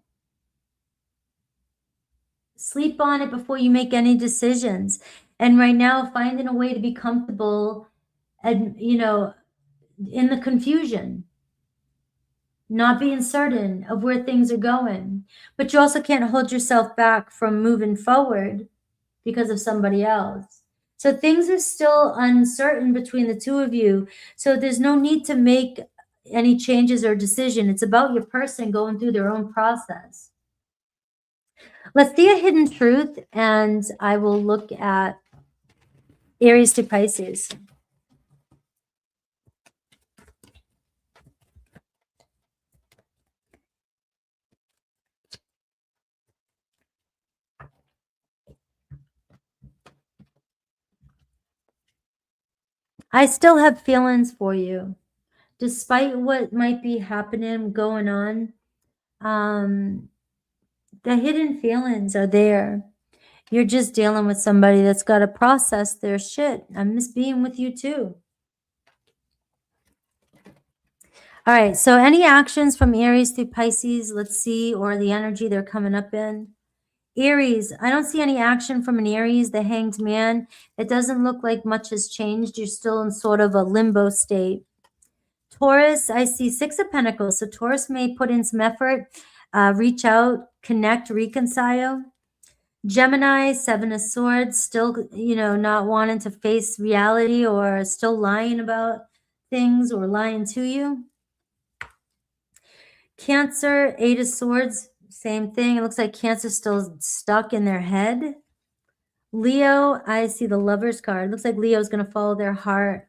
Sleep on it before you make any decisions. And right now, finding a way to be comfortable and, in the confusion, not being certain of where things are going. But you also can't hold yourself back from moving forward because of somebody else. So things are still uncertain between the two of you. So there's no need to make any changes or decision. It's about your person going through their own process. Let's see a hidden truth, and I will look at Aries to Pisces. I still have feelings for you. Despite what might be happening, going on, the hidden feelings are there. You're just dealing with somebody that's got to process their shit. I miss being with you too. All right, so any actions from Aries to Pisces, let's see, or the energy they're coming up in. Aries, I don't see any action from an Aries, the Hanged Man. It doesn't look like much has changed. You're still in sort of a limbo state. Taurus, I see 6 of Pentacles. So Taurus may put in some effort, reach out, connect, reconcile. Gemini, 7 of Swords, still, not wanting to face reality or still lying about things or lying to you. Cancer, 8 of Swords, same thing. It looks like Cancer's still stuck in their head. Leo, I see the Lover's card. It looks like Leo's going to follow their heart.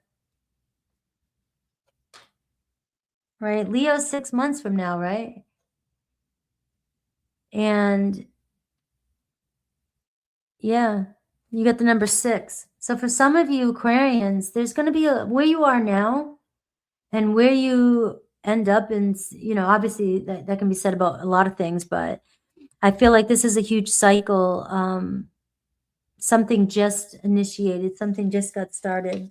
Right? Leo's 6 months from now, right? And yeah, you got the number 6. So for some of you Aquarians, there's going to be where you are now and where you end up in, obviously that can be said about a lot of things, but I feel like this is a huge cycle. Something just initiated, something just got started.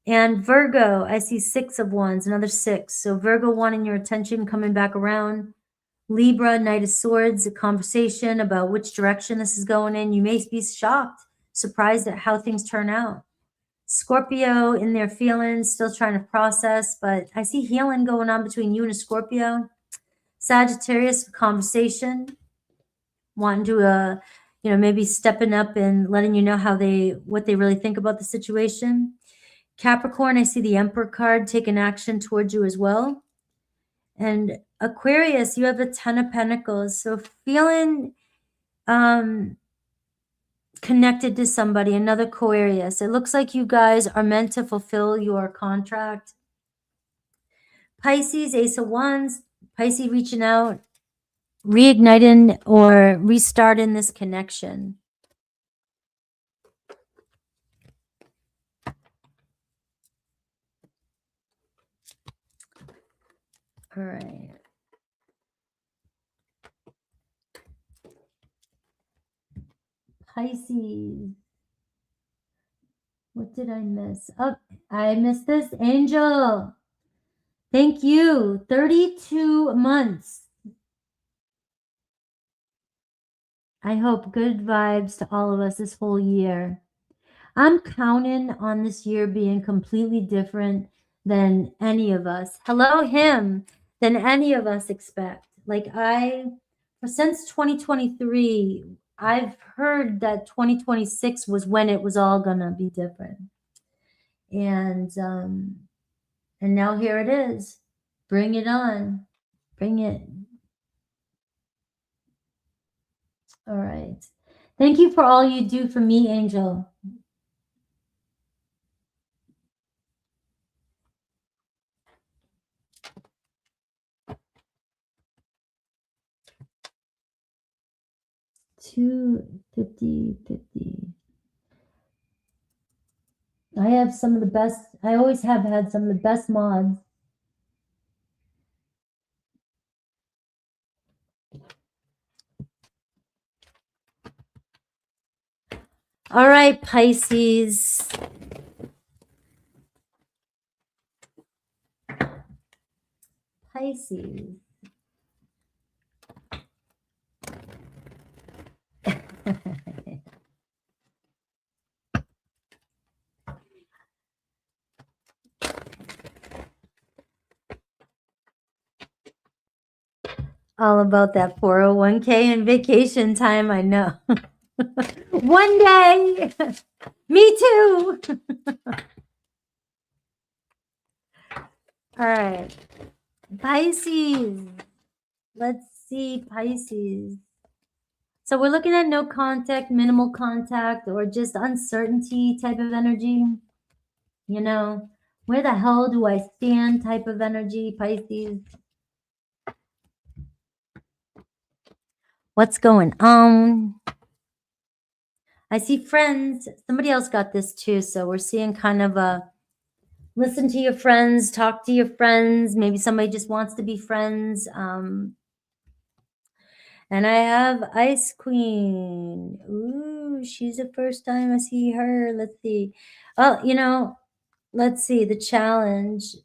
And Virgo, I see 6 of Wands, another 6. So Virgo wanting your attention, coming back around. Libra, Knight of Swords, a conversation about which direction this is going in. You may be shocked, surprised at how things turn out. Scorpio in their feelings, still trying to process, but I see healing going on between you and a Scorpio. Sagittarius, conversation, wanting to, maybe stepping up and letting you know what they really think about the situation. Capricorn, I see the Emperor card taking action towards you as well. And Aquarius, you have a 10 of Pentacles. So feeling connected to somebody, another Aquarius. It looks like you guys are meant to fulfill your contract. Pisces, Ace of Wands. Pisces reaching out, reigniting or restarting this connection. All right. Pisces. What did I miss? Oh, I missed this. Angel. Thank you. 32 months. I hope good vibes to all of us this whole year. I'm counting on this year being completely different than any of us. Hello, him. Than any of us expect. Like since 2023, I've heard that 2026 was when it was all gonna be different. And now here it is. Bring it on. Bring it. All right. Thank you for all you do for me, Angel. 250, 50. I have some of the best, I always have had some of the best mods. All right, Pisces. Pisces. All about that 401k and vacation time, I know. One day. Me too. All right. Pisces. Let's see, Pisces. So we're looking at no contact, minimal contact, or just uncertainty type of energy. You know, where the hell do I stand type of energy, Pisces. What's going on? I see friends. Somebody else got this too. So we're seeing kind of a listen to your friends, talk to your friends. Maybe somebody just wants to be friends. And I have Ice Queen. Ooh, she's the first time I see her. Let's see. Oh, you know, let's see. The challenge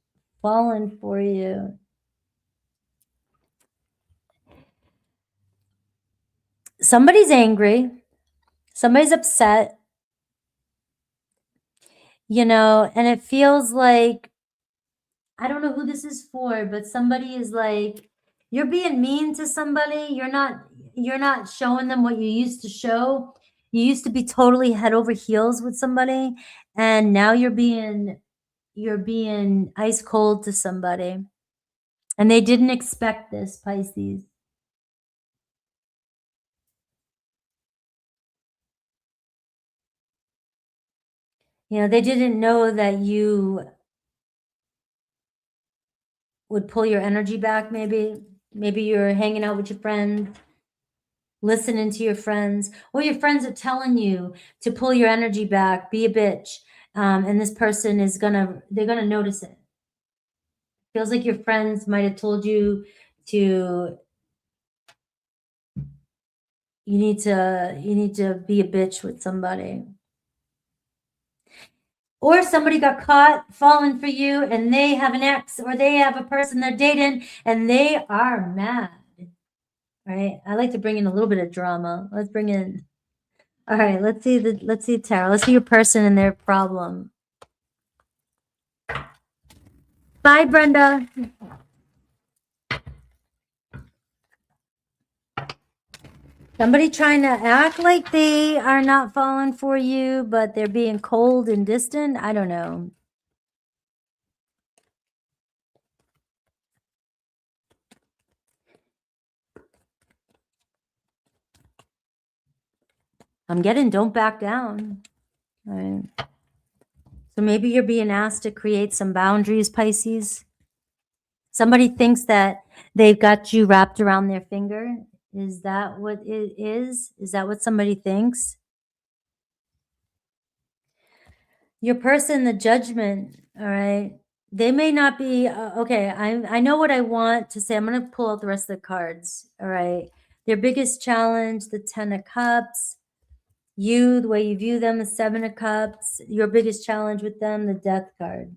fallen for you. Somebody's angry. Somebody's upset. You know, and it feels like, I don't know who this is for, but somebody is like, you're being mean to somebody. You're not showing them what you used to show. You used to be totally head over heels with somebody, and now you're being ice cold to somebody. And they didn't expect this, Pisces. You know, they didn't know that you would pull your energy back, maybe. Maybe you're hanging out with your friends, listening to your friends, or your friends are telling you to pull your energy back, be a bitch. And this person they're gonna notice it. Feels like your friends might have told you to, you need to be a bitch with somebody. Or somebody got caught falling for you and they have an ex or they have a person they're dating and they are mad. Right? I like to bring in a little bit of drama. Let's bring in. All right, let's see tarot. Let's see your person and their problem. Bye, Brenda. Somebody trying to act like they are not falling for you, but they're being cold and distant. I don't know. I'm getting don't back down. All right. So maybe you're being asked to create some boundaries, Pisces. Somebody thinks that they've got you wrapped around their finger. Is that what it is? Is that what somebody thinks? Your person, the judgment, all right? They may not be, okay, I know what I want to say. I'm going to pull out the rest of the cards, all right? Their biggest challenge, the 10 of Cups. You, the way you view them, the 7 of Cups. Your biggest challenge with them, the Death card.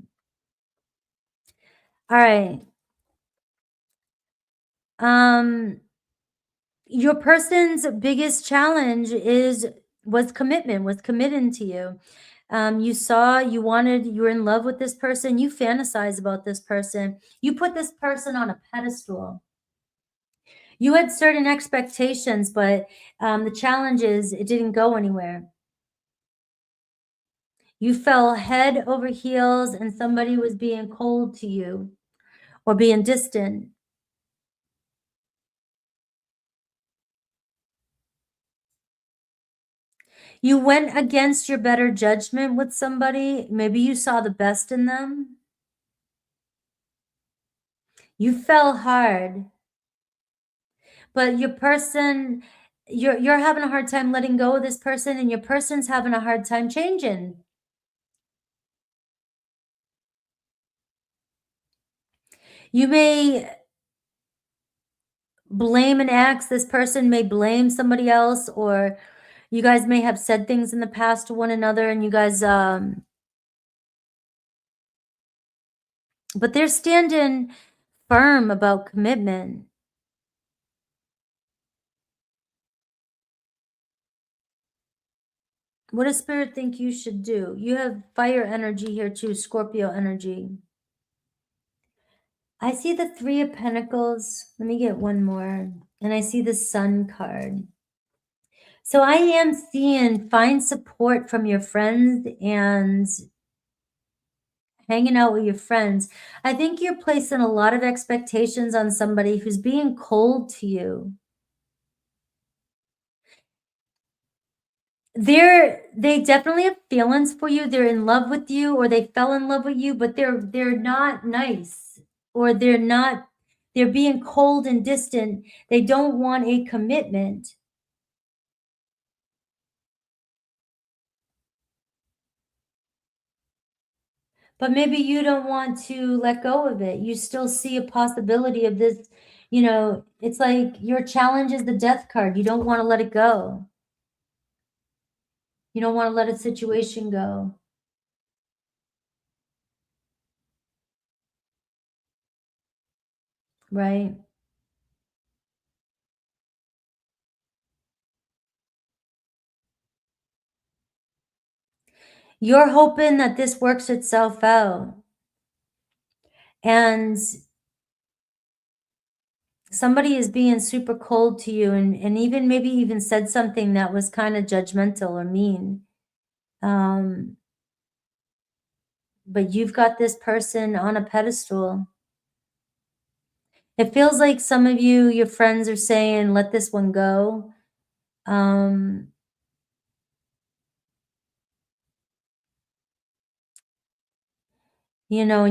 All right. Your person's biggest challenge was commitment, was committing to you. You were in love with this person. You fantasize about this person. You put this person on a pedestal. You had certain expectations, but the challenge is it didn't go anywhere. You fell head over heels and somebody was being cold to you or being distant. You went against your better judgment with somebody. Maybe you saw the best in them. You fell hard. But your person, you're having a hard time letting go of this person, and your person's having a hard time changing. You may blame an ex, this person may blame somebody else, or you guys may have said things in the past to one another, and you guys but they're standing firm about commitment. What does Spirit think you should do? You have fire energy here too, Scorpio energy. I see the Three of Pentacles. Let me get one more. And I see the Sun card. So I am seeing find support from your friends and hanging out with your friends. I think you're placing a lot of expectations on somebody who's being cold to you. They definitely have feelings for you. They're in love with you, or they fell in love with you, but they're not nice, or they're being cold and distant. They don't want a commitment. But maybe you don't want to let go of it. You still see a possibility of this, it's like your challenge is the Death card. You don't want to let it go. You don't want to let a situation go. Right? You're hoping that this works itself out. And somebody is being super cold to you, and even maybe even said something that was kind of judgmental or mean. But you've got this person on a pedestal. It feels like some of you, your friends are saying, let this one go. And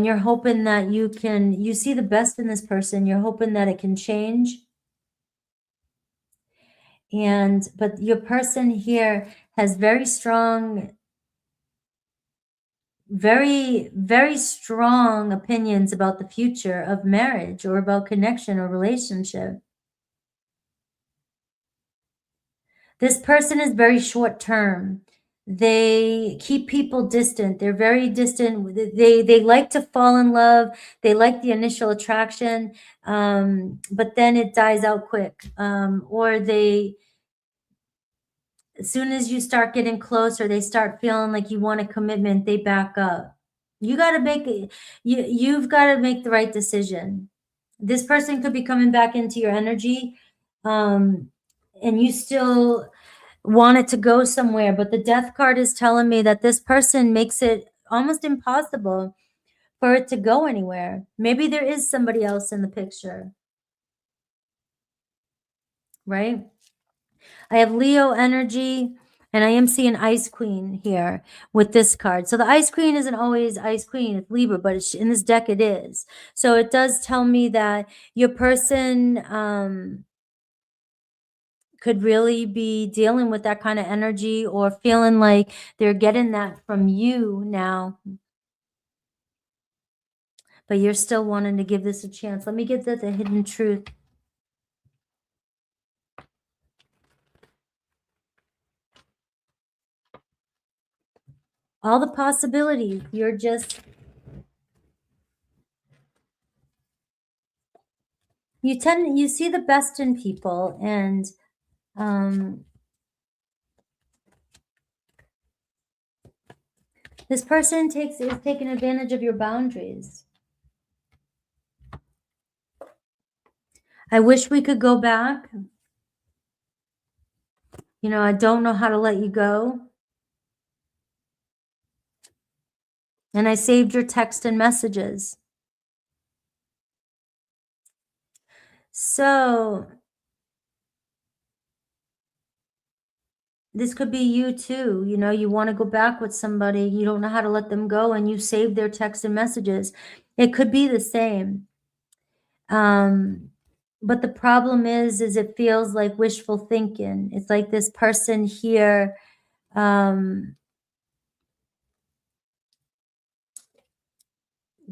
you're hoping that you see the best in this person. You're hoping that it can change. But your person here has very strong, very, very strong opinions about the future of marriage, or about connection or relationship. This person is very short term. They keep people distant. They're very distant. They like to fall in love. They like the initial attraction, but then it dies out quick. Or as soon as you start getting closer, they start feeling like you want a commitment, they back up. You've got to make the right decision. This person could be coming back into your energy, and you still want it to go somewhere, but the Death card is telling me that this person makes it almost impossible for it to go anywhere. Maybe there is somebody else in the picture, right? I have Leo energy, and I am seeing Ice Queen here with this card. So the Ice Queen isn't always Ice Queen, it's Libra, but in this deck it is. So it does tell me that your person could really be dealing with that kind of energy, or feeling like they're getting that from you now. But you're still wanting to give this a chance. Let me get the hidden truth. All the possibilities. You see the best in people, and this person is taking advantage of your boundaries. I wish we could go back. I don't know how to let you go. And I saved your text and messages. So this could be you too. You want to go back with somebody. You don't know how to let them go, and you saved their text and messages. It could be the same. But the problem is it feels like wishful thinking. It's like this person here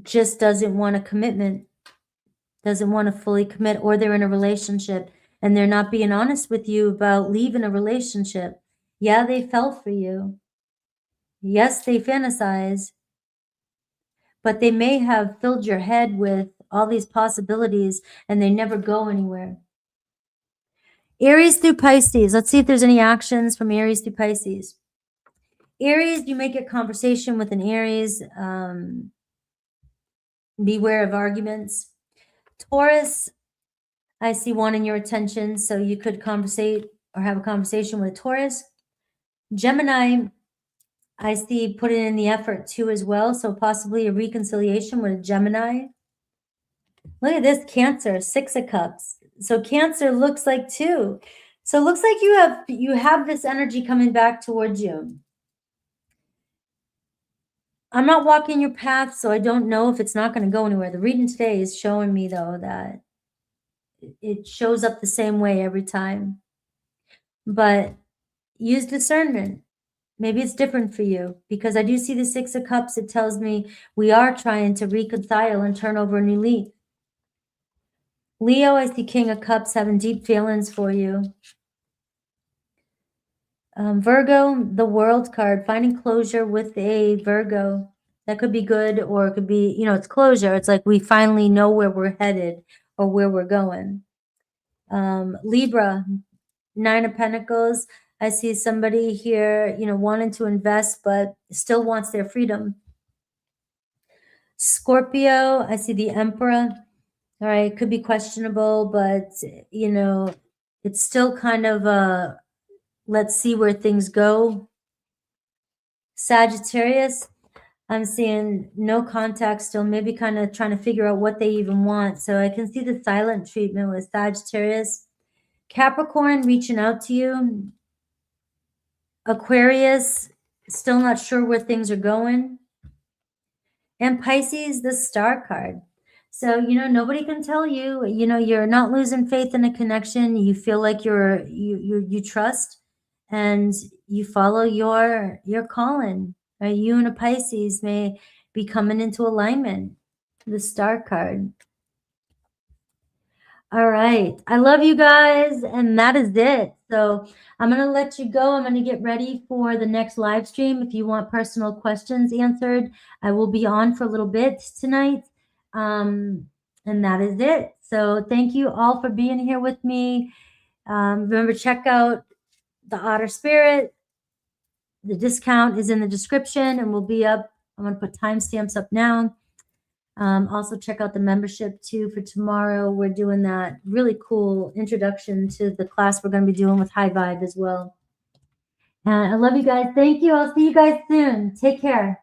just doesn't want a commitment, doesn't want to fully commit, or they're in a relationship and they're not being honest with you about leaving a relationship. Yeah, they fell for you. Yes, they fantasize, but they may have filled your head with all these possibilities and they never go anywhere. Aries through Pisces. Let's see if there's any actions from Aries through Pisces. Aries, you may get conversation with an Aries. Beware of arguments. Taurus, I see wanting your attention, so you could conversate or have a conversation with a Taurus. Gemini, I see putting in the effort too as well, so possibly a reconciliation with a Gemini. Look at this, Cancer, 6 of Cups. So Cancer looks like 2. So it looks like you have this energy coming back towards you. I'm not walking your path, so I don't know if it's not going to go anywhere. The reading today is showing me, though, that it shows up the same way every time. But use discernment. Maybe it's different for you, because I do see the 6 of Cups. It tells me we are trying to reconcile and turn over a new leaf. Leo, I see King of Cups having deep feelings for you. Virgo, the World card, finding closure with a Virgo. That could be good, or it could be, it's closure. It's like we finally know where we're headed or where we're going. Libra, 9 of Pentacles. I see somebody here, wanting to invest, but still wants their freedom. Scorpio, I see the Emperor. All right, could be questionable, but, it's still kind of let's see where things go. Sagittarius, I'm seeing no contact still, maybe kind of trying to figure out what they even want. So I can see the silent treatment with Sagittarius. Capricorn, reaching out to you. Aquarius, still not sure where things are going. And Pisces, the Star card. So, nobody can tell you, you're not losing faith in a connection. You feel like you trust and you follow your calling. Right? You and a Pisces may be coming into alignment. The Star card. All right. I love you guys. And that is it. So I'm going to let you go. I'm going to get ready for the next live stream. If you want personal questions answered, I will be on for a little bit tonight. And that is it. So thank you all for being here with me. Remember, check out the Otter Spirit. The discount is in the description and will be up. I'm going to put timestamps up now. Also check out the membership too for tomorrow. We're doing that really cool introduction to the class we're going to be doing with High Vibe as well. And I love you guys. Thank you. I'll see you guys soon. Take care.